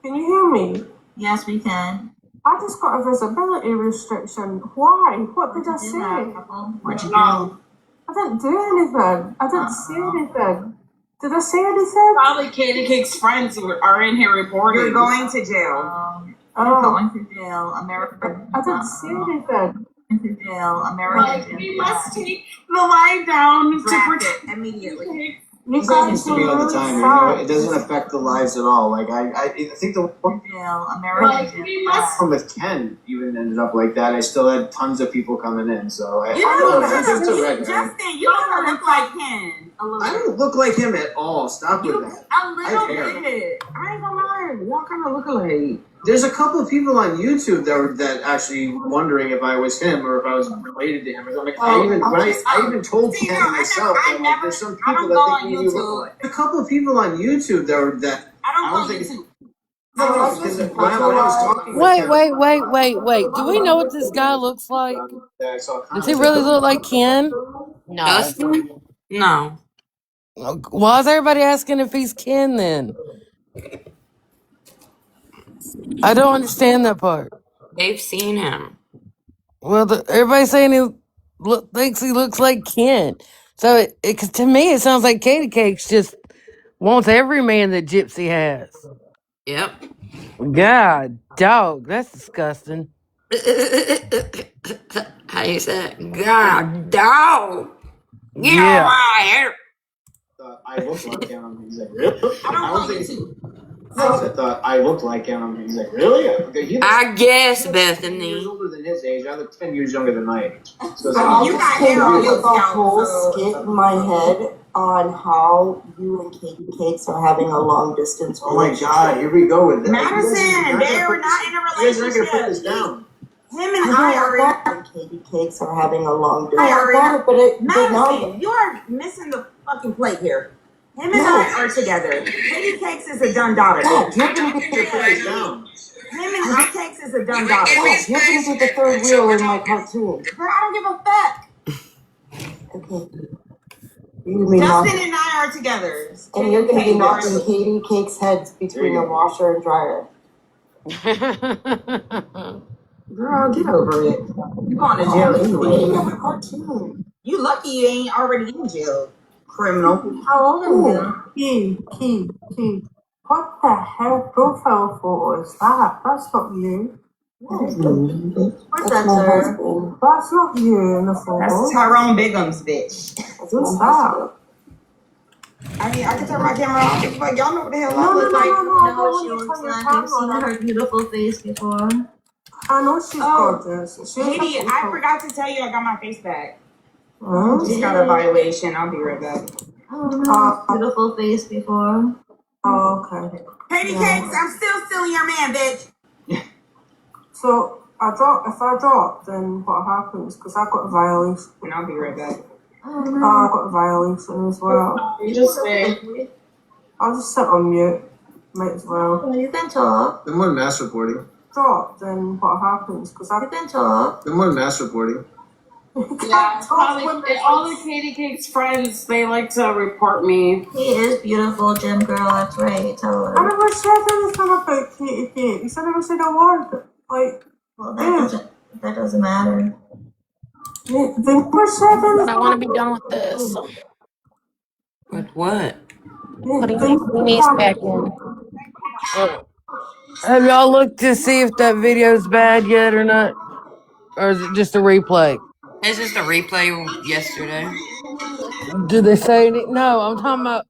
Can you hear me? Yes, we can. I just got a visibility restriction. Why? What did I say? What'd you do? I didn't do anything. I didn't say anything. Did I say anything? Probably Katie Cake's friends are in here reporting. You're going to jail. You're going to jail, America. I didn't say anything. Going to jail, America. We must take the lie down to Draft protect it immediately. You It guys seems to were me all the really time. sad. It doesn't affect the lives at all. Like I think the one Jail, America. we must with Ken even ended up like that. I still had tons of people coming in, so I You don't know, know. It's just a red herring. Justin, you don't look like Ken. A little I don't look like him at all. Stop with that. A I little have hair. bit. I ain't gonna lie. Y'all kind of look alike. There's a couple of people on YouTube that actually wondering if I was him or if I was related to him or something. I even told See, Ken no, myself. I I'm never- like, there's some I people don't go that on think you look YouTube. like. A couple of people on YouTube that I don't don't go think. YouTube. No, because when I was talking with Wait, him, wait. Do we know what this guy looks like? that I saw Does he comments, really look like Ken? No. Justin? No. Why is everybody asking if he's Ken then? I don't understand that part. They've seen him. Well, everybody's saying he thinks he looks like Ken. So, cause to me, it sounds like Katie Cakes just wants every man that Gypsy has. Yep. God, dog, that's disgusting. How you say it? God, dog. Get Yeah. on my hair. I looked like him. He's like, really? I don't go think. YouTube. I thought I looked like him. He's like, really? I guess, 10 Bethany. years older than his age. I look 10 years younger than my age. So it's I You just got came hair on up your with a whole scalp, so- skit in my head on how you and Katie Cakes are having a long distance oh my relationship. God, here we go with that. Madison, they are not in a You guys are not going to put this relationship. down. Him and I are in. and Katie Cakes are having a long distance. I already know. but Madison, you are missing the fucking plate here. Him and I are together. Katie Cakes is a done daughter. Dad, you're gonna Put get this down. Him and I Cakes is a done daughter. Dad, you're gonna get the third wheel in my cartoon. Girl, I don't give a fuck. Okay. You're gonna be Justin knocking, and I are together. and you're gonna be knocking Katie Cakes' heads between the washer and dryer. Girl, get over it. You going to jail anyway. My cartoon. You lucky you ain't already in jail, criminal. How old are you? Key. What the hell profile photo is that? That's not you. What's What's that, that, sir? husband. That's not you in the photo. That's Tyrone Bigum's bitch. Who's that? I mean, I can turn my camera off. But y'all know what the hell I No, look like. I No, want she you to looks turn your like camera you've seen on. her beautiful face before. I know she's gorgeous. Katie, I forgot to tell you I got my face back. Hmm? Just got a violation. I'll be right back. Beautiful face before. Oh, okay. Katie Cakes, I'm still stealing your man, bitch. So if I drop, then what happens? Because I got a violation. And I'll be right back. I got a violation as well. You just say. I'll just sit on mute. Might as well. Well, you can talk. Someone mass reporting. Drop, then what happens? Because I You can talk. Someone mass reporting. Yeah, probably all the Katie Cake's friends, they like to report me. He is beautiful, Jim girl. That's right. Tell I her. never said anything about Katie Kate. You said I never said a word. Like, Well, that doesn't matter. they never said anything. I want to be done with this. With what? Putting my knees back in. Have y'all looked to see if that video's bad yet or not? Or is it just a replay? It's just a replay yesterday. Did they say any? No, I'm talking about.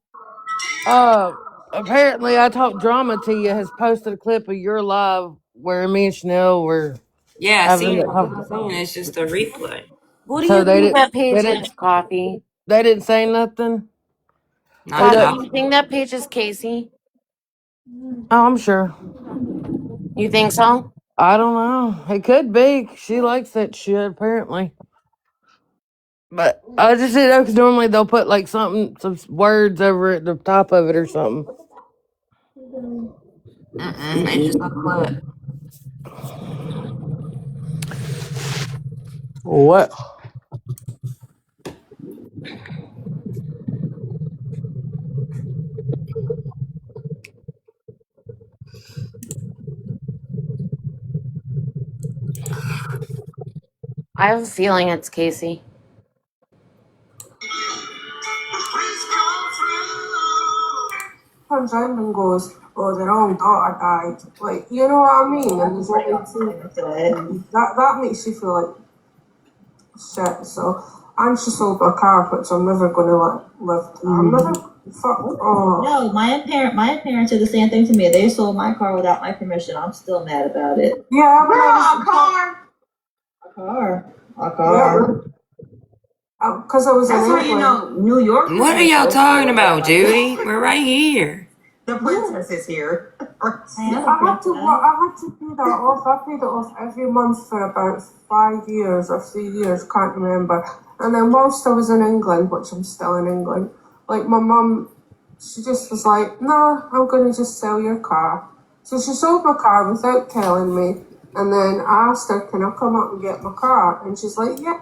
Apparently, I Talk Drama to You has posted a clip of your live where me and Chanel were Yeah, I having seen that it. conversation. It's just a replay. Who do So you they think that didn't. page is, Coffee? They didn't say nothing. Not Coffee, that do you think that page is Casey? Oh, I'm sure. You think so? I don't know. It could be. She likes that shit, apparently. But I just didn't know because normally they'll put like some words over at the top of it or something. They just look what. What? I have a feeling it's Casey. Comes home and goes, "Oh, their own daughter died." Like, you know what I mean? And there's only two. That makes you feel like shit. So, and she sold my car, which I'm never gonna let live. I'm never. Fuck. Oh. No, my parents did the same thing to me. They sold my car without my permission. I'm still mad about it. Yeah, but A car. A car. Because I was in That's how England. you know New York. What are y'all talking about, Judy? We're right here. The princess is here. I had to pay that off. I paid it off every month for about 5 years or 3 years, can't remember. And then whilst I was in England, which I'm still in England, like my mum, she just was like, "Nah, I'm gonna just sell your car." So she sold my car without telling me. And then I asked her, "Can I come up and get my car?" And she's like, "Yeah."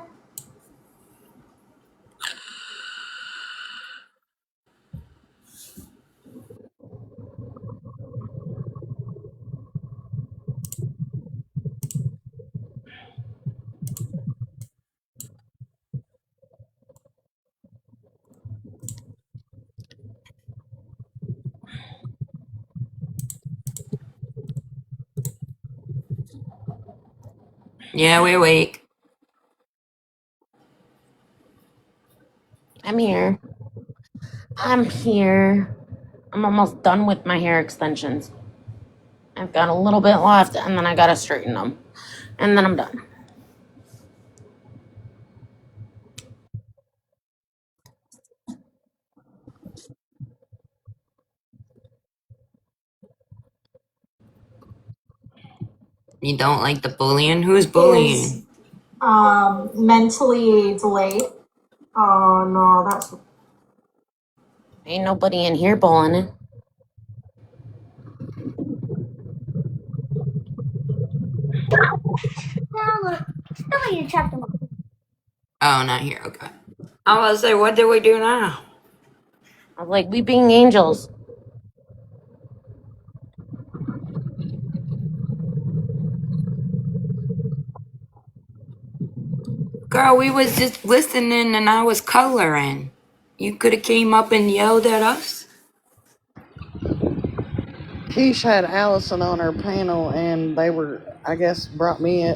Yeah, we awake. I'm here. I'm here. I'm almost done with my hair extensions. I've got a little bit left, and then I gotta straighten them. And then I'm done. You don't like the bullying? Who's bullying? Mentally delayed. Oh no, that's Ain't nobody in here bowling it. Oh, not here. Okay. I was gonna say, what do we do now? I was like, we being angels. Girl, we was just listening and I was coloring. You could have came up and yelled at us. Keish had Allison on her panel, and they were, I guess, brought me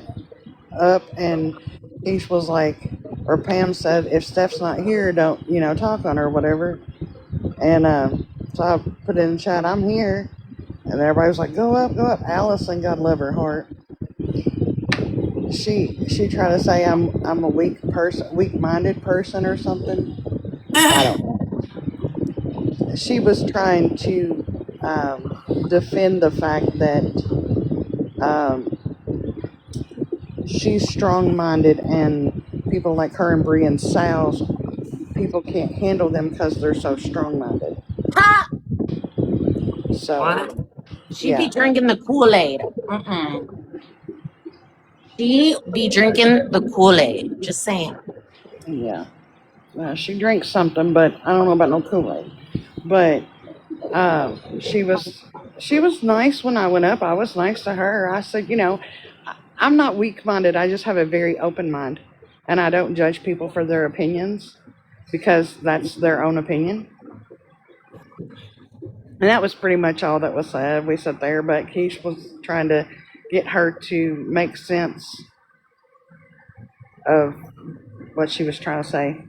up, and Keish was like, or Pam said, if Steph's not here, don't, talk on her or whatever. And so I put in the chat, I'm here. And everybody was like, go up, go up. Allison, God love her heart. She tried to say I'm a weak-minded person or something. I don't know. She was trying to defend the fact that she's strong-minded, and people like her and Bree and Sal's, people can't handle them because they're so strong-minded. Ha! So, What? She yeah. be drinking the Kool-Aid. She be drinking the Kool-Aid. Just saying. Yeah. She drinks something, but I don't know about no Kool-Aid. But she was nice when I went up. I was nice to her. I said, I'm not weak-minded. I just have a very open mind, and I don't judge people for their opinions because that's their own opinion. And that was pretty much all that was said. We sat there, but Keish was trying to get her to make sense of what she was trying to say.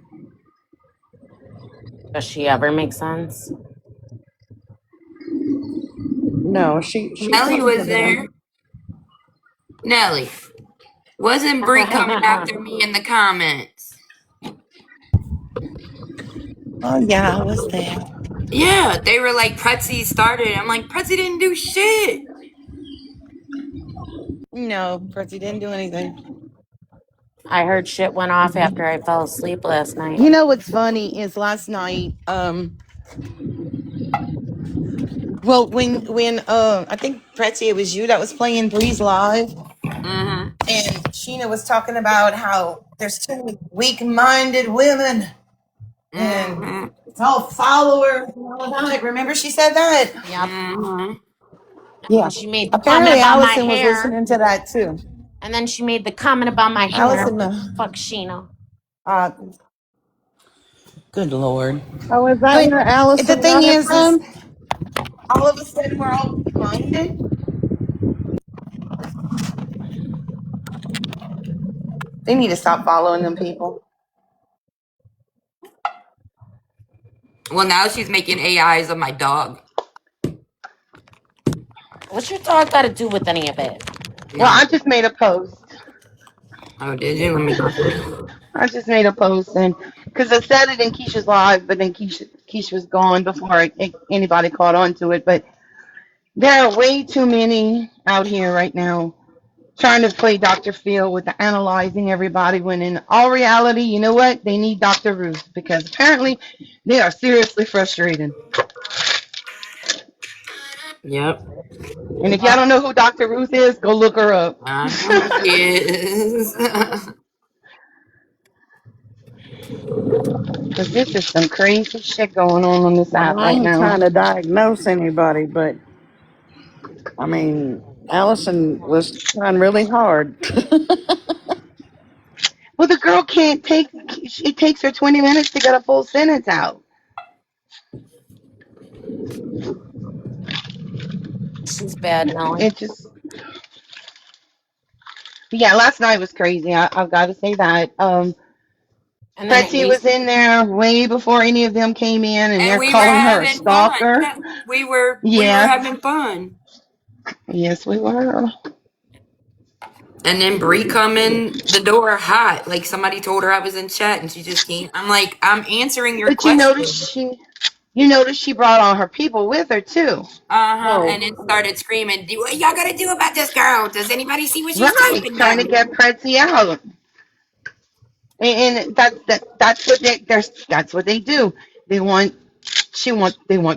Does she ever make sense? No, she Nellie was there. Nellie. Wasn't Bree coming after me in the comments? Oh, yeah, I was there. Yeah, they were like, Pretzi started. I'm like, Pretzi didn't do shit. No, Pretzi didn't do anything. I heard shit went off after I fell asleep last night. You know what's funny is last night, well, when I think Pretzi, it was you that was playing Breeze Live, Mm-hmm. and Sheena was talking about how there's too many weak-minded women, and it's all followers and all that. Remember she said that? Yep. Mm-hmm. Yeah. She made the comment Apparently, about my Allison was hair. listening to that too. And then she made the comment about my hair. Allison, Fuck Sheena. good Lord. Oh, is that But where the Allison thing got it is from? all of a sudden we're all weak-minded. They need to stop following them people. Well, now she's making AIs of my dog. What's your dog got to do with any of it? Well, I just made a post. Oh, did you? Let me go see. I just made a post, and because I said it in Keisha's live, but then Keisha was gone before anybody caught on to it. But there are way too many out here right now trying to play Dr. Phil with the analyzing everybody, when in all reality, you know what? They need Dr. Ruth, because apparently they are seriously frustrated. Yep. And if y'all don't know who Dr. Ruth is, go look her up. I know who she is. Because this is some crazy shit going on this app Well, I right ain't now. trying to diagnose anybody, but I mean, Allison was trying really hard. Well, the girl can't take, it takes her 20 minutes to get a full sentence out. She's bad, Nelly. It just, yeah, last night was crazy. I've got to say that. And then at Pretzi least, was in there way before any of them came in, and And they're we were calling her a having fun. stalker. Yeah, we were Yeah, having fun. yes, we were. And then Bree come in the door hot, like somebody told her I was in chat, and she just came. I'm like, I'm answering your But you question. notice she brought all her people with her too. And then started screaming, what y'all gotta do about this girl? Does anybody see what she's Right, typing trying to down? get Pretzi out, and that's what they do. They want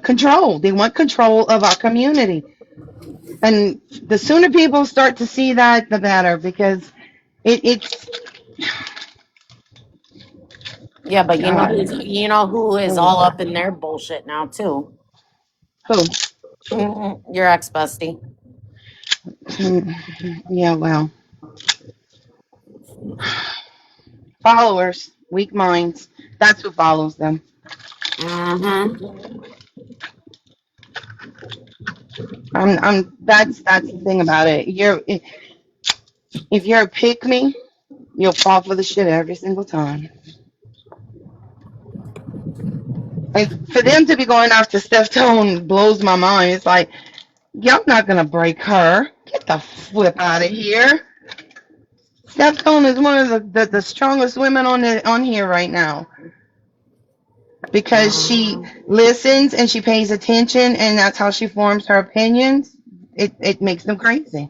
control. They want control of our community, and the sooner people start to see that, the better, because it's yeah, but God. you know who is Who? all up in their bullshit now too? Your ex bestie. Yeah, well, followers, weak minds. That's who follows them. That's the thing about it. If you're a pick me, you'll fall for the shit every single time. Like, for them to be going after Steph Tone blows my mind. It's like, y'all not gonna break her. Get the flip out of here. Steph Tone is one of the strongest women on here right now, because she listens and she pays attention, and that's how she forms her opinions. It makes them crazy.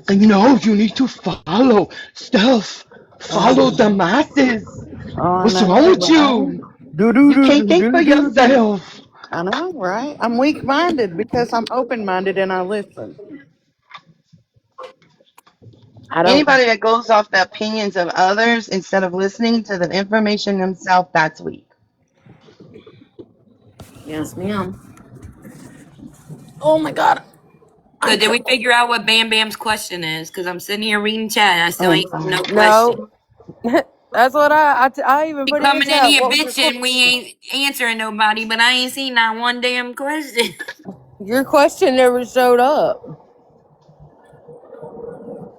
Like, no, you need to follow Steph. Follow the masses. I What's wrong know, with right? you? You can't think for yourself. I know, right? I'm weak-minded because I'm open-minded and I listen. I don't. Anybody that goes off the opinions of others instead of listening to the information themselves, that's weak. Yes, ma'am. Oh my god. So did we figure out what Bam Bam's question is? Because I'm sitting here reading chat and I still ain't no question. No. That's what I even We put it in coming in chat. here What was your bitching, we question? ain't answering nobody, but I ain't seen not one damn question. Your question never showed up.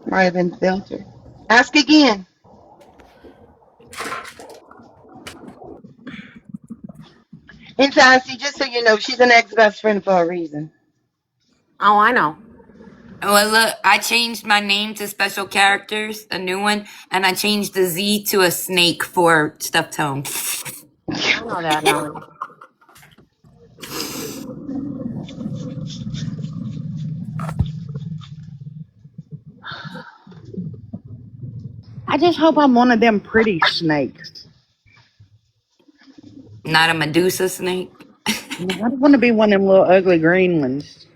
Might have been filtered. Ask again. And Sassy, just so you know, she's an ex-best friend for a reason. Oh, I know. Well, look, I changed my name to Special Characters, a new one, and I changed the Z to a snake for Stuffed Tone. I know that now. I just hope I'm one of them pretty snakes. Not a Medusa snake. No, I don't want to be one of them little ugly green ones.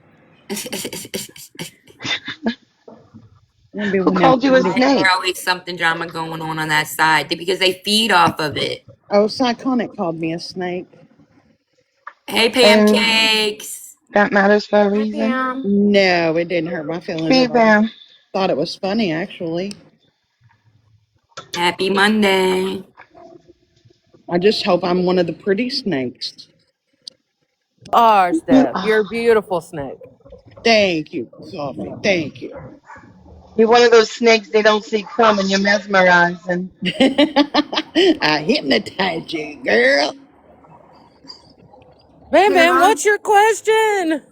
I want to be Who one of them called you a Why pretty. is snake? there always something drama going on that side? Because they feed off of it. Oh, Psychonic called me a snake. Hey, And pancakes. that matters for a Hi, reason. Pam. No, it didn't hurt my feelings Hey, at all. Bam. Thought it was funny, actually. Happy Monday. I just hope I'm one of the pretty snakes. Are, You Steph. You're a are. beautiful snake. Thank you, Coffee. Thank you. You're one of those snakes they don't see coming. You're mesmerizing. I hypnotize you, girl. Bam Bam, Pam. what's your question?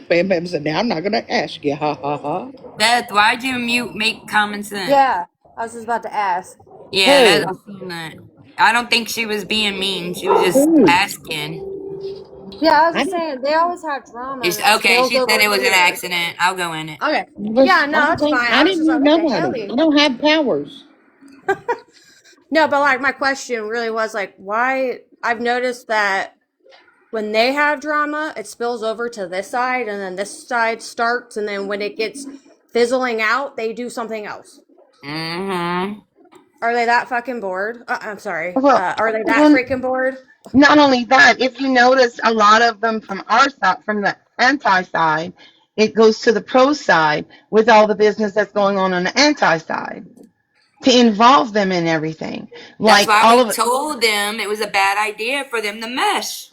Bam Bam said, now I'm not going to ask you. Ha ha ha. Beth, why'd you mute make common sense? Yeah, I was just about to ask. Yeah, Who? I've seen that. I don't think she was being mean. She was just Ooh, asking. Yeah, I was I just didn't, saying they always have drama and It's, it okay, spills she said over it was an here. accident. I'll go in it. Okay. Yeah, was, no, it's fine. I I was didn't just hear like, what the nobody. I hell? don't have powers. No, but like my question really was like, why? I've noticed that when they have drama, it spills over to this side, and then this side starts, and then when it gets fizzling out, they do something else. Mm-hmm. Are they that fucking bored? I'm sorry. Well, Are they that well, freaking bored? not only that, if you notice a lot of them from our side, from the anti side, it goes to the pro side with all the business that's going on the anti side to involve them in everything. That's Like why all we of it, told them it was a bad idea for them to mesh.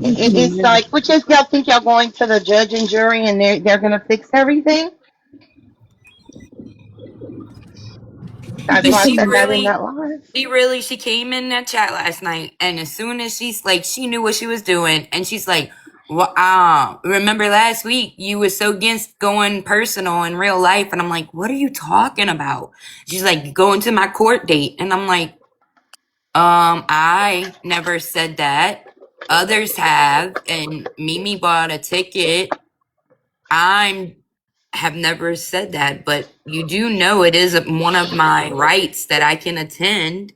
it's like, which is y'all think y'all going to the judge and jury and they're gonna fix everything? That's But why I said that in that live. she came in that chat last night, and as soon as she's like, she knew what she was doing, and she's like, "Wow, remember last week you was so against going personal in real life?" And I'm like, "What are you talking about?" She's like, "Going to my court date," and I'm like, I never said that. Others have, and Mimi bought a ticket. I'm have never said that, but you do know it is one of my rights that I can attend.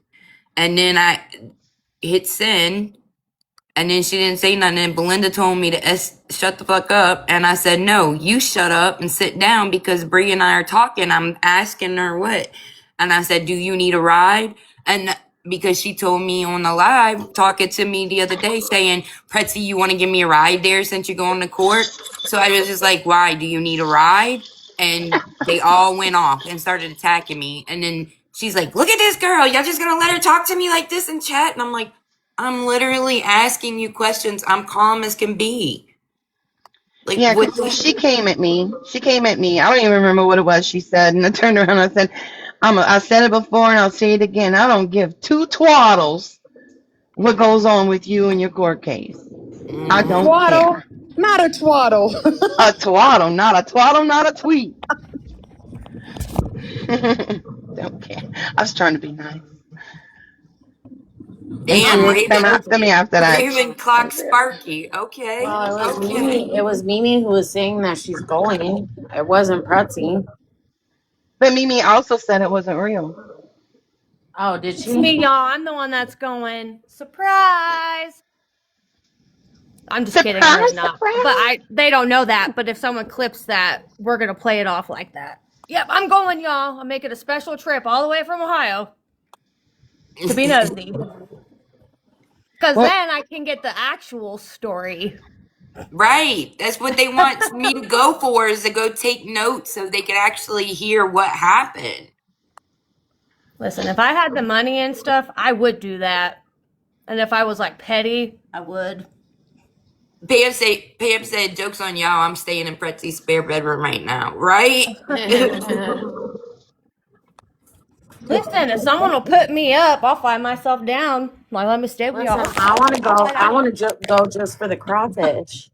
And then I hit send, and then she didn't say nothing. And Belinda told me to shut the fuck up, and I said, "No, you shut up and sit down because Bree and I are talking." I'm asking her what, and I said, "Do you need a ride?" And because she told me on the live talking to me the other day saying, "Pretzi, you want to give me a ride there since you're going to court?" So I was just like, "Why? Do you need a ride?" And they all went off and started attacking me. And then she's like, "Look at this girl. Y'all just gonna let her talk to me like this in chat?" And I'm like, I'm literally asking you questions. I'm calm as can be. Like, Yeah, what? because she came at me. She came at me. I don't even remember what it was she said. And I turned around and I said, I said it before and I'll say it again. I don't give two twaddles what goes on with you and your court case. I don't Twaddle. care. Not a twaddle. A twaddle, not a twaddle, not a tweet. Don't care. I was trying to be nice. And she Damn, didn't come Raven. after me after that. Raven clock Sparky. Okay. Well, it was Okay. Mimi. It was Mimi who was saying that she's going. It wasn't Pretzi. But Mimi also said it wasn't real. Oh, did It's me, she? y'all. I'm the one that's going. Surprise! I'm just kidding. I'm really Surprise, not. But surprise. they don't know that. But if someone clips that, we're gonna play it off like that. Yep, I'm going, y'all. I'm making a special trip all the way from Ohio to be nosy. Because Well, then I can get the actual story. Right. That's what they want me to go for, is to go take notes so they can actually hear what happened. Listen, if I had the money and stuff, I would do that. And if I was like petty, I would. Pam said, "Joke's on y'all. I'm staying in Pretzi's spare bedroom right now." Right? Listen, if someone will put me up, I'll find myself down. Like, let me stay with Listen, y'all. I want to I'll go. try I that. want to go just for the crawfish.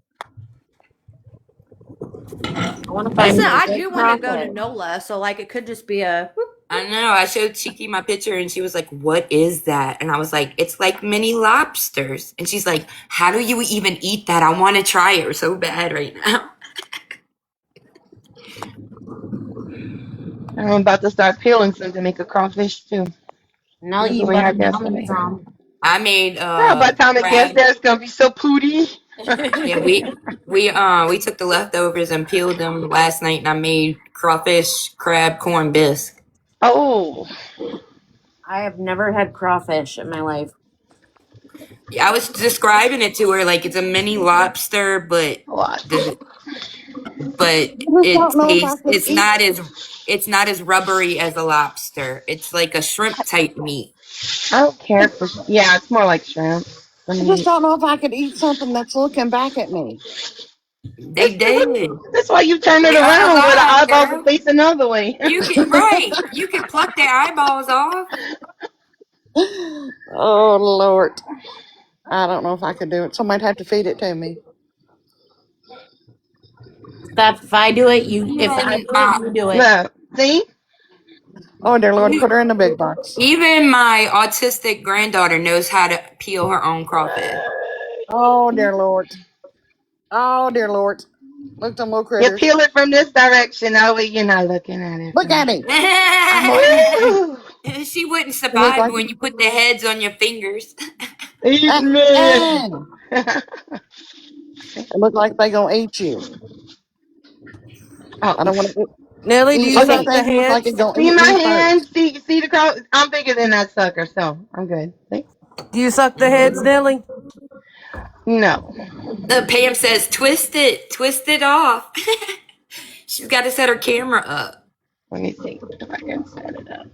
I want to find Listen, me a I good do want to go to crawfish. NOLA, so like it could just be a. I know. I showed Chiki my picture and she was like, "What is that?" And I was like, "It's like mini lobsters." And she's like, "How do you even eat that? I want to try it so bad right now." I'm about to start peeling some to make a crawfish too. No, That's you what we better had mail me yesterday. some. I made Oh, by the time it gets crab. there, it's gonna be so pooty. Yeah, we took the leftovers and peeled them last night, and I made crawfish crab corn bisque. Oh, I have never had crawfish in my life. Yeah, I was describing it to her like it's a mini lobster, what? but I just it don't know if I tastes could eat. it's not as rubbery as a lobster. It's like a shrimp type meat. I don't care for. Yeah, it's more like shrimp for I just me. don't know if I could eat something that's looking back at me. They did. That's why you turn it They are around where the alive, eyeballs are girl. facing another way. You can pluck their eyeballs off. Oh Lord, I don't know if I could do it. Somebody'd have to feed it to me. Steph, if I do it, if I Even do it, you do it. Look, see? Oh dear Lord, put her in the big box. even my autistic granddaughter knows how to peel her own crawfish. Oh dear Lord. Oh dear Lord. Look at them little You critters. peel it from this direction. That way you're not looking at it. Look at him. I'm looking. Woo! She wouldn't It look survive like when you put the heads on your fingers. Eat uh, me. uh, it look like they gonna eat you. Oh, I don't want to Nelly, do eat you suck okay. the anything look like it heads? gonna See eat my me hand? first. See the crow? I'm bigger than that sucker, so I'm good. See? Do you suck the heads, Nelly? No. Pam says, twist it off. She's got to set her camera up. Let me see if I can set it up.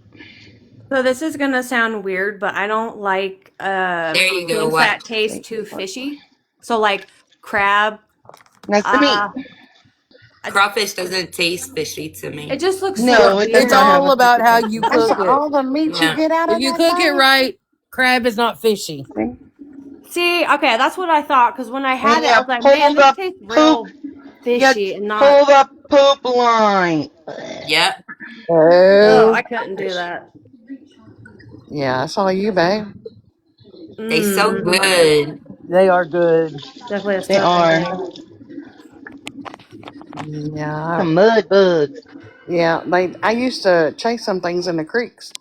So this is gonna sound weird, but I don't like There you go. things What? that taste too fishy. So like crab, That's the meat. uh Crawfish doesn't taste fishy to me. it just looks so No, it does It's not weird. have all a about fishy how taste. you That's cook it. all the meat you Yeah. get out If of you that cook it thing. right, crab is not fishy. See? See, okay, that's what I thought because when I had And it, I you was like, man, pull this the tastes poop. real You fishy and not. pull the poop line. Yep. Oh, I Oh. couldn't do that. Yeah, I saw you, babe. They so Mm, good. They are good. definitely a They southern are. thing. Yeah, Some mud bugs. yeah. I used to chase some things in the creeks.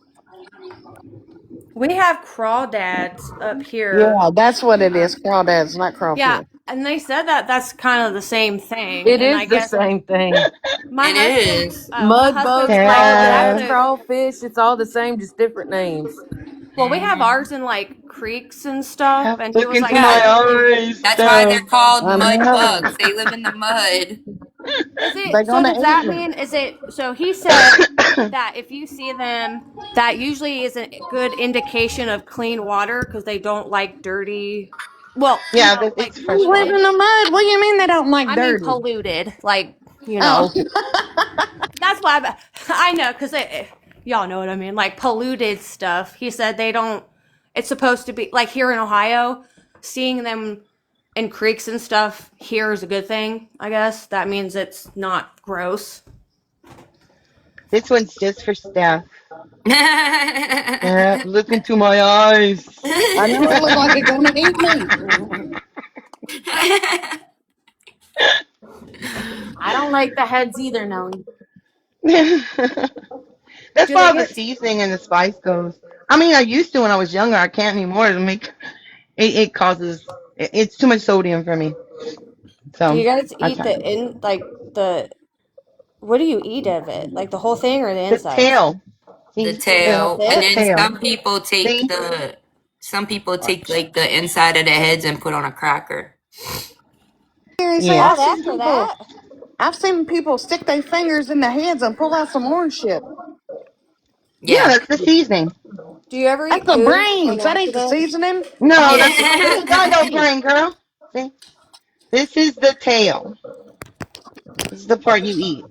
We have crawdads up here. Yeah, that's what it Uh, is. Crawdads, not yeah, crawfish. and they said that that's kind of the same thing. It And I is the guess same thing. my It husband, is. my Mud husband's bugs, like, that's crawdads, Yeah. a crawfish, it's all the same, just different names. well, we have Mhm. ours in like creeks and stuff, and he Look was into like, my Yeah. that's really eyes, That's why they're Steph. called I mud know. bugs. They live in the mud. is They're it so gonna does eat that me. mean is it so he said that if you see them that usually is a good indication of clean water because they don't like dirty well, Yeah, like it's fresh You live water. in the mud. What do you mean they don't like I mean dirty? polluted, like, Oh, that's why I know because y'all know what I mean, like polluted stuff. He said they don't. It's supposed to be like here in Ohio, seeing them in creeks and stuff here is a good thing. I guess that means it's not gross. This one's just for Steph. Look into my eyes. I know it look like it's gonna eat me. I don't like the heads either, Nelly. That's Do they why the get? seasoning and the spice goes. I mean, I used to when I was younger. I can't anymore. It causes it's too much sodium for me. Do you So guys I eat try. the in like the? What do you eat of it? Like the whole thing or the The insides? tail. The See That's tail, and the it. then tail. See. some people take Watch. like the inside of the heads and put on a cracker. Seriously, Yeah. All that for that? I've seen people stick their fingers in the heads and pull out some orange shit. Yeah, Yeah. that's the seasoning. Do you ever That's eat the food on brains. That ain't the accident? seasoning. No, Oh, that's it's this is not no hey. brain, girl. See, this is the tail. This is the part you eat.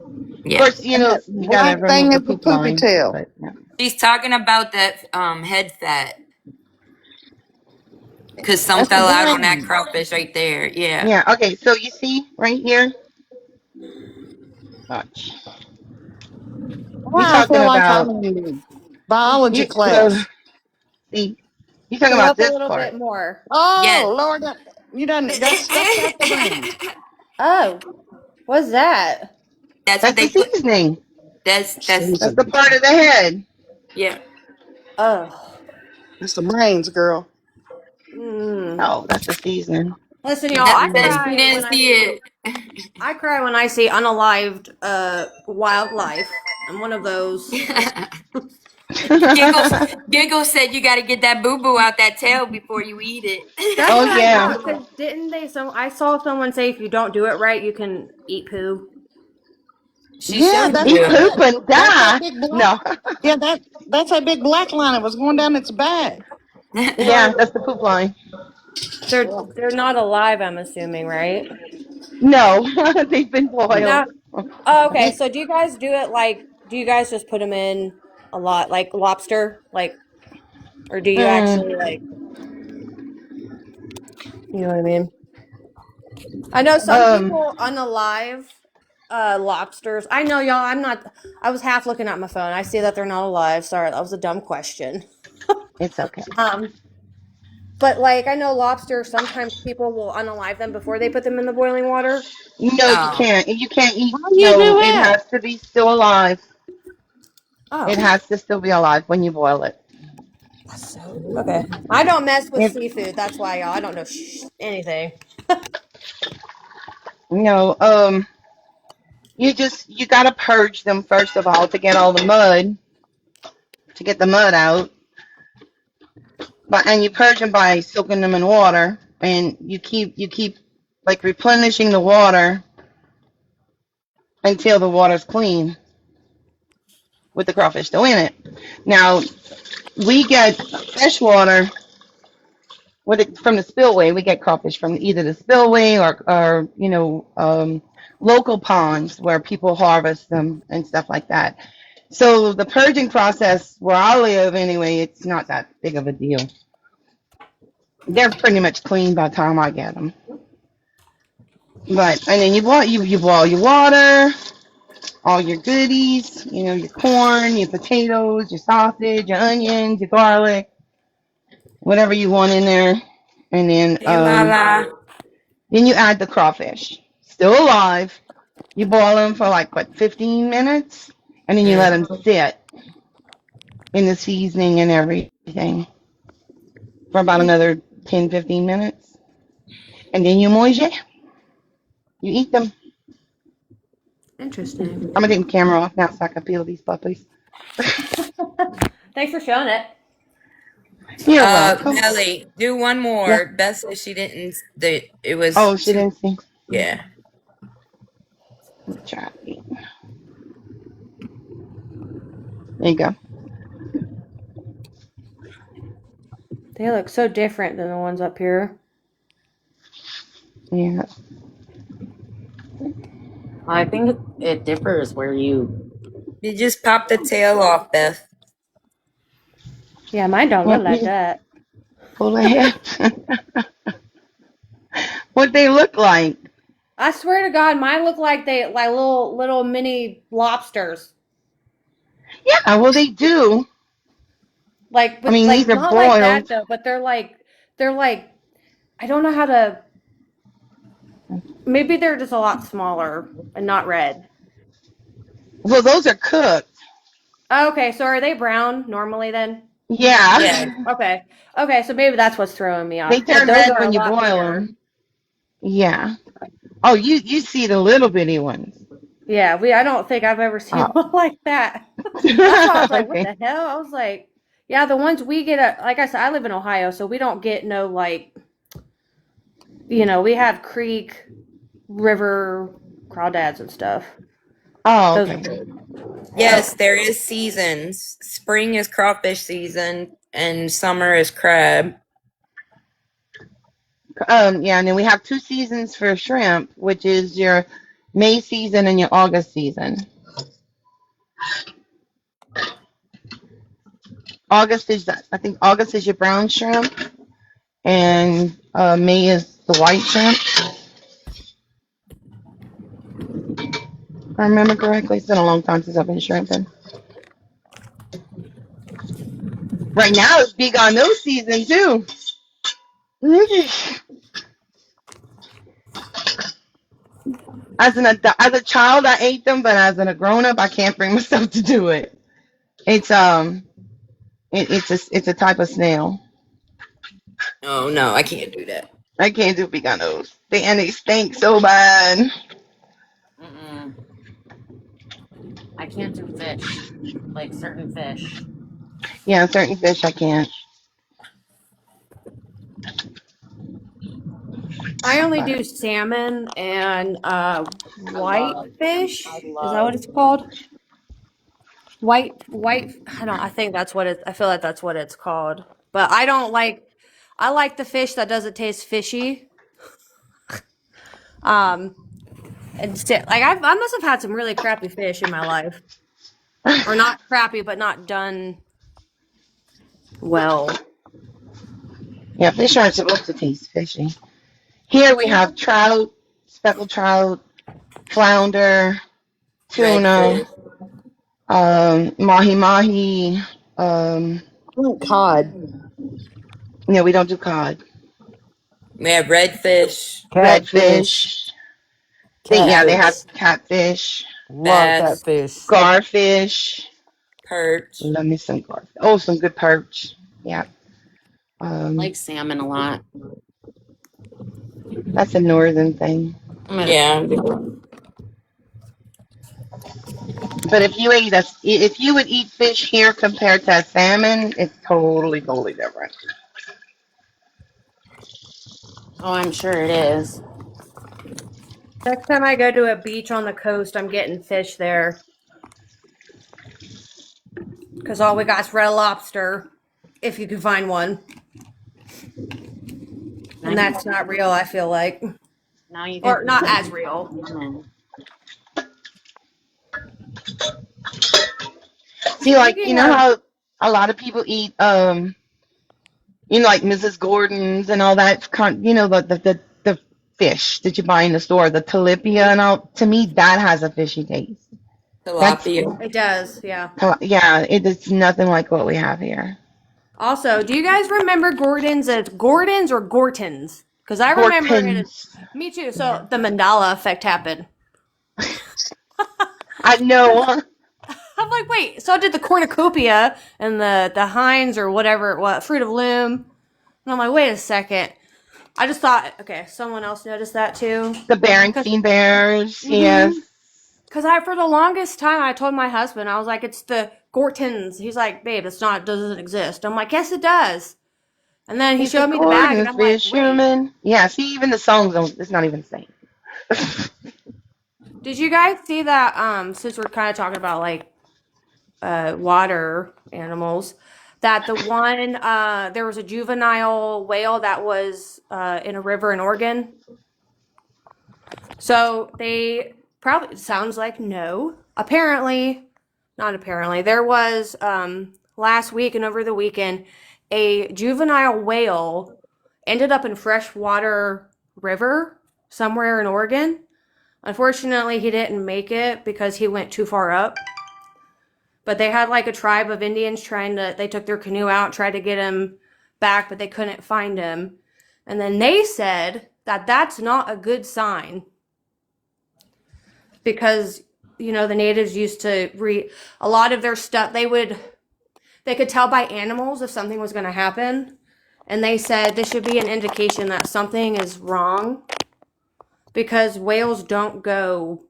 Of Yeah. course, you And know that you gotta black remove thing the is the poop poopy line, tail. but yeah. She's talking about that head fat because some That's the fell out on that brain. crawfish right there. Yeah. Yeah. Okay. So you see right here. Watch. You Why I talking feel like I'm about in biology you? So class. see, you talking Go about up a this little bit part. more. Yes. Oh Lord, you done got stuffed out the brains. Oh, what's that? That's what That's the they put. seasoning. That's Season. That's the part of the head. yeah. Oh. That's the brains, girl. Mm. Oh, that's the seasoning. Listen, y'all. That I said Mm. she cry didn't when I see see. it. I cry when I see unalived wildlife. I'm one of those. Giggles Giggles said you gotta get that boo boo out that tail before you eat That's Oh what I it. yeah, thought. Cause didn't they? So I saw someone say if you don't do it right, you can eat poo. She Yeah, showed that's eat you. that. poop and That's that die. big black. No, Yeah, that's that big black line that was going down its back. yeah, So that's the poop line. Yeah. they're not alive. I'm assuming, right? No, they've been boiled. Now, oh, okay. So do you guys do it like? Do you guys just put them in a lot, like lobster, like, or do you actually Mm, like? You know what I mean? I know some um, people unalive lobsters. I know y'all. I'm not. I was half looking at my phone. I see that they're not alive. Sorry, that was a dumb question. it's okay. Um, but like I know lobsters. Sometimes people will unalive them before they put them in the boiling water. No, you Oh. can't. You can't eat. How do you do No, it that? has to be still alive. It Oh, has to still be alive when you boil it. that's so okay. I don't mess with If seafood. That's why y'all. I don't know anything. no, you gotta purge them first of all to get all the mud, to get the mud out. But and you purge them by soaking them in water, and you keep like replenishing the water until the water's clean with the crawfish still in it. Now we get fresh water with it from the spillway. We get crawfish from either the spillway or local ponds where people harvest them and stuff like that. So the purging process where I live anyway, it's not that big of a deal. They're pretty much clean by the time I get them. But and then you boil your water, all your goodies, your corn, your potatoes, your sausage, your onions, your garlic, whatever you want in there, and then Hey Lala. then you add the crawfish, still alive. You boil them for like what 15 minutes, and then you let them Mm. sit in the seasoning and everything for about another 10, 15 minutes, and then you mange it. You eat them. Interesting. I'm gonna take the camera off now so I can peel these puppies. Thanks for showing it. You're welcome. Melly, do one Yeah. more. Beth says she didn't that it was Oh, she too didn't see. yeah. Let me try. There you go. They look so different than the ones up here. Yeah. I think it differs where you. You just pop the tail off, Beth. Yeah, mine don't look Yep. You like just that. pull the head. What they look like? I swear to God, mine look like they like little mini lobsters. Yeah. Well, they do. Like, I but mean, these like are not like that boiled. though. But they're like I don't know how to. Maybe they're just a lot smaller and not red. Well, those are cooked. Okay, so are they brown normally then? Yeah. Yeah. Okay, okay, so maybe that's what's throwing me They off. But turn those red are a when you lot boil bigger. them. Yeah. Oh, you see the little bitty ones. Yeah, I don't think I've ever seen Oh. one like that. That's why I was like, what Okay. the hell? I was like, yeah, the ones we get at, like I said, I live in Ohio, so we don't get no like, we have creek, river, crawdads and stuff. Oh, Those are okay. big. Yes, there is seasons. Spring is crawfish season and summer is crab. Yeah, and then we have 2 seasons for shrimp, which is your May season and your August season. I think August is your brown shrimp, and May is the white shrimp. If I remember correctly. It's been a long time since I've been shrimping. Right now, it's big on those season too. As a child, I ate them, but as a grown up, I can't bring myself to do it. It's it's a type of snail. Oh no, I can't do that. I can't do veganos. They stink so bad. Mm-mm. I can't do fish, like certain fish. Yeah, certain fish I can't. I only But do salmon and I love, whitefish. I Is that what love. it's called? White. I don't. I think that's what it. I feel like that's what it's called. But I don't like. I like the fish that doesn't taste fishy. Um, and like I must have had some really crappy fish in my life, or not crappy, but not done well. yeah, fish aren't supposed to taste fishy. Here we have trout, speckled trout, flounder, tuna, Redfish. mahi mahi. Um, Cod, no, we don't do cod. We have redfish, catfish, Redfish. They have catfish. catfish, Love bass, catfish. garfish. perch. Love me some garfish. Oh, some good perch. Yeah. I like salmon a lot. That's a northern thing. Yeah. But if you would eat fish here compared to salmon, it's totally different. Oh, I'm sure it is. Next time I go to a beach on the coast, I'm getting fish there because all we got is red lobster, if you can find one, Now and you, that's not real. I feel like, now you get or not as real. salmon. See, like you Speaking know of, how a lot of people eat, like Mrs. Gordon's and all that. The fish that you buy in the store, the tilapia and all. To me, that has a fishy taste. That's Tilapia. it does, yeah. yeah. It's nothing like what we have here. Also, do you guys remember Gordon's as Gordon's or Gorton's? Because I remember it as Gortons. me too. So the Mandela effect happened. I know. I'm like, wait, so did the cornucopia and the Heinz or whatever, what Fruit of Loom. And I'm like, wait a second. I just thought, okay, someone else noticed that too. The Berenstain Bears. Yes. Because for the longest time, I told my husband, I was like, it's the Gortons. He's like, babe, it's not, it doesn't exist. I'm like, yes, it does. And then he He's a showed me the bag, Gordon and I'm like, wait. fisherman. Yeah. See, even the songs don't. It's not even the same. Did you guys see that, since we're kind of talking about, like, water animals, that the one, there was a juvenile whale that was in a river in Oregon? So they probably, it sounds like no. Apparently, not apparently, there was last week and over the weekend, a juvenile whale ended up in freshwater river somewhere in Oregon. Unfortunately, he didn't make it because he went too far up. But they had like a tribe of Indians they took their canoe out, tried to get him back, but they couldn't find him. And then they said that that's not a good sign because, the natives used to a lot of their stuff, they could tell by animals if something was going to happen. And they said this should be an indication that something is wrong because whales don't go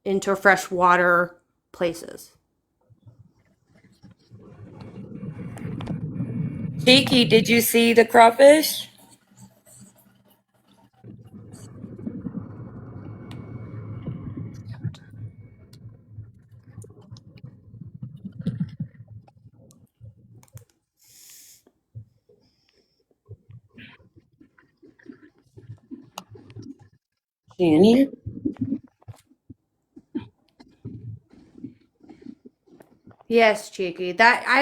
into freshwater places. Cheeky, did you see the crawfish? Jenny? Yes, Cheeky.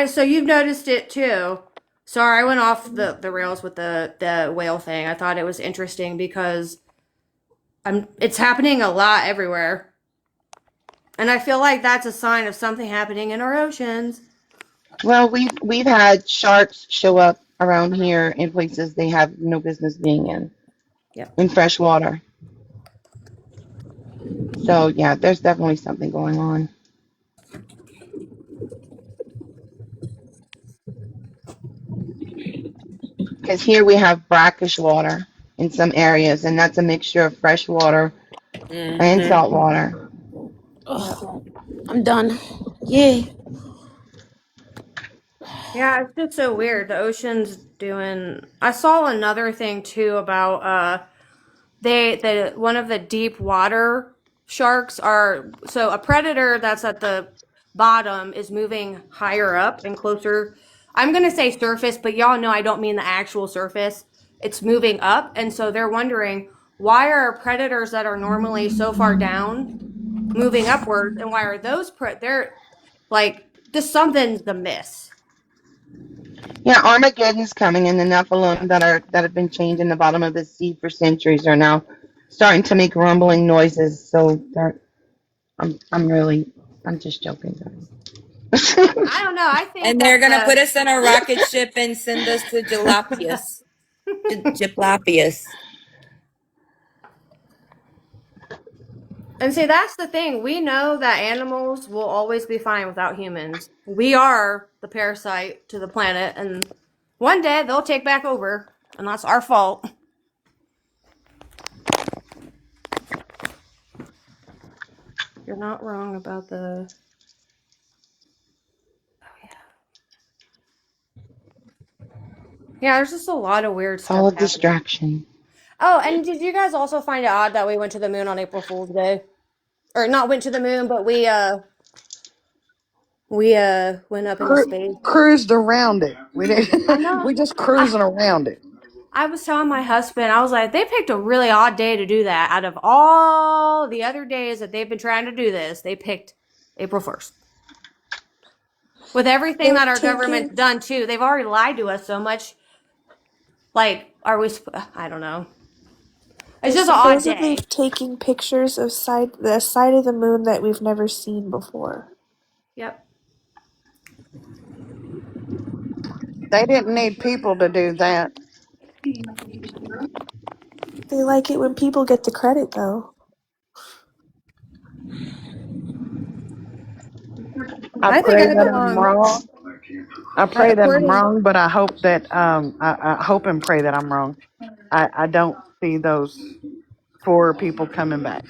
So you've noticed it too. Sorry, I went off the rails with the whale thing. I thought it was interesting because it's happening a lot everywhere. And I feel like that's a sign of something happening in our oceans. Well, we've had sharks show up around here in places they have no business being in. Yep. In fresh water. So yeah, there's definitely something going on. Because here we have brackish water in some areas, and that's a mixture of fresh water and Mm-hmm. salt water. Yep. I'm done. Yay. Yeah, it's just so weird. The ocean's doing. I saw another thing too about the one of the deep water sharks are so a predator that's at the bottom is moving higher up and closer. I'm gonna say surface, but y'all know I don't mean the actual surface. It's moving up, and so they're wondering why are predators that are normally so far down moving upwards, and why are those they're like just something's amiss. Yeah, Armageddon's coming, and the Nephilim that have been chained in the bottom of the sea for centuries are now starting to make rumbling noises. So I'm just joking, guys. I don't know. I think And they're that gonna put us in a rocket ship and send us to Jalapius. Jalapius. And see, that's the thing. We know that animals will always be fine without humans. We are the parasite to the planet, and one day they'll take back over, and that's our fault. You're not wrong about the. Yeah, there's just a lot of weird It's all stuff a happening. distraction. Oh, and did you guys also find it odd that we went to the moon on April Fool's Day? Or not went to the moon, but we went up into space. Cruised around it. We I didn't. know. We just cruising around it. I was telling my husband, I was like, they picked a really odd day to do that. Out of all the other days that they've been trying to do this, they picked April 1st. With everything They're that our taking government's done too, they've already lied to us so much. Like, are we? I don't know. It's they're just an odd supposedly day. taking pictures of the side of the moon that we've never seen before. Yep. They didn't need people to do that. They like it when people get the credit, though. I I think pray I that I'm belong. wrong. I pray that I'm According, wrong, but I hope that I hope and pray that I'm wrong. I don't see those four people coming back.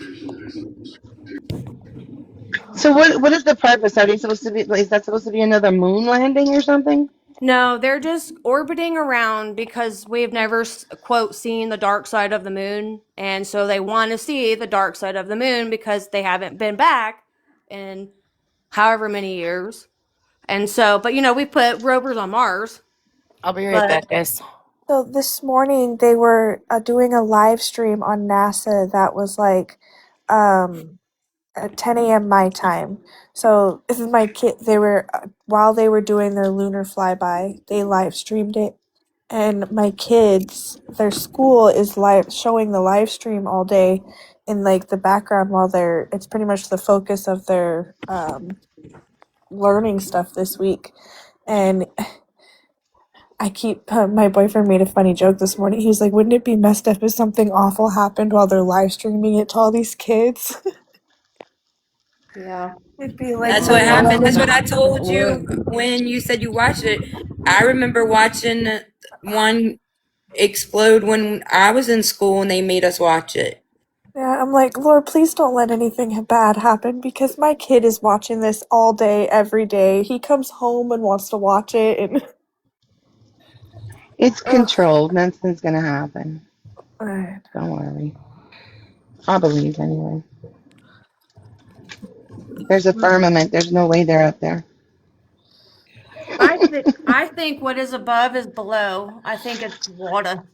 So what is the purpose? Are they supposed to be? Is that supposed to be another moon landing or something? no, they're just orbiting around because we've never, quote, seen the dark side of the moon. And so they want to see the dark side of the moon because they haven't been back in however many years. And so, but we put rovers on Mars. I'll be right But back, guys. So this morning they were doing a live stream on NASA that was like at 10 a.m. my time. So this is my kid. They were while they were doing their lunar flyby, they live streamed it, and my kids, their school is live showing the live stream all day in like the background while they're. It's pretty much the focus of their learning stuff this week, and I keep my boyfriend made a funny joke this morning. He was like, "Wouldn't it be messed up if something awful happened while they're live streaming it to all these kids?" yeah. It'd be like That's what 9/11. happened. That's what I told you when you said you watched it. I remember watching one explode when I was in school and they made us watch it. Yeah, I'm like, Lord, please don't let anything bad happen because my kid is watching this all day, every day. He comes home and wants to watch it, and It's ugh. controlled. Nothing's gonna happen. Alright. Don't worry. I believe anyway. There's a firmament. There's no way they're up there. I think what is above is below. I think it's water.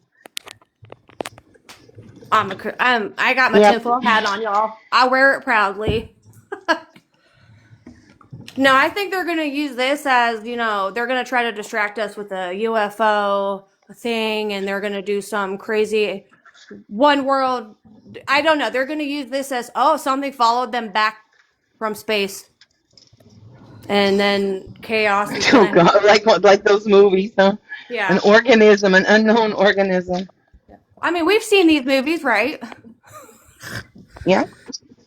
I got my Yep. tinfoil hat on, y'all. I wear it proudly. No, I think they're gonna use this as, they're gonna try to distract us with a UFO thing, and they're gonna do some crazy one world. I don't know. They're gonna use this as, oh, something followed them back from space, and then chaos is Oh gonna happen. God, like those movies, huh? An Yeah. organism, an unknown organism. I mean, we've seen these movies, right? Yeah.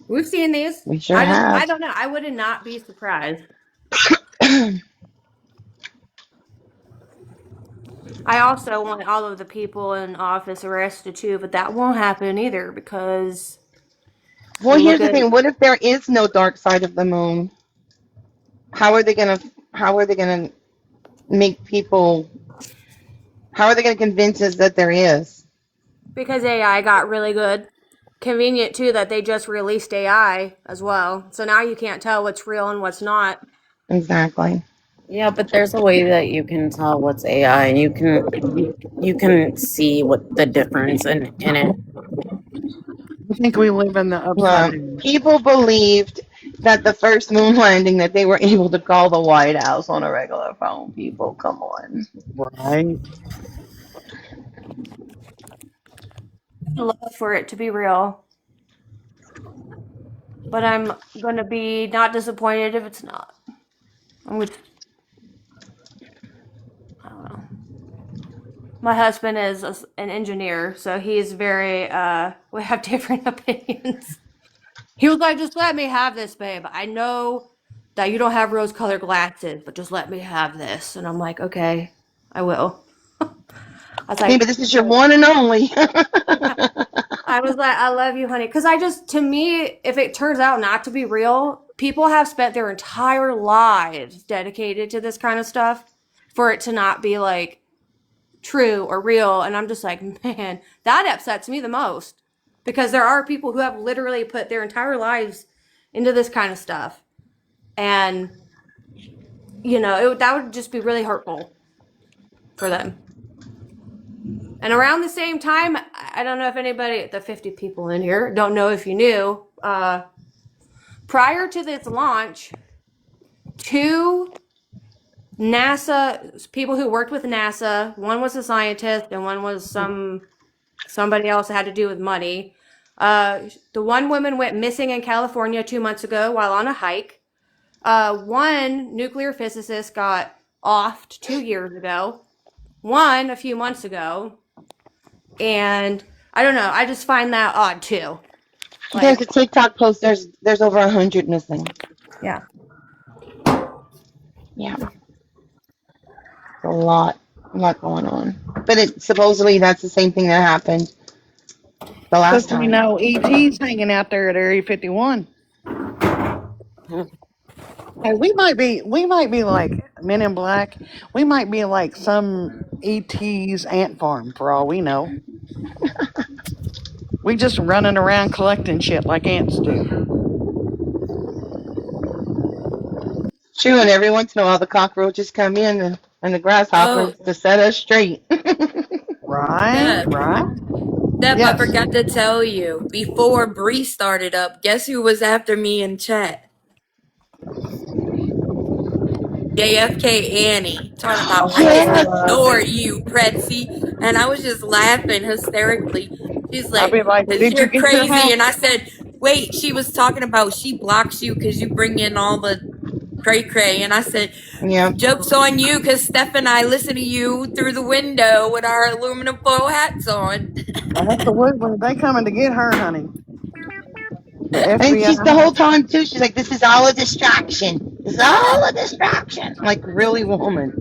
We've seen these. We sure have. I don't know. I would not be surprised. I also want all of the people in office arrested too, but that won't happen either because Well, look here's the at thing. What if there is no dark side of the moon? How are they gonna make people? How are they gonna convince us that there is? because AI got really good. Convenient too that they just released AI as well. So now you can't tell what's real and what's not. Exactly. Yeah, but there's a way that you can tell what's AI, and you can see what the difference in it. I think we live in the upside down. People believed that the first moon landing that they were able to call the White House on a regular phone. People, come on. Right. I'd love for it to be real. But I'm gonna be not disappointed if it's not. I don't know. My husband is an engineer, so he's very we have different opinions. He was like, just let me have this, babe. I know that you don't have rose colored glasses, but just let me have this. And I'm like, okay, I will. I was Hey, like, but this is your one and only. I was like, I love you, honey. Because to me, if it turns out not to be real, people have spent their entire lives dedicated to this kind of stuff for it to not be like true or real. And I'm just like, man, that upsets me the most. Because there are people who have literally put their entire lives into this kind of stuff. And, that would just be really hurtful for them. And around the same time, I don't know if anybody, the 50 people in here, don't know if you knew, prior to this launch, two NASA people who worked with NASA, one was a scientist and one was somebody else that had to do with money. The one woman went missing in California 2 months ago while on a hike. One nuclear physicist got offed 2 years ago. One a few months ago. And I don't know. I just find that odd too. There's a TikTok post. There's over 100 missing. Yeah. Yeah. A lot going on. But supposedly that's the same thing that happened the last Because we time. know ET's hanging out there at Area 51. Hey, we might be like Men in Black. We might be like some ET's ant farm for all we know. We just running around collecting shit like ants do. True, and every once in a while the cockroaches come in and the grasshoppers to set us straight. Right, right. Steph, I Yes. forgot to tell you, before Bree started up, guess who was after me in chat? JFK Annie, talking about, I just adore you, Pretzi. And I was just laughing hysterically. She's I'll like, be like, because did you you're get your crazy. hat? And I said, wait, she was talking about she blocks you because you bring in all the cray-cray. And I said, Yeah. joke's on you because Steph and I listen to you through the window with our aluminum foil hats on. Absolutely. They coming to get her, honey. The And she's the FBI. whole time too. She's like, "This is all a distraction. This is all a distraction." I'm like, really, woman?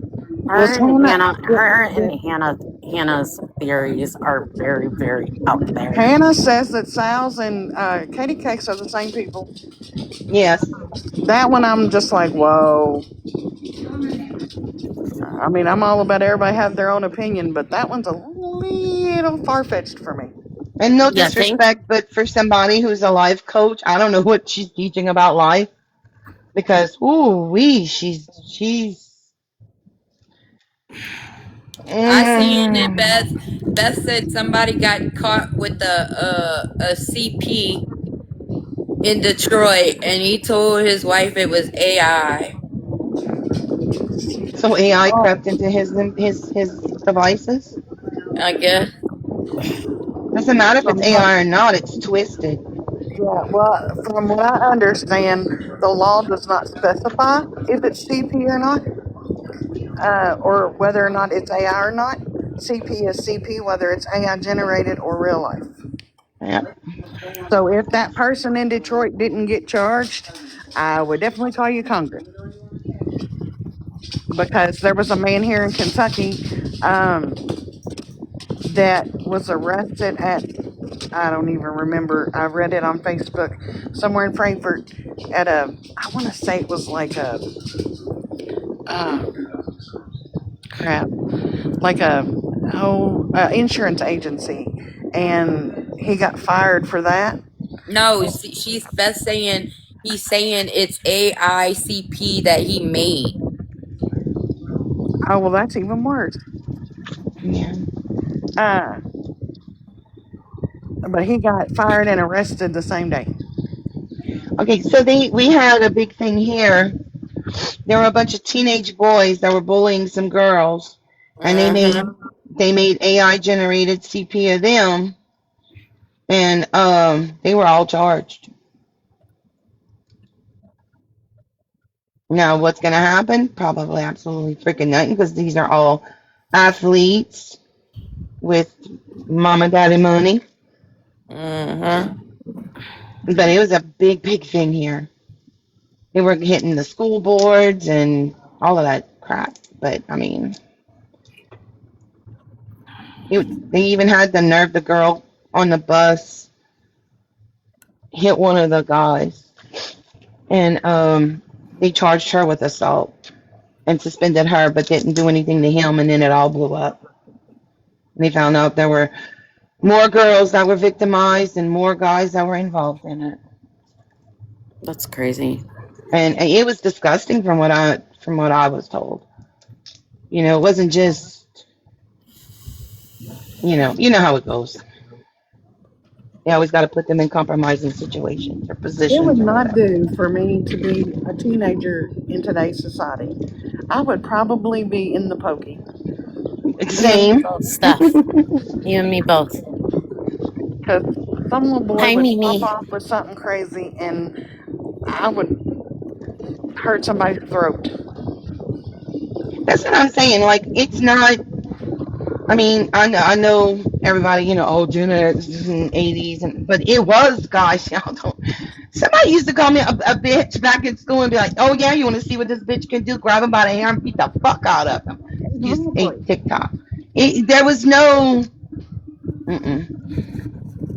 Her and Hannah's theories are very, very out there. Hannah says that Sal's and Katie Cakes are the same people. Yes. That one, I'm just like, whoa. I mean, I'm all about everybody have their own opinion, but that one's a little far fetched for me. And no disrespect, but for somebody who's a life coach, I don't know what she's teaching about life because she's. I seen it. Beth said somebody got caught with a CP in Detroit, and he told his wife it was AI. So AI crept into his devices. I guess. Doesn't matter if it's AI or not; it's twisted. Yeah, well, from what I understand, the law does not specify if it's CP or not, or whether or not it's AI or not. CP is CP, whether it's AI generated or real life. Yep. So if that person in Detroit didn't get charged, I would definitely call you Congress, because there was a man here in Kentucky um, that was arrested at, I don't even remember. I read it on Facebook somewhere in Frankfurt at a, I want to say it was like a, uh, crap, like a, insurance agency. And he got fired for that. No, she's Beth saying he's saying it's AICP that he made. Oh, well, that's even worse. Yeah. But he got fired and arrested the same day. Okay, so we had a big thing here. There were a bunch of teenage boys that were bullying some girls, and they made AI generated CP of them, and they were all charged. Now, what's going to happen? Probably absolutely freaking nothing, because these are all athletes with mom and daddy money. But it was a big, big thing here. They were hitting the school boards and all of that crap. But I mean, they even had the nerve. The girl on the bus hit one of the guys, and they charged her with assault and suspended her, but didn't do anything to him. And then it all blew up. And they found out there were more girls that were victimized and more guys that were involved in it. That's crazy. And it was disgusting from what I was told. You know, it wasn't just, you know how it goes. You always got to put them in compromising situations or It positions would or not whatever. do for me to be a teenager in today's society. I would probably be in the pokey. You and me Same. both, Steph. You and me both. Because some little boy Hi, would pop Mimi. off with something crazy and I would hurt somebody's throat. That's what I'm saying. Like, it's not. I mean, I know everybody. Oh, Gen X and 80s, but it was, guys. Y'all don't. Somebody used to call me a bitch back in school and be like, "Oh yeah, you want to see what this bitch can do? Grab him by the hair and beat the fuck out of him." Use Exactly. TikTok. There was no,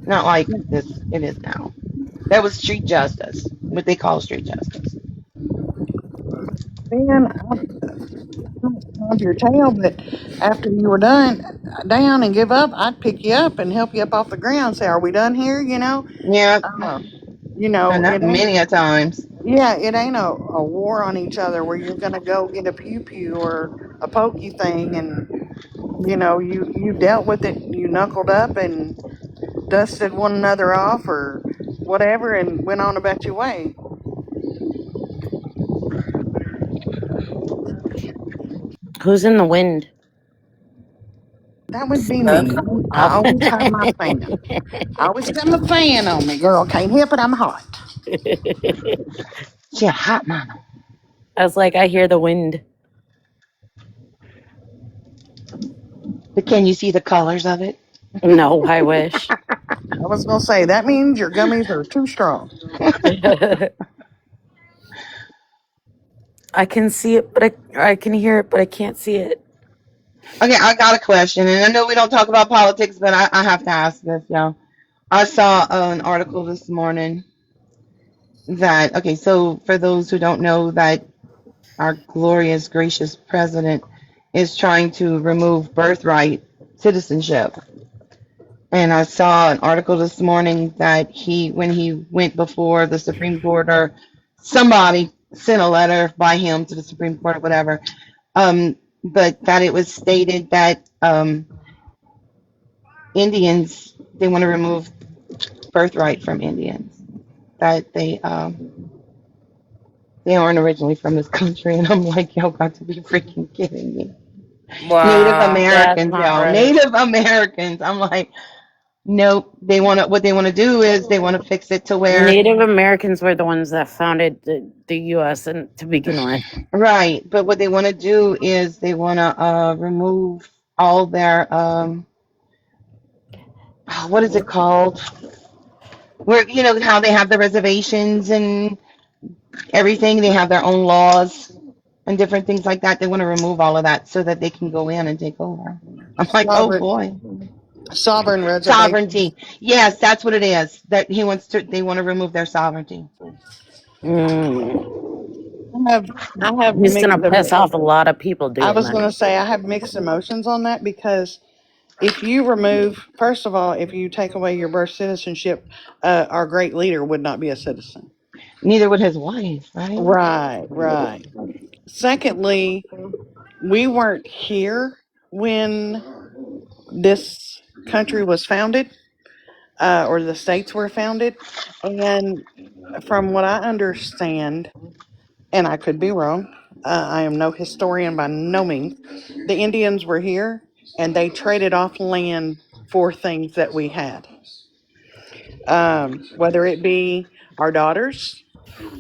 not like this. It is now. That was street justice. What they call street justice. Then I'd stomp your tail, but after you were down and give up, I'd pick you up and help you up off the ground. Say, "Are we done here?" Yeah, and that It ain't. many a times. Yeah, it ain't a war on each other where you're gonna go get a pew pew or a pokey thing, and you dealt with it. You knuckled up and dusted one another off or whatever, and went on about your way. Who's in the wind? That would be Steph. me. I Oh. always have my fan. I always got my fan on me, girl. Can't help it. I'm hot. Yeah, hot mama. I was like, I hear the wind. But can you see the colors of it? No, I wish. I was gonna say that means your gummies are too strong. I can see it, but I can hear it, but I can't see it. Okay, I got a question, and I know we don't talk about politics, but I have to ask this, y'all. I saw an article this morning that, okay, so for those who don't know, that our glorious, gracious president is trying to remove birthright citizenship. And I saw an article this morning that when he went before the Supreme Court, or somebody sent a letter by him to the Supreme Court or whatever, but that it was stated that Indians, they want to remove birthright from Indians, that they aren't originally from this country. And I'm like, y'all got to be freaking kidding me. Native Wow, that's Americans, not y'all. right. Native Americans. I'm like, nope. What they want to do is they want to fix it to where, Native Americans were the ones that founded the U.S. and to begin with. right. But what they want to do is they want to remove all their what is it called? Where how they have the reservations and everything. They have their own laws and different things like that. They want to remove all of that so that they can go in and take over. I'm like, oh Sovereign, boy, sovereign reservation. sovereignty. Yes, that's what it is. That he wants to. They want to remove their sovereignty. Mm. I have He's gonna mixed. piss off a lot of people I doing was that. going to say I have mixed emotions on that because if you remove, first of all, if you take away your birth citizenship, our great leader would not be a citizen. Neither would his wife, right? Right, right. Secondly, we weren't here when this country was founded, or the states were founded. And from what I understand, and I could be wrong, I am no historian by no means, the Indians were here and they traded off land for things that we had. Whether it be our daughters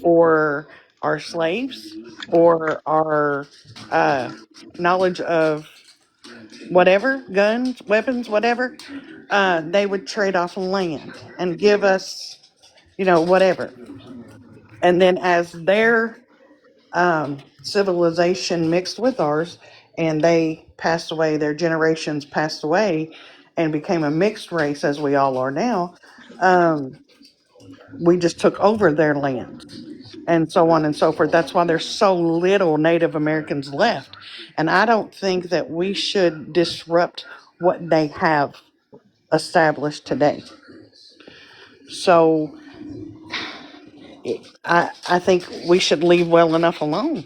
or our slaves or our uh, knowledge of whatever, guns, weapons, whatever, they would trade off land and give us, whatever. And then as their civilization mixed with ours and they passed away, their generations passed away and became a mixed race as we all are now, um, we just took over their land and so on and so forth. That's why there's so little Native Americans left. And I don't think that we should disrupt what they have established today. So I think we should leave well enough alone.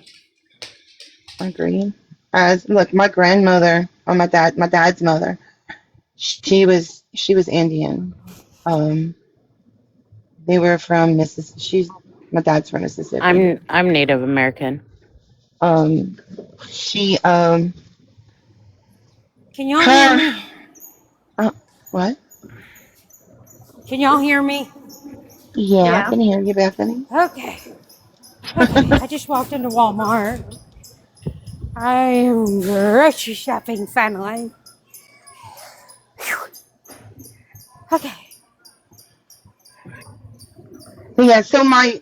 Agreed. As look, my grandmother or my dad's mother, she was Indian. Um, they were from Mississippi. My dad's from Mississippi. I'm Native American. Um, she Can y'all hear her me? what? Can y'all hear me? Yeah, I Yeah. can hear you, Bethany. Okay. Okay. I just walked into Walmart. I am grocery shopping finally. Okay. Yeah, so my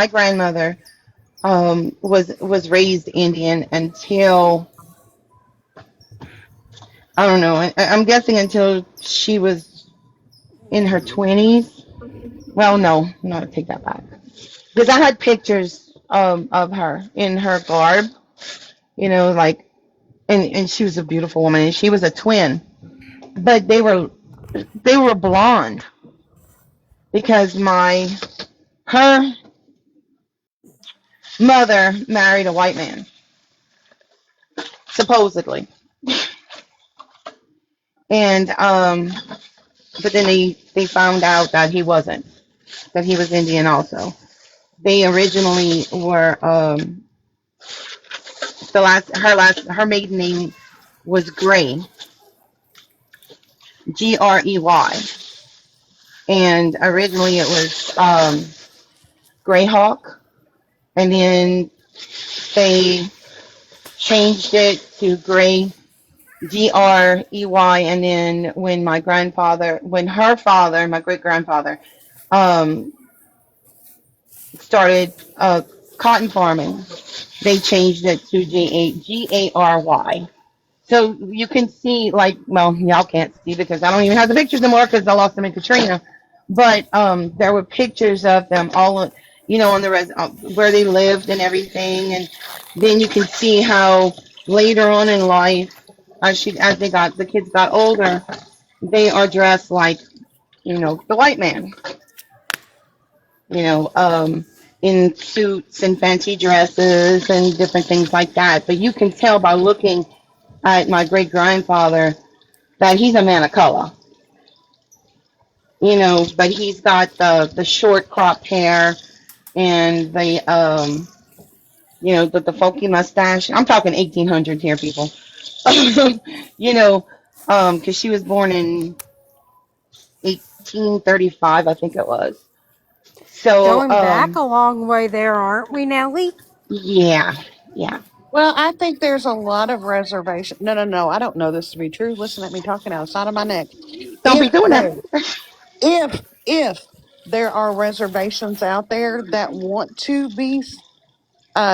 grandmother was raised Indian until I don't know. I'm guessing until she was in her 20s. Well, no, I take that back. Because I had pictures of her in her garb, like, and she was a beautiful woman, and she was a twin, but they were blonde because her mother married a white man, supposedly, and but then they found out that he wasn't, that he was Indian also. They originally were her maiden name was Gray, Grey, and originally it was Greyhawk, and then they changed it to Grey, Grey, and then when her father, my great grandfather, um, started cotton farming, they changed it to Gary. So you can see, like, well, y'all can't see because I don't even have the pictures anymore because I lost them in Katrina. But there were pictures of them all, on the where they lived and everything, and then you can see how later on in life, as the kids got older, they are dressed like, the white man, you know, um, in suits and fancy dresses and different things like that. But you can tell by looking at my great grandfather that he's a man of color, but he's got the short cropped hair and the folky mustache. I'm talking 1800s here, people. Because she was born in 1835, I think it was. So, Going back a long way there, aren't we, Nellie? yeah, yeah. Well, I think there's a lot of reservation. No, no, no. I don't know this to be true. Listen at me talking outside of my neck. Don't be if doing that. there if there are reservations out there that want to be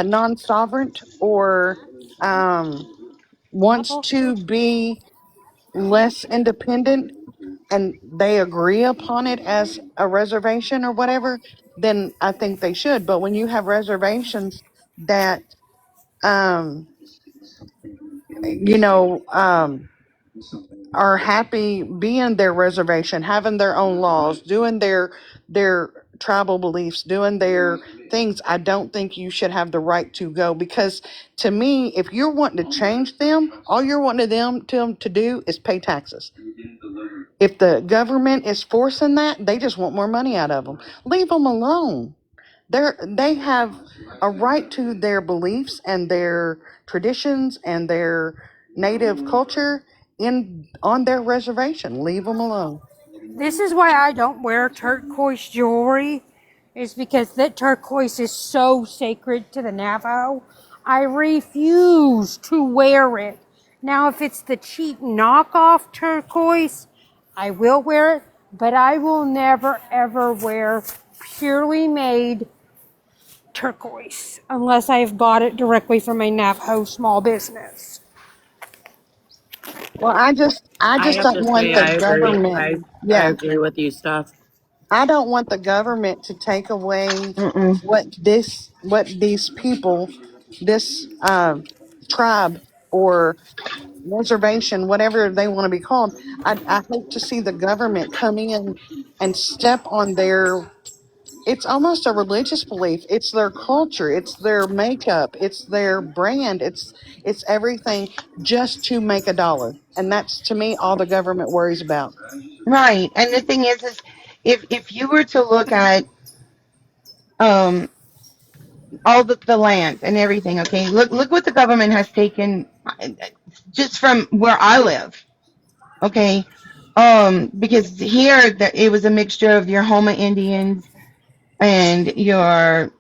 non-sovereign or wants to be less independent and they agree upon it as a reservation or whatever, then I think they should. But when you have reservations that um you know are happy being their reservation, having their own laws, doing their tribal beliefs, doing their things, I don't think you should have the right to go, because to me, if you're wanting to change them, all you're wanting them to do is pay taxes. If the government is forcing that, they just want more money out of them. Leave them alone. They have a right to their beliefs and their traditions and their native culture in on their reservation. Leave them alone. This is why I don't wear turquoise jewelry, is because that turquoise is so sacred to the Navajo. I refuse to wear it. Now, if it's the cheap knockoff turquoise, I will wear it, but I will never ever wear purely made turquoise unless I've bought it directly from a Navajo small business. Well, I I just have don't to want say, the I agree. government. I Yeah, agree with you, Steph. I don't want the government to take away Mm-mm. what these people, this tribe or reservation, whatever they want to be called. I hope to see the government come in and step on their. It's almost a religious belief. It's their culture. It's their makeup. It's their brand. It's everything just to make a dollar, and that's to me all the government worries about. Right. And the thing is if you were to look at um all the land and everything, okay, look what the government has taken just from where I live, okay, because here it was a mixture of your Homa Indians and your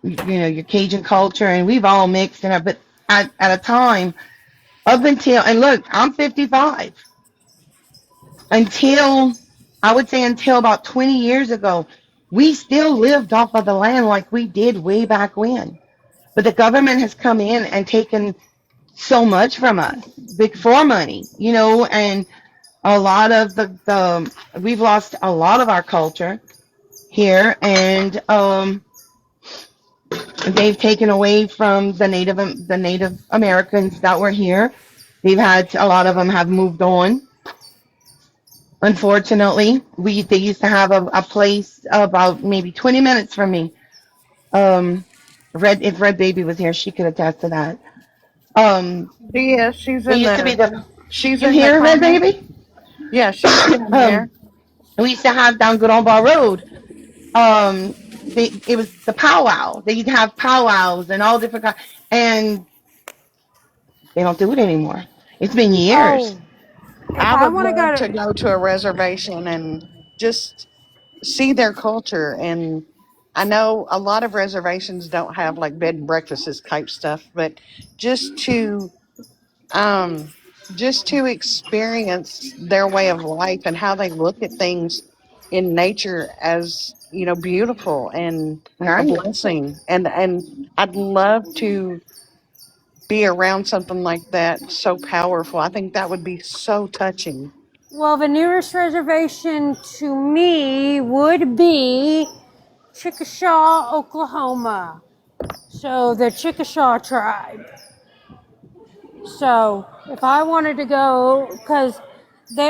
Cajun culture, and we've all mixed it up. But at a time up until, and look, I'm 55, until I would say until about 20 years ago, we still lived off of the land like we did way back when. But the government has come in and taken so much from us, big for money, and a lot of the we've lost a lot of our culture here, and they've taken away from the Native Americans that were here. They've had a lot of them have moved on. Unfortunately, they used to have a place about maybe 20 minutes from me. If Red Baby was here, she could attest to that. Um, Yeah, it used to be she's you in the hear Red comments. Baby? Yeah, she's down there. We used to have down Good Old Bar Road. It was the powwow. They'd have powwows and all different kinds, and they don't do it anymore. It's been years. Oh, if I I would want to love go to to, go to a reservation and just see their culture. And I know a lot of reservations don't have like bed and breakfasts type stuff, but just to um just to experience their way of life and how they look at things in nature as beautiful and a Right. blessing, and I'd love to be around something like that so powerful. I think that would be so touching. well, the nearest reservation to me would be Chickasaw, Oklahoma. So the Chickasaw tribe. So if I wanted to go, because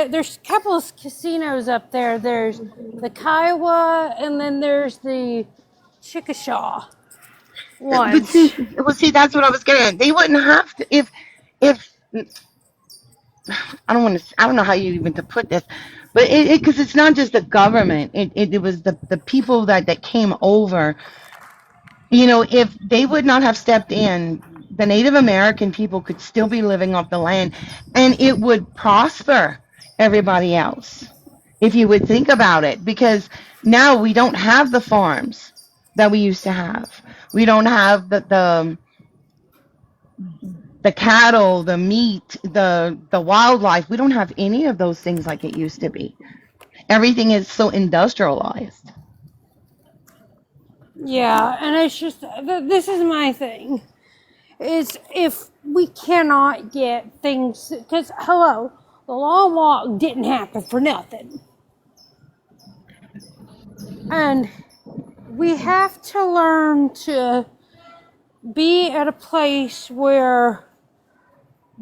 there's a couple of casinos up there. There's the Kiowa, and then there's the Chickasaw But ones. see, that's what I was getting at. They wouldn't have to if I don't know how you even to put this, but because it's not just the government. It was the people that came over. If they would not have stepped in, the Native American people could still be living off the land, and it would prosper everybody else. If you would think about it, because now we don't have the farms that we used to have. We don't have the cattle, the meat, the wildlife. We don't have any of those things like it used to be. Everything is so industrialized. Yeah, and it's just this is my thing. Is if we cannot get things because hello, the long walk didn't happen for nothing, and we have to learn to be at a place where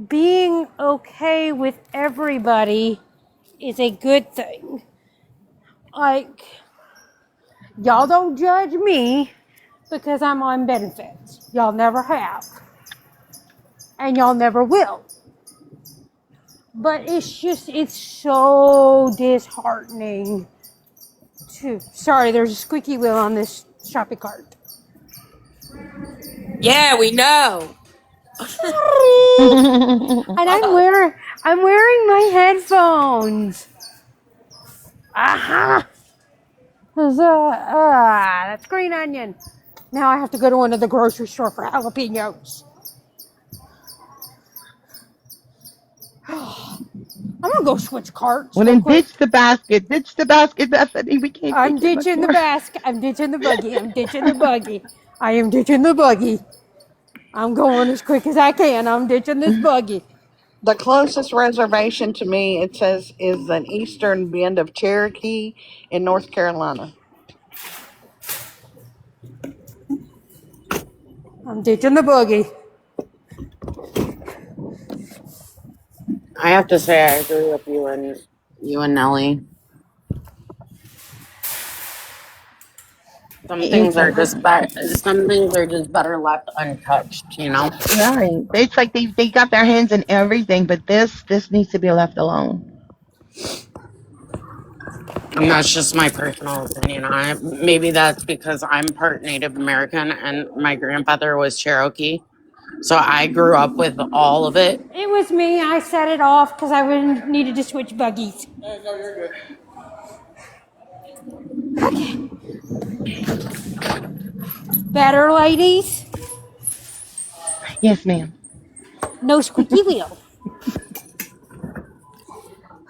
being okay with everybody is a good thing. Like, y'all don't judge me because I'm on benefits. Y'all never have. And y'all never will. But it's so disheartening to. Sorry, there's a squeaky wheel on this shopping cart. Yeah, we know. And I'm wearing my headphones. Aha! That's green onion. Now I have to go to another grocery store for jalapenos. I'm gonna go switch carts Well, real then quick. ditch the basket. Ditch the basket, Bethany. We can't I'm take it much ditching the more. basket. I'm ditching the buggy. I'm ditching the buggy. I am ditching the buggy. I'm going as quick as I can. I'm ditching this buggy. The closest reservation to me, it says, is an eastern bend of Cherokee in North Carolina. I'm ditching the buggy. I have to say I agree with you and Nellie. Some things are just better left untouched, you know? Right. It's like they got their hands in everything, but this needs to be left alone. And that's just my personal opinion on it. Maybe that's because I'm part Native American and my grandfather was Cherokee. So I grew up with all of it. It was me. I set it off because I needed to switch buggies. No, you're good. Okay. Better, ladies? Yes, ma'am. No squeaky wheel.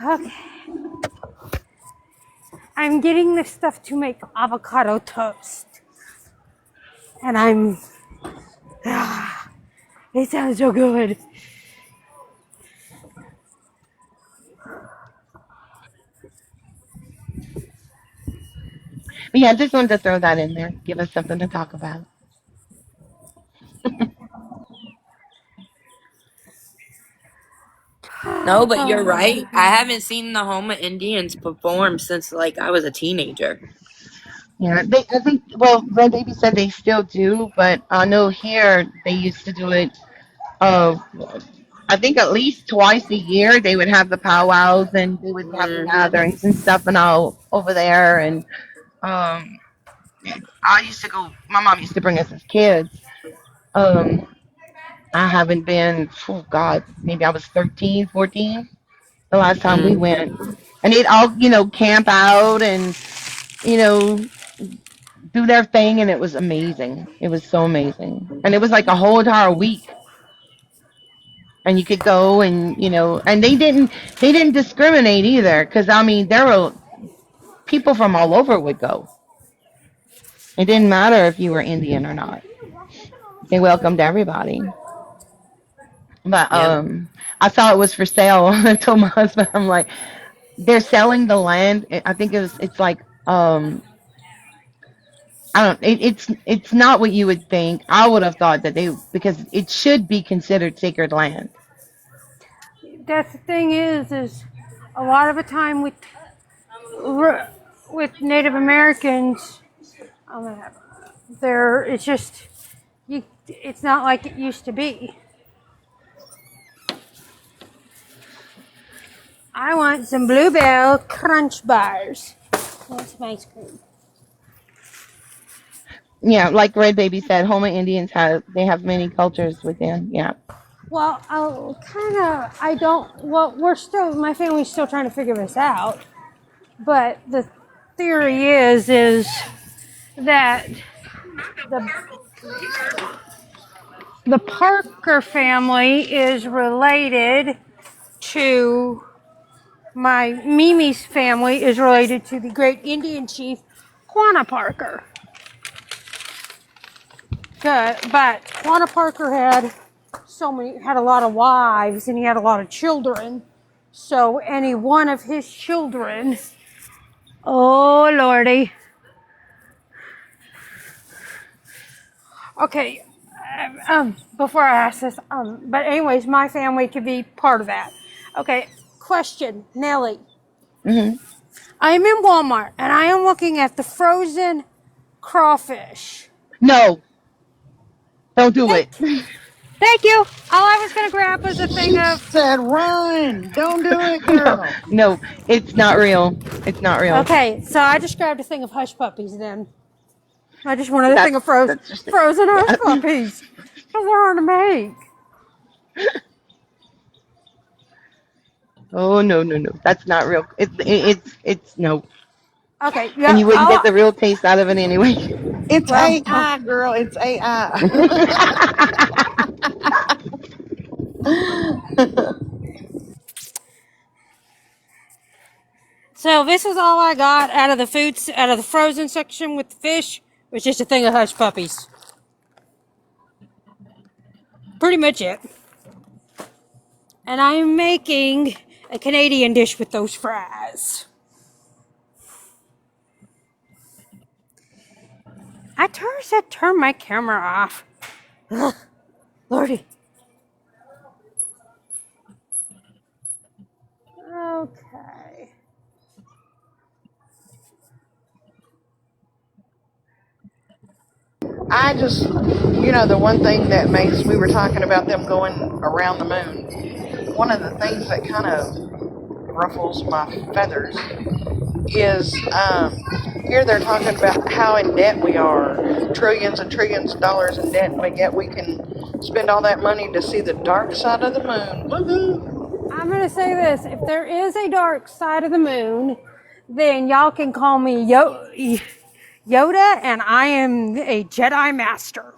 Okay. I'm getting this stuff to make avocado toast. And it sounds so good. But yeah, just wanted to throw that in there. Give us something to talk about. No, but you're right. I haven't seen the Homa Indians perform since like I was a teenager. Yeah, I think, well, Red Baby said they still do, but I know here they used to do it, uh, I think at least twice a year they would have the powwows and they would have the Hmm. gatherings and stuff and all over there. And um, I used to go, my mom used to bring us as kids. Um, I haven't been, oh God, maybe I was 13, 14 the last time we went. And they'd all, camp out and, you know, do their thing, and it was amazing. It was so amazing, and it was like a whole entire week. And you could go, and and they didn't discriminate either, because I mean there were people from all over would go. It didn't matter if you were Indian or not. They welcomed everybody. But Yep. I saw it was for sale. I told my husband, I'm like, they're selling the land. I think it's like I don't. It's not what you would think. I would have thought that because it should be considered sacred land. That's the thing is a lot of the time with Native Americans, it's just it's not like it used to be. I want some Bluebell Crunch bars. That's my ice cream. Yeah, like Red Baby said, Homa Indians have many cultures within. Yeah. Well, I don't. Well, my family's still trying to figure this out. But the theory is that the the Parker family is related to my Mimi's family is related to the great Indian chief Quanah Parker. But Quanah Parker had a lot of wives, and he had a lot of children. So any one of his children, oh lordy. Okay, before I ask this, but anyways, my family could be part of that. Okay, question, Nellie. Hmm. I am in Walmart and I am looking at the frozen crawfish. No, don't do it. Thank you. All I was gonna grab was a thing She of. said, "Run! Don't do it, No, girl." no, it's not real. It's not real. Okay, so I just grabbed a thing of hush puppies. Then I just wanted a thing of That's just it. frozen hush Yeah. puppies because they're hard to make. Oh no, no, no. That's not real. It's no. Okay, And yeah. you wouldn't get the real taste out of it anyway. It's Well, AI, girl. It's AI. so this is all I got out of the frozen section with the fish, was just a thing of hush puppies. Pretty much it. And I'm making a Canadian dish with those fries. I said turn my camera off. Ugh, Lordy. Okay. I just, the one thing that we were talking about them going around the moon. One of the things that kind of ruffles my feathers is here they're talking about how in debt we are, trillions and trillions of dollars in debt, but yet we can spend all that money to see the dark side of the moon. Woohoo! I'm going to say this. If there is a dark side of the moon, then y'all can call me Yoda, and I am a Jedi Master.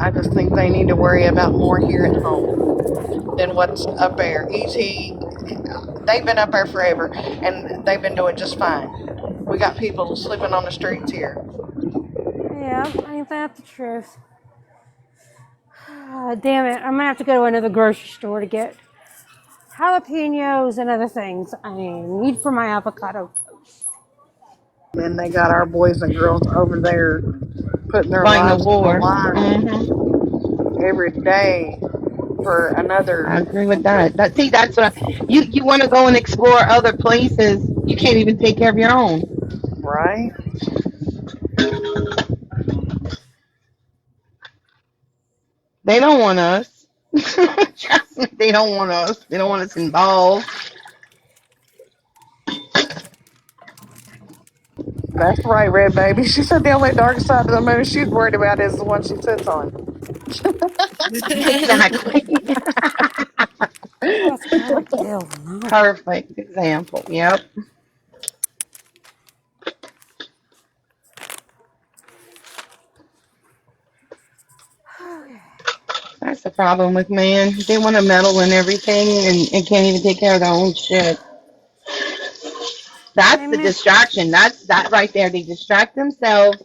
I just think they need to worry about more here at home than what's up there. ET, they've been up there forever, and they've been doing just fine. We got people sleeping on the streets here. Yeah, ain't that the truth? Damn it, I'm going to have to go to another grocery store to get jalapenos and other things I need for my avocado toast. And they got our boys and girls over there putting their Fighting the lives on the war. line every day for another. I agree with that. That's what you want to go and explore other places. You can't even take care of your own. Right? They don't want us. Trust me, they don't want us. They don't want us involved. That's right, Red Baby. She said the only dark side of the moon she's worried about is the one she sits on. Exactly. That's kind of deal. No. Perfect example. Yep. That's the problem with man. They want to meddle in everything and can't even take care of their own shit. That's the distraction. That's that right there. They distract themselves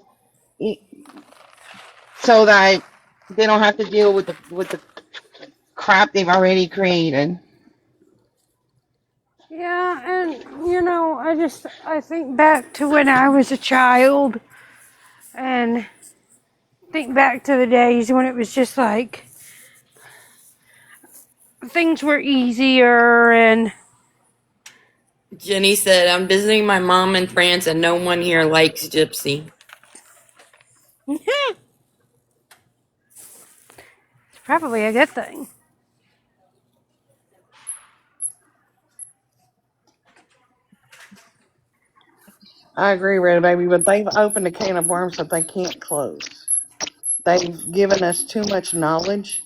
so that they don't have to deal with the crap they've already created. Yeah, and I think back to when I was a child and think back to the days when it was just like things were easier and Jenny said, I'm visiting my mom in France and no one here likes Gypsy. it's probably a good thing. I agree, Red Baby, but they've opened a can of worms that they can't close. They've given us too much knowledge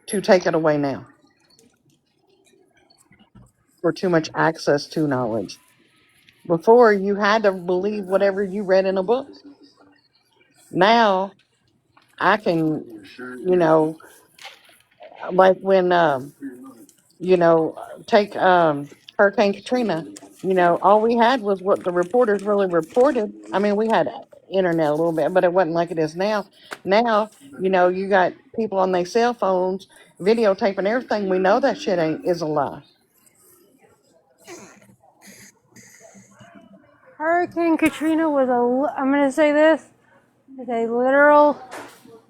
to take it away now. Or too much access to knowledge. Before, you had to believe whatever you read in a book. Now, I can, like when take Hurricane Katrina. All we had was what the reporters really reported. I mean, we had internet a little bit, but it wasn't like it is now. Now, you got people on their cell phones videotaping everything. We know that shit ain't is a lie. Hurricane Katrina was I'm going to say this, is a literal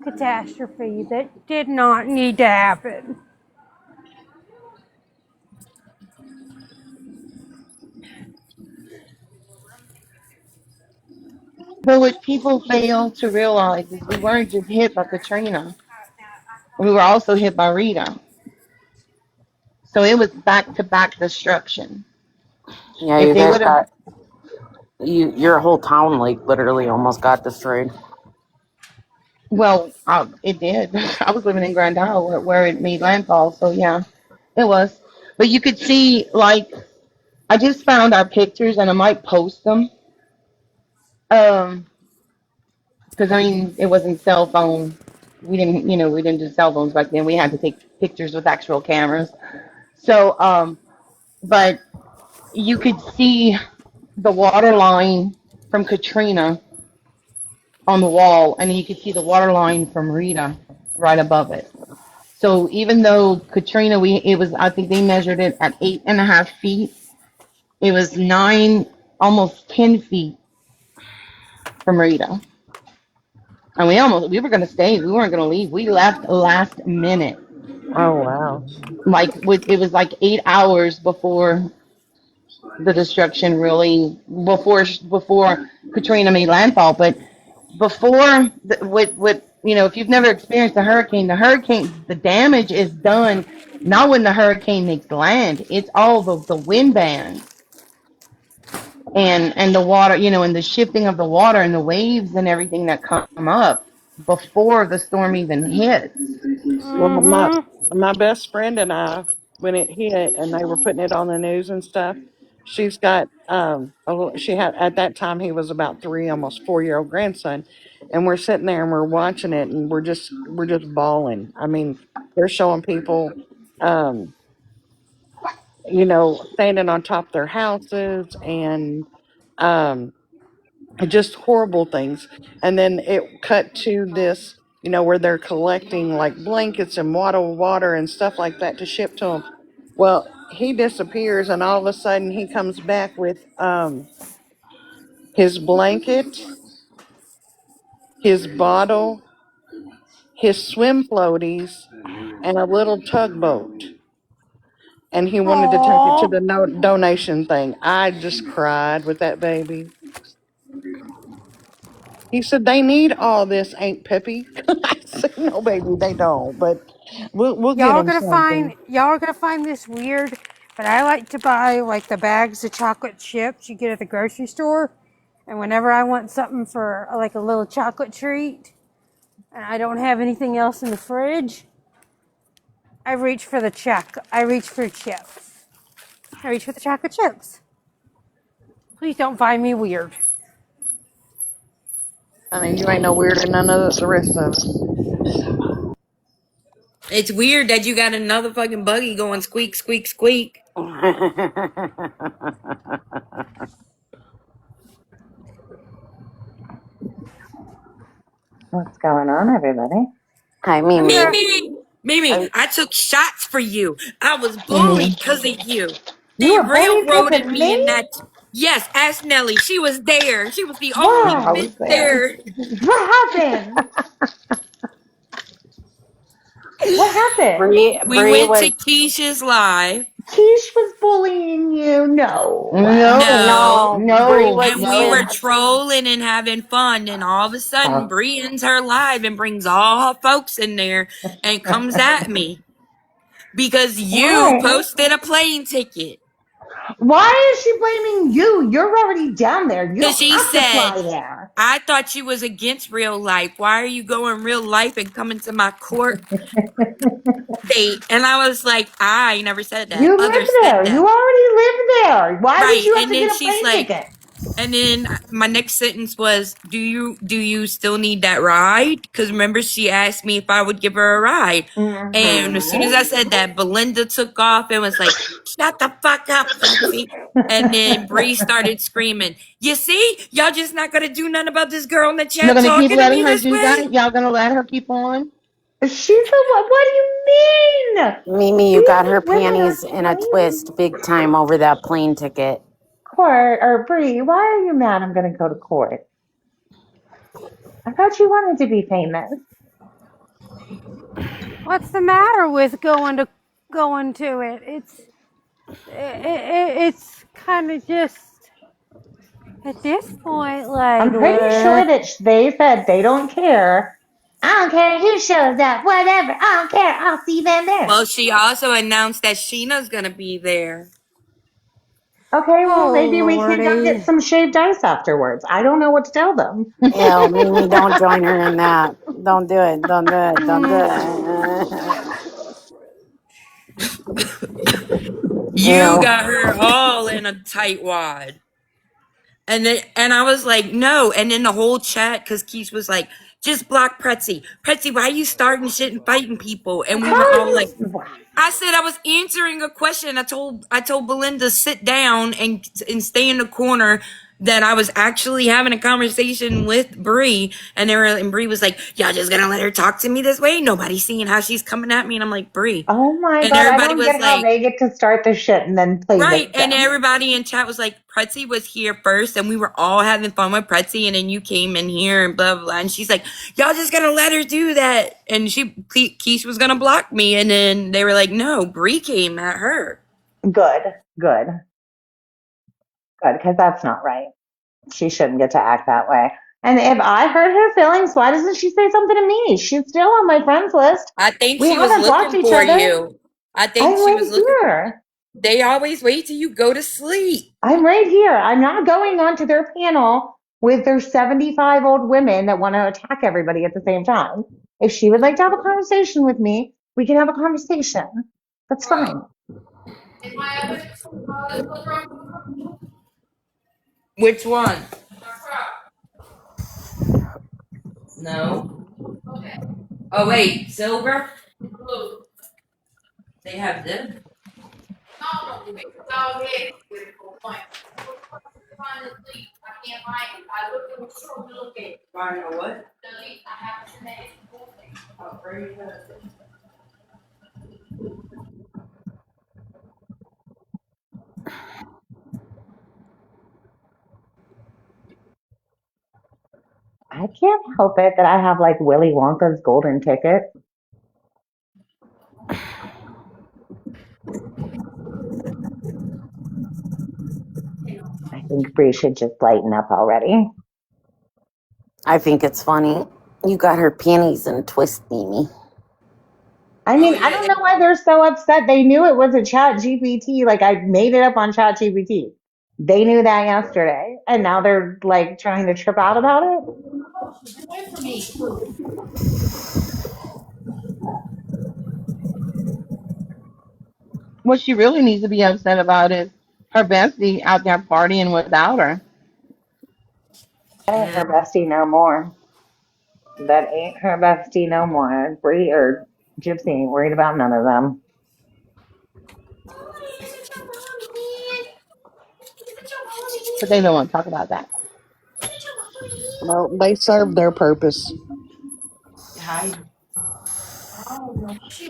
catastrophe that did not need to happen. But what people fail to realize is we weren't just hit by Katrina. We were also hit by Rita. So it was back to back destruction. Yeah, If you they guys would have, got your whole town like literally almost got destroyed. well, it did. I was living in Grand Isle where it made landfall. So yeah, it was. But you could see, like, I just found our pictures and I might post them. Because I mean, it wasn't cell phone. We didn't do cell phones back then. We had to take pictures with actual cameras. So, but you could see the water line from Katrina on the wall, and you could see the water line from Rita right above it. So even though Katrina, I think they measured it at 8.5 feet. It was 9, almost 10 feet from Rita. And we were going to stay. We weren't going to leave. We left last minute. Oh wow. It was like 8 hours before the destruction really, before Katrina made landfall. But before, if you've never experienced the damage is done not when the hurricane makes land. It's all the wind bands and the water, and the shifting of the water and the waves and everything that come up before the storm even hits. Well, my Mm-hmm. my best friend and I, when it hit and they were putting it on the news and stuff, she's got she had at that time he was about 3, almost 4-year-old grandson, and we're sitting there and we're watching it and we're just bawling. I mean, they're showing people, um, standing on top of their houses and um just horrible things. And then it cut to this, where they're collecting like blankets and water and stuff like that to ship to him. Well, he disappears, and all of a sudden he comes back with his blanket, his bottle, his swim floaties, and a little tugboat. And he wanted to take it to Aww. the donation thing. I just cried with that baby. He said they need all this, Aunt Peppy. I said no, baby, they don't. But we'll get them something. Y'all are gonna find this weird, but I like to buy like the bags of chocolate chips you get at the grocery store. And whenever I want something for like a little chocolate treat and I don't have anything else in the fridge, I reach for chips. I reach for the chocolate chips. Please don't find me weird. I mean, you ain't no weirder than none of the rest of us. It's weird that you got another fucking buggy going squeak, squeak, squeak. What's going on, everybody? Hi, I'm here. Mimi, I took shots for you. I was bullied Mimi. because of you. You They were bullied because railroaded of me me? in that. Yes, ask Nellie. She was there. She was the only I Why? bitch was there. there. What happened? What happened? We Bree went to was Keisha's live. Keish was bullying you. No. No, No. no, Bree no, was And we were with no. trolling and having fun, and all of a sudden, Oh. Bree ends her live and brings all her folks in there and comes at me because you Why? posted a plane ticket. Why is she blaming you? You're already down there. You Because don't she have to said, fly there. I thought you was against real life. Why are you going real life and coming to my court date? And I was like, I never said that. You live Others said there. You that. already live there. Why did Right. you have And to then get a she's plane like, ticket? And then my next sentence was, "Do you still need that ride?" Because remember, she asked me if I would give her a ride. And as soon as I said that, Belinda took off and was like, "Shut the fuck up, Pretzi." And then Bree started screaming, "You see, y'all just not gonna do nothing about this girl in the You're chat gonna keep talking to me letting her this do way." that? Y'all gonna let her keep on? She's a what do you mean? Mimi, you These got her women are panties in a crazy. twist big time over that plane ticket. Court or Bree, why are you mad I'm gonna go to court? I thought you wanted to be famous. What's the matter with going to it? It's kind of just at this point like, I'm pretty sure that they said they don't care. I don't care who shows up, whatever. I don't care. I'll see them there. Well, she also announced that Sheena's gonna be there. Okay, well, oh maybe we can go get lordy. some shaved ice afterwards. I don't know what to tell them. Ew, Mimi, don't join her in that. Don't do it. Don't do it. Don't do it. You Ew. got her all in a tight wad. And I was like, no. And then the whole chat, because Keith was like, just block Pretzi. Pretzi, why are you starting shit and fighting people? And we How were are all you? like, I said I was answering a question. I told Belinda sit down and stay in the corner. That I was actually having a conversation with Bree, and Bree was like, "Y'all just gonna let her talk to me this way? Nobody's seeing how she's coming at me." And I'm like, Bree, Oh my and God, I everybody don't was get how like, they get to start the shit and then play right. And victim. everybody in chat was like, Pretzi was here first, and we were all having fun with Pretzi, and then you came in here and blah, blah, blah. And she's like, y'all just gonna let her do that. And Keish was gonna block me. And then they were like, no, Bree came at her. Good, good, good, because that's not right. She shouldn't get to act that way. And if I hurt her feelings, why doesn't she say something to me? She's still on my friends list. I think We she was haven't blocked looking each for other. you. I think I'm she right was looking. here. They always wait till you go to sleep. I'm right here. I'm not going onto their panel with their 75 old women that want to attack everybody at the same time. If she would like to have a conversation with me, we can have a conversation. That's fine. Which one? No. Oh, wait, silver? They have them. Find a what? Oh, very good. I can't help it that I have like Willy Wonka's golden ticket. I think Bree should just lighten up already. I think it's funny. You got her panties in a twist, Mimi. I mean, I don't know why they're so upset. They knew it was a chat GPT. Like I made it up on chat GPT. They knew that yesterday. And now they're like trying to trip out about it. What she really needs to be upset about is her bestie out there partying without her. That ain't her bestie no more. That ain't her bestie no more. Bree or Gypsy ain't worried about none of them. But they don't want to talk about that. Well, they served their purpose. Hi.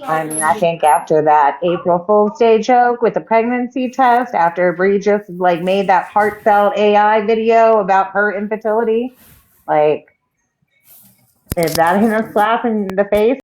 I mean, I think after that April Fool's Day joke with the pregnancy test, after Bree just like made that heartfelt AI video about her infertility, like if that ain't a slap in the face